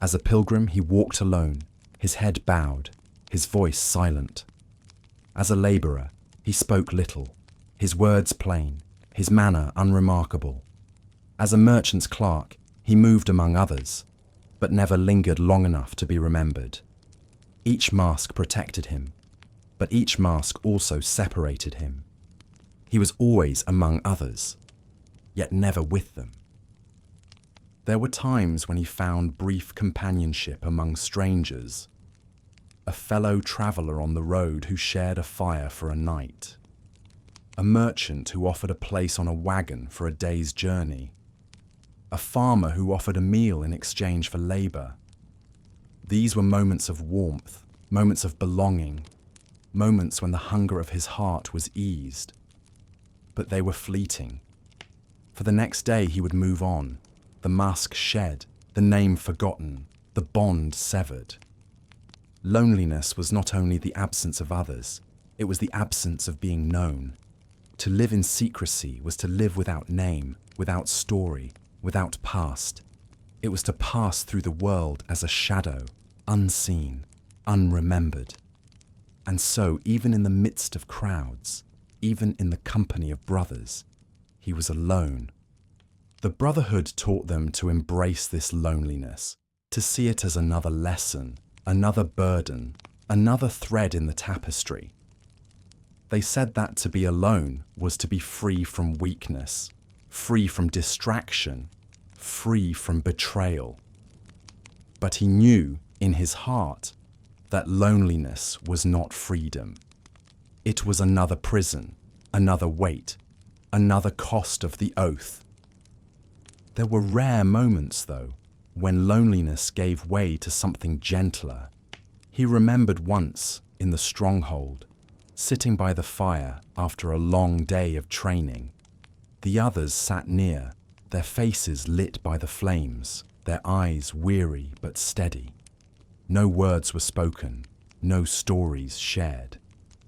As a pilgrim, he walked alone, his head bowed, his voice silent. As a laborer, he spoke little, his words plain, his manner unremarkable. As a merchant's clerk, he moved among others, but never lingered long enough to be remembered. Each mask protected him, but each mask also separated him. He was always among others, yet never with them. There were times when he found brief companionship among strangers, a fellow traveller on the road who shared a fire for a night, a merchant who offered a place on a wagon for a day's journey, a farmer who offered a meal in exchange for labour. These were moments of warmth, moments of belonging, moments when the hunger of his heart was eased. But they were fleeting. For the next day he would move on, the mask shed, the name forgotten, the bond severed. Loneliness was not only the absence of others, it was the absence of being known. To live in secrecy was to live without name, without story, without past. It was to pass through the world as a shadow, unseen, unremembered. And so, even in the midst of crowds, even in the company of brothers, he was alone. The Brotherhood taught them to embrace this loneliness, to see it as another lesson, another burden, another thread in the tapestry. They said that to be alone was to be free from weakness, free from distraction, free from betrayal. But he knew in his heart that loneliness was not freedom. It was another prison, another weight, another cost of the oath. There were rare moments, though, when loneliness gave way to something gentler. He remembered once, in the stronghold, sitting by the fire after a long day of training. The others sat near, their faces lit by the flames, their eyes weary but steady. No words were spoken, no stories shared.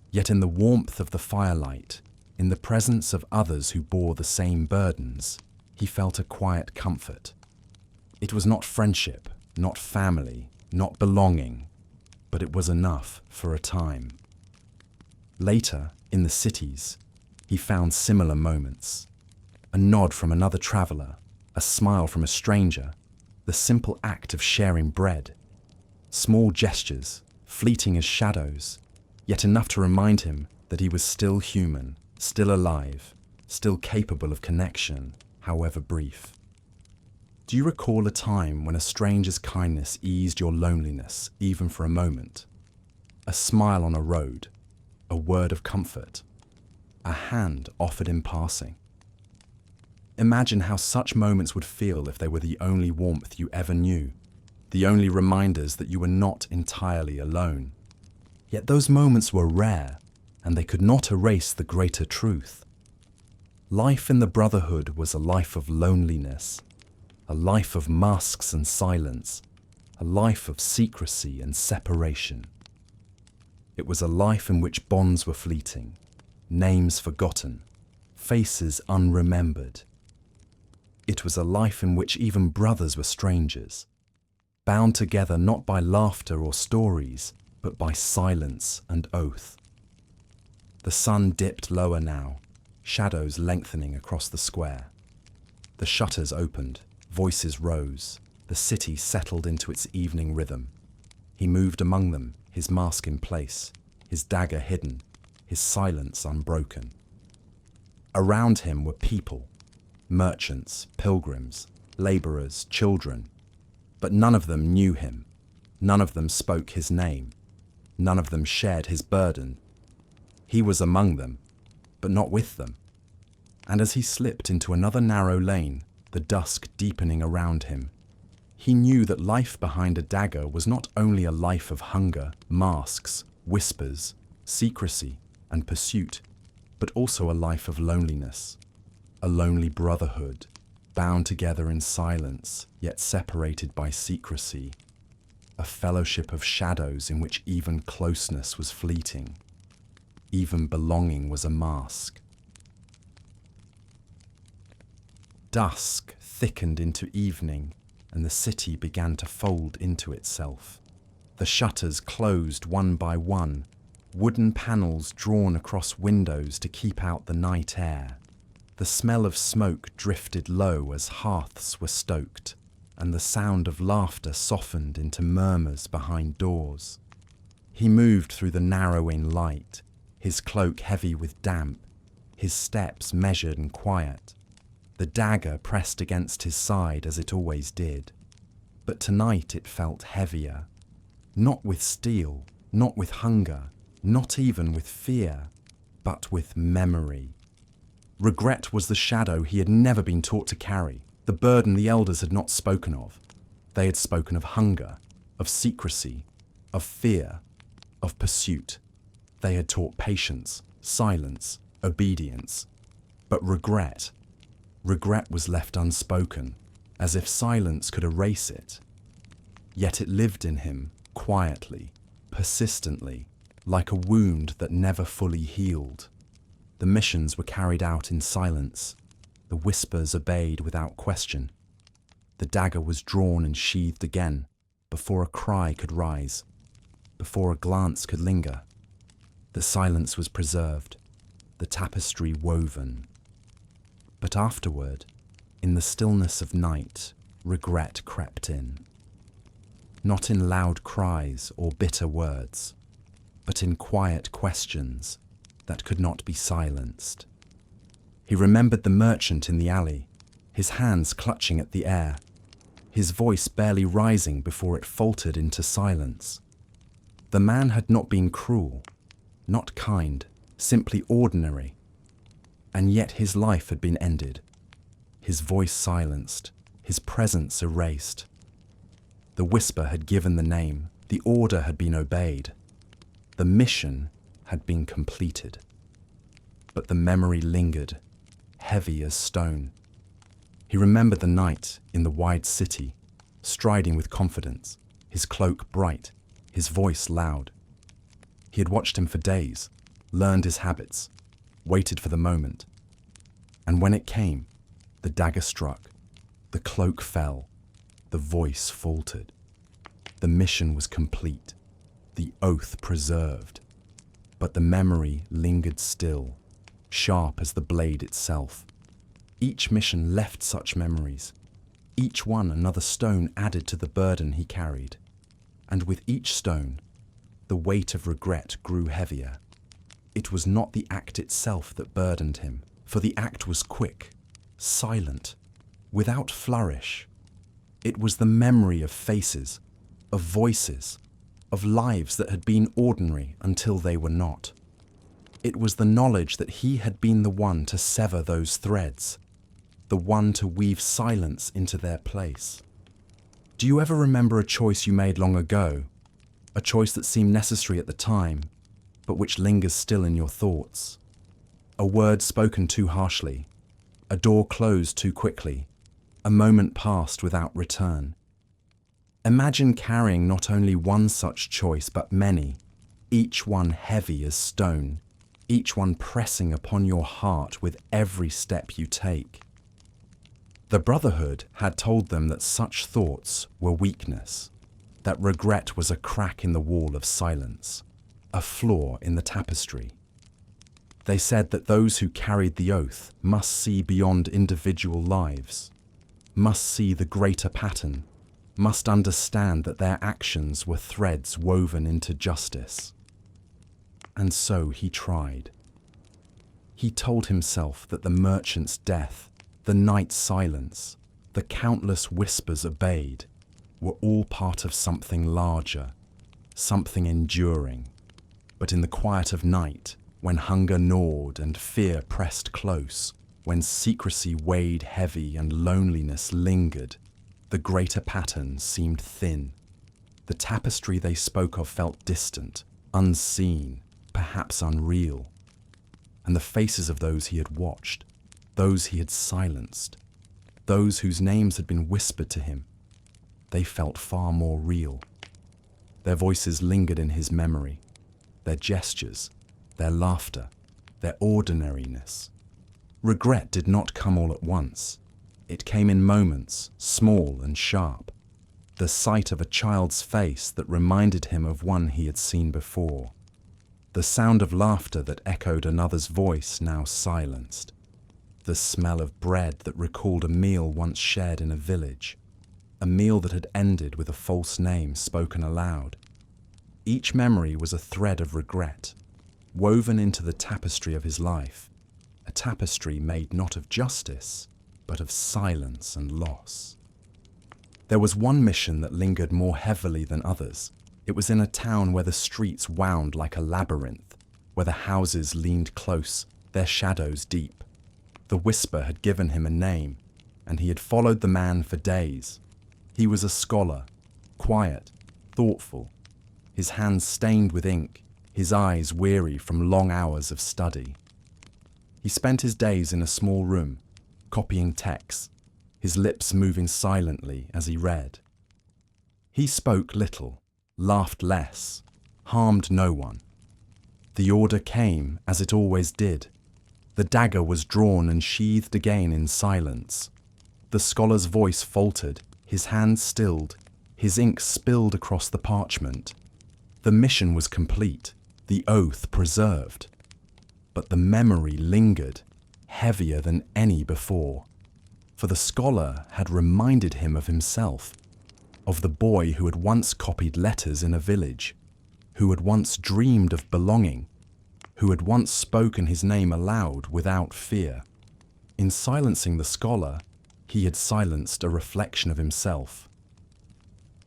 Yet in the warmth of the firelight, in the presence of others who bore the same burdens, he felt a quiet comfort. It was not friendship, not family, not belonging, but it was enough for a time. Later, in the cities, he found similar moments. A nod from another traveller, a smile from a stranger, the simple act of sharing bread. Small gestures, fleeting as shadows, yet enough to remind him that he was still human, still alive, still capable of connection, however brief. Do you recall a time when a stranger's kindness eased your loneliness, even for a moment? A smile on a road, a word of comfort, a hand offered in passing. Imagine how such moments would feel if they were the only warmth you ever knew, the only reminders that you were not entirely alone. Yet those moments were rare, and they could not erase the greater truth. Life in the Brotherhood was a life of loneliness, a life of masks and silence, a life of secrecy and separation. It was a life in which bonds were fleeting, names forgotten, faces unremembered. It was a life in which even brothers were strangers, bound together not by laughter or stories, but by silence and oath. The sun dipped lower now, shadows lengthening across the square. The shutters opened, voices rose, the city settled into its evening rhythm. He moved among them, his mask in place, his dagger hidden, his silence unbroken. Around him were people, merchants, pilgrims, labourers, children, but none of them knew him. None of them spoke his name. None of them shared his burden. He was among them, but not with them. And as he slipped into another narrow lane, the dusk deepening around him, he knew that life behind a dagger was not only a life of hunger, masks, whispers, secrecy, and pursuit, but also a life of loneliness, a lonely brotherhood, bound together in silence, yet separated by secrecy, a fellowship of shadows in which even closeness was fleeting, even belonging was a mask. Dusk thickened into evening, and the city began to fold into itself. The shutters closed one by one, wooden panels drawn across windows to keep out the night air. The smell of smoke drifted low as hearths were stoked, and the sound of laughter softened into murmurs behind doors. He moved through the narrowing light, his cloak heavy with damp, his steps measured and quiet. The dagger pressed against his side as it always did. But tonight it felt heavier, not with steel, not with hunger, not even with fear, but with memory. Regret was the shadow he had never been taught to carry, the burden the elders had not spoken of. They had spoken of hunger, of secrecy, of fear, of pursuit. They had taught patience, silence, obedience. But regret was left unspoken, as if silence could erase it. Yet it lived in him, quietly, persistently, like a wound that never fully healed. The missions were carried out in silence. The whispers obeyed without question. The dagger was drawn and sheathed again, before a cry could rise, before a glance could linger. The silence was preserved, the tapestry woven. But afterward, in the stillness of night, regret crept in. Not in loud cries or bitter words, but in quiet questions that could not be silenced. He remembered the merchant in the alley, his hands clutching at the air, his voice barely rising before it faltered into silence. The man had not been cruel, not kind, simply ordinary, and yet his life had been ended, his voice silenced, his presence erased. The whisper had given the name, the order had been obeyed, the mission had been completed. But the memory lingered, heavy as stone. He remembered the night in the wide city, striding with confidence, his cloak bright, his voice loud. He had watched him for days, learned his habits, waited for the moment. And when it came, the dagger struck, the cloak fell, the voice faltered. The mission was complete, the oath preserved. But the memory lingered still, sharp as the blade itself. Each mission left such memories, each one another stone added to the burden he carried. And with each stone, the weight of regret grew heavier. It was not the act itself that burdened him, for the act was quick, silent, without flourish. It was the memory of faces, of voices, of lives that had been ordinary until they were not. It was the knowledge that he had been the one to sever those threads, the one to weave silence into their place. Do you ever remember a choice you made long ago, a choice that seemed necessary at the time, but which lingers still in your thoughts? A word spoken too harshly, A door closed too quickly. A moment passed without return. Imagine carrying not only one such choice, but many, each one heavy as stone, each one pressing upon your heart with every step you take. The Brotherhood had told them that such thoughts were weakness, that regret was a crack in the wall of silence, a flaw in the tapestry. They said that those who carried the oath must see beyond individual lives, must see the greater pattern, must understand that their actions were threads woven into justice. And so he tried. He told himself that the merchant's death, the night's silence, the countless whispers obeyed, were all part of something larger, something enduring. But in the quiet of night, when hunger gnawed and fear pressed close, when secrecy weighed heavy and loneliness lingered, the greater pattern seemed thin. The tapestry they spoke of felt distant, unseen, perhaps unreal. And the faces of those he had watched, those he had silenced, those whose names had been whispered to him, they felt far more real. Their voices lingered in his memory, their gestures, their laughter, their ordinariness. Regret did not come all at once. It came in moments, small and sharp. The sight of a child's face that reminded him of one he had seen before. The sound of laughter that echoed another's voice now silenced. The smell of bread that recalled a meal once shared in a village. A meal that had ended with a false name spoken aloud. Each memory was a thread of regret, woven into the tapestry of his life. A tapestry made not of justice, but of silence and loss. There was one mission that lingered more heavily than others. It was in a town where the streets wound like a labyrinth, where the houses leaned close, their shadows deep. The whisper had given him a name, and he had followed the man for days. He was a scholar, quiet, thoughtful, his hands stained with ink, his eyes weary from long hours of study. He spent his days in a small room, copying texts, his lips moving silently as he read. He spoke little, laughed less, harmed no one. The order came as it always did. The dagger was drawn and sheathed again in silence. The scholar's voice faltered, his hands stilled, his ink spilled across the parchment. The mission was complete, the oath preserved. But the memory lingered, heavier than any before. For the scholar had reminded him of himself, of the boy who had once copied letters in a village, who had once dreamed of belonging, who had once spoken his name aloud without fear. In silencing the scholar, he had silenced a reflection of himself.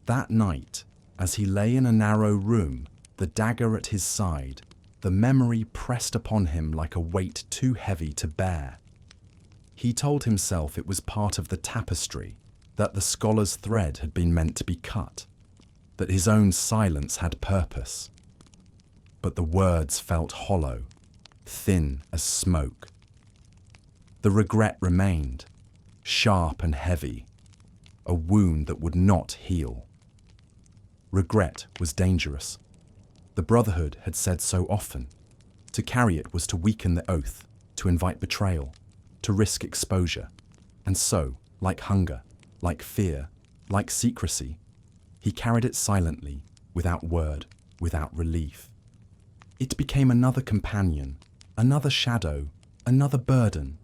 That night, as he lay in a narrow room, the dagger at his side, the memory pressed upon him like a weight too heavy to bear. He told himself it was part of the tapestry, that the scholar's thread had been meant to be cut, that his own silence had purpose. But the words felt hollow, thin as smoke. The regret remained, sharp and heavy, a wound that would not heal. Regret was dangerous. The Brotherhood had said so often. To carry it was to weaken the oath, to invite betrayal, to risk exposure. And so, like hunger, like fear, like secrecy, he carried it silently, without word, without relief. It became another companion, another shadow, another burden.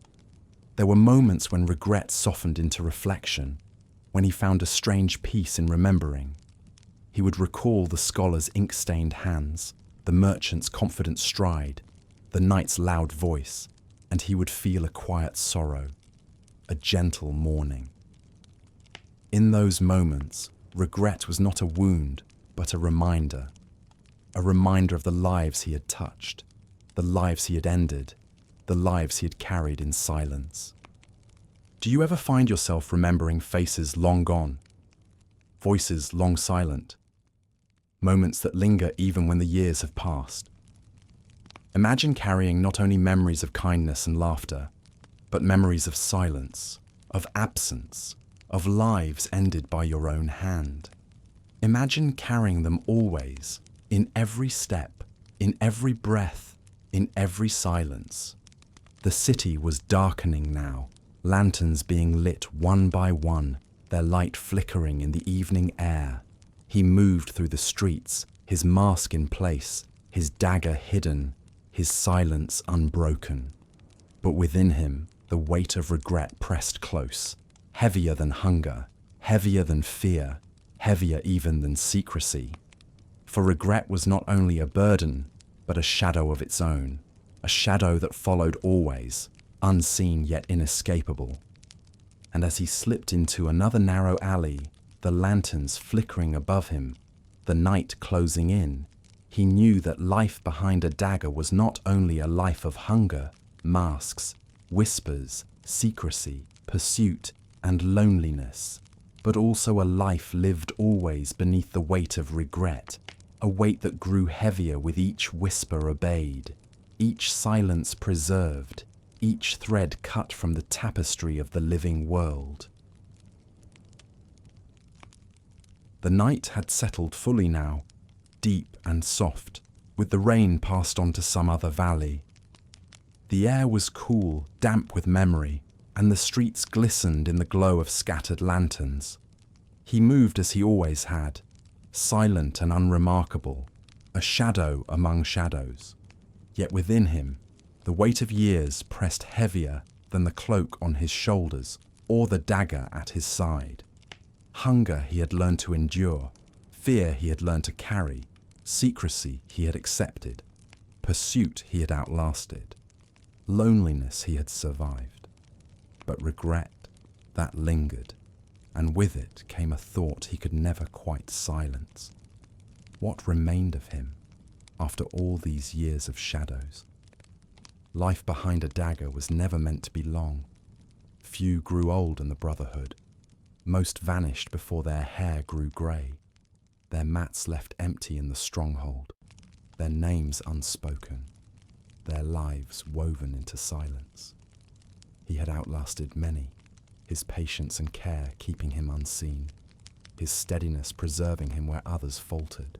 There were moments when regret softened into reflection, when he found a strange peace in remembering. He would recall the scholar's ink-stained hands, the merchant's confident stride, the knight's loud voice, and he would feel a quiet sorrow, a gentle mourning. In those moments, regret was not a wound, but a reminder of the lives he had touched, the lives he had ended, the lives he had carried in silence. Do you ever find yourself remembering faces long gone, voices long silent, moments that linger even when the years have passed? Imagine carrying not only memories of kindness and laughter, but memories of silence, of absence, of lives ended by your own hand. Imagine carrying them always, in every step, in every breath, in every silence. The city was darkening now, lanterns being lit one by one, their light flickering in the evening air. He moved through the streets, his mask in place, his dagger hidden, his silence unbroken. But within him, the weight of regret pressed close, heavier than hunger, heavier than fear, heavier even than secrecy. For regret was not only a burden, but a shadow of its own, a shadow that followed always, unseen yet inescapable. And as he slipped into another narrow alley, the lanterns flickering above him, the night closing in, he knew that life behind a dagger was not only a life of hunger, masks, whispers, secrecy, pursuit, and loneliness, but also a life lived always beneath the weight of regret, a weight that grew heavier with each whisper obeyed, each silence preserved, each thread cut from the tapestry of the living world. The night had settled fully now, deep and soft, with the rain passed on to some other valley. The air was cool, damp with memory, and the streets glistened in the glow of scattered lanterns. He moved as he always had, silent and unremarkable, a shadow among shadows. Yet within him, the weight of years pressed heavier than the cloak on his shoulders or the dagger at his side. Hunger he had learned to endure, fear he had learned to carry, secrecy he had accepted, pursuit he had outlasted, loneliness he had survived. But regret, that lingered, and with it came a thought he could never quite silence. What remained of him after all these years of shadows? Life behind a dagger was never meant to be long. Few grew old in the Brotherhood. Most vanished before their hair grew grey, their mats left empty in the stronghold, their names unspoken, their lives woven into silence. He had outlasted many, his patience and care keeping him unseen, his steadiness preserving him where others faltered.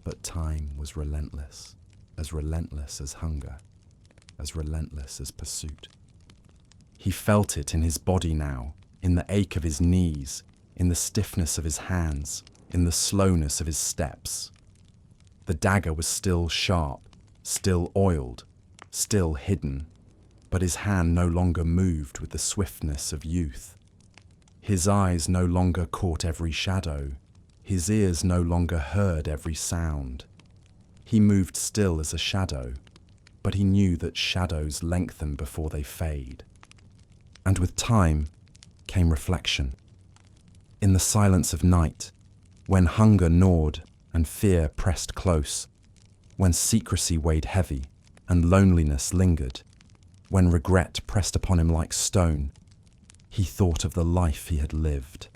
But time was relentless as hunger, as relentless as pursuit. He felt it in his body now, in the ache of his knees, in the stiffness of his hands, in the slowness of his steps. The dagger was still sharp, still oiled, still hidden, but his hand no longer moved with the swiftness of youth. His eyes no longer caught every shadow, his ears no longer heard every sound. He moved still as a shadow, but he knew that shadows lengthen before they fade. And with time came reflection. In the silence of night, when hunger gnawed and fear pressed close, when secrecy weighed heavy and loneliness lingered, when regret pressed upon him like stone, he thought of the life he had lived.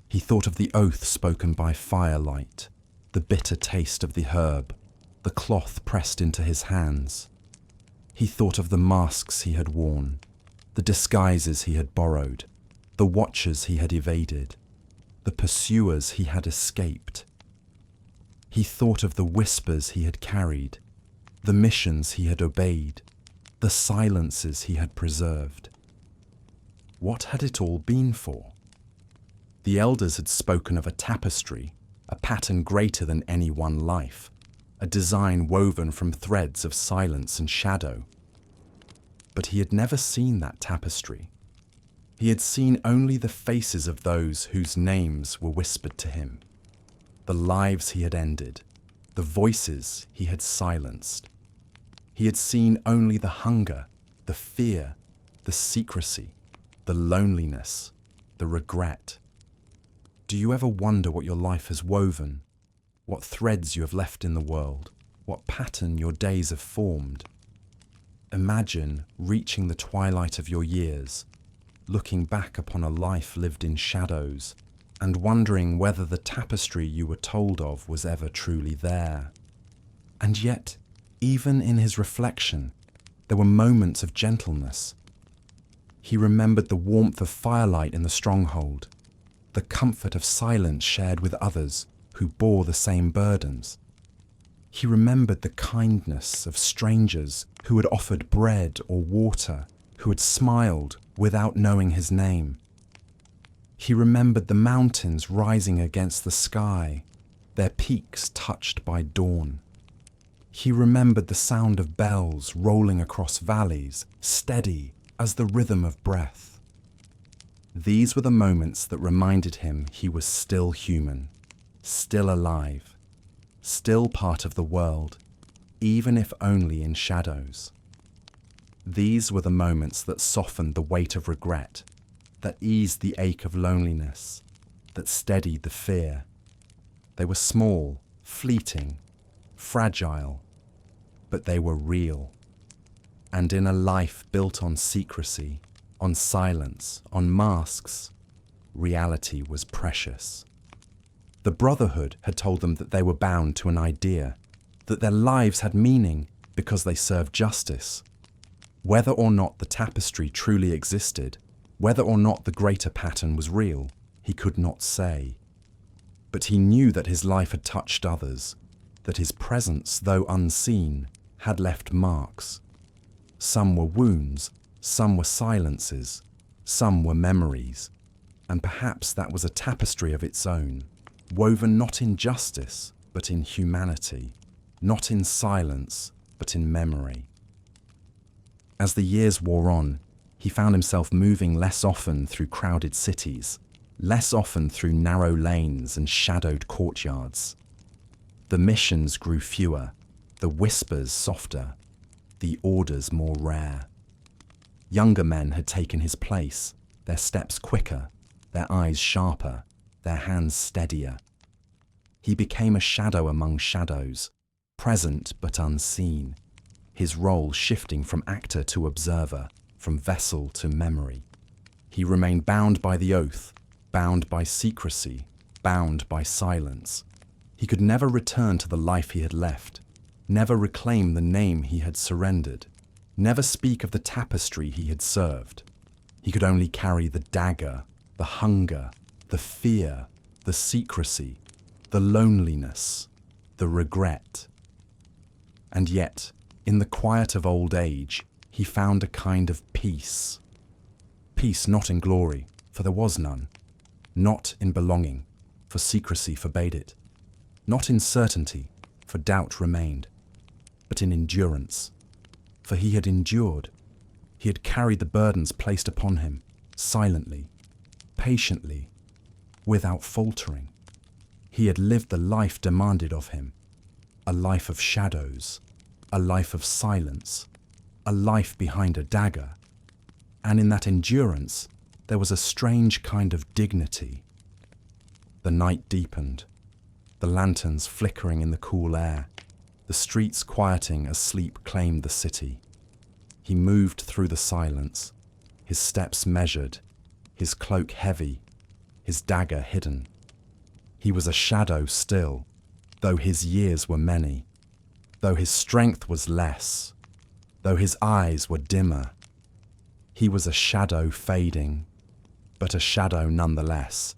He thought of the oath spoken by firelight, the bitter taste of the herb, the cloth pressed into his hands. He thought of the masks he had worn, the disguises he had borrowed, the watchers he had evaded, the pursuers he had escaped. He thought of the whispers he had carried, the missions he had obeyed, the silences he had preserved. What had it all been for? The elders had spoken of a tapestry, a pattern greater than any one life, a design woven from threads of silence and shadow. But he had never seen that tapestry. He had seen only the faces of those whose names were whispered to him, the lives he had ended, the voices he had silenced. He had seen only the hunger, the fear, the secrecy, the loneliness, the regret. Do you ever wonder what your life has woven, what threads you have left in the world, what pattern your days have formed? Imagine reaching the twilight of your years, looking back upon a life lived in shadows, and wondering whether the tapestry you were told of was ever truly there. And yet, even in his reflection, there were moments of gentleness, He remembered the warmth of firelight in the stronghold, the comfort of silence shared with others who bore the same burdens. He remembered the kindness of strangers who had offered bread or water, who had smiled without knowing his name. He remembered the mountains rising against the sky, their peaks touched by dawn. He remembered the sound of bells rolling across valleys, steady as the rhythm of breath. These were the moments that reminded him he was still human, still alive, still part of the world, even if only in shadows. These were the moments that softened the weight of regret, that eased the ache of loneliness, that steadied the fear. They were small, fleeting, fragile, but they were real. And in a life built on secrecy, on silence, on masks, reality was precious. The Brotherhood had told them that they were bound to an idea, that their lives had meaning because they served justice. Whether or not the tapestry truly existed, whether or not the greater pattern was real, he could not say. But he knew that his life had touched others, that his presence, though unseen, had left marks. Some were wounds, some were silences, some were memories, and perhaps that was a tapestry of its own, woven not in justice, but in humanity, not in silence, but in memory. As the years wore on, he found himself moving less often through crowded cities, less often through narrow lanes and shadowed courtyards. The missions grew fewer, the whispers softer, the orders more rare. Younger men had taken his place, their steps quicker, their eyes sharper, their hands steadier. He became a shadow among shadows, present but unseen, his role shifting from actor to observer, from vessel to memory. He remained bound by the oath, bound by secrecy, bound by silence. He could never return to the life he had left, never reclaim the name he had surrendered, never speak of the tapestry he had served. He could only carry the dagger, the hunger, the fear, the secrecy, the loneliness, the regret. And yet, in the quiet of old age, he found a kind of peace. Peace not in glory, for there was none. Not in belonging, for secrecy forbade it. Not in certainty, for doubt remained. But in endurance, for he had endured. He had carried the burdens placed upon him, silently, patiently, without faltering. He had lived the life demanded of him, a life of shadows, a life of silence, a life behind a dagger. And in that endurance, there was a strange kind of dignity. The night deepened, the lanterns flickering in the cool air, the streets quieting as sleep claimed the city. He moved through the silence, his steps measured, his cloak heavy, his dagger hidden. He was a shadow still, though his years were many, though his strength was less, though his eyes were dimmer. He was a shadow fading, but a shadow nonetheless.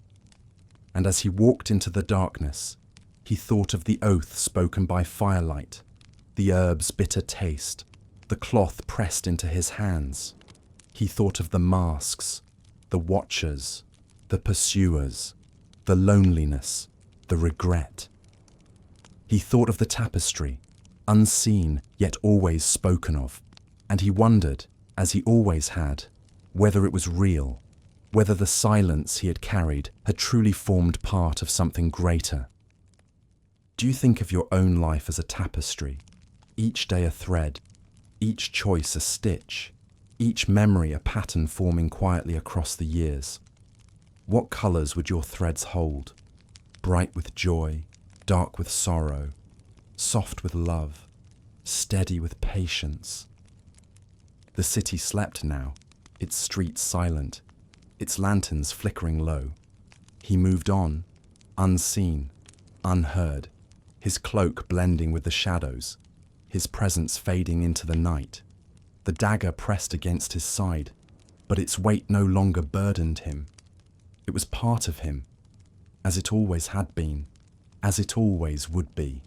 And as he walked into the darkness, he thought of the oath spoken by firelight, the herb's bitter taste, the cloth pressed into his hands. He thought of the masks, the watchers, the pursuers, the loneliness, the regret. He thought of the tapestry, unseen yet always spoken of, and he wondered, as he always had, whether it was real, whether the silence he had carried had truly formed part of something greater. Do you think of your own life as a tapestry, each day a thread, each choice a stitch, each memory a pattern forming quietly across the years? What colours would your threads hold? Bright with joy, dark with sorrow, soft with love, steady with patience. The city slept now, its streets silent, its lanterns flickering low. He moved on, unseen, unheard, his cloak blending with the shadows, his presence fading into the night, the dagger pressed against his side, but its weight no longer burdened him. It was part of him, as it always had been, as it always would be.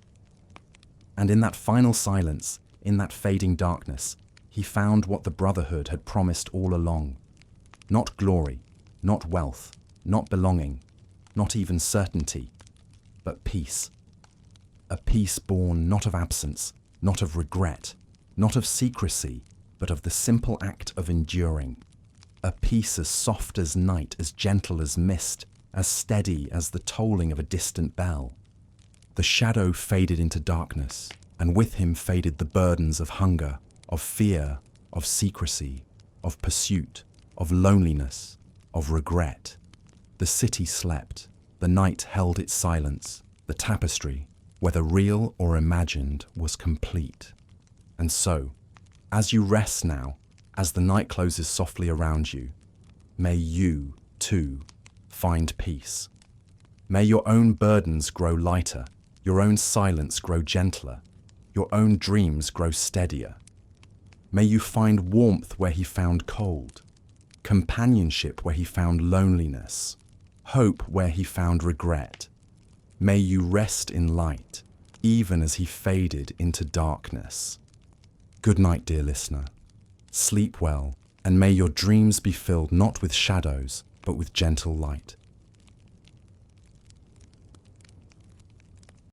And in that final silence, in that fading darkness, he found what the Brotherhood had promised all along. Not glory, not wealth, not belonging, not even certainty, but peace. A peace born not of absence, not of regret, not of secrecy, but of the simple act of enduring. A peace as soft as night, as gentle as mist, as steady as the tolling of a distant bell. The shadow faded into darkness, and with him faded the burdens of hunger, of fear, of secrecy, of pursuit, of loneliness, of regret. The city slept, the night held its silence, the tapestry, whether real or imagined, was complete. And so, as you rest now, as the night closes softly around you, may you, too, find peace. May your own burdens grow lighter, your own silence grow gentler, your own dreams grow steadier. May you find warmth where he found cold, companionship where he found loneliness, hope where he found regret. May you rest in light, even as he faded into darkness. Good night, dear listener. Sleep well, and may your dreams be filled not with shadows, but with gentle light.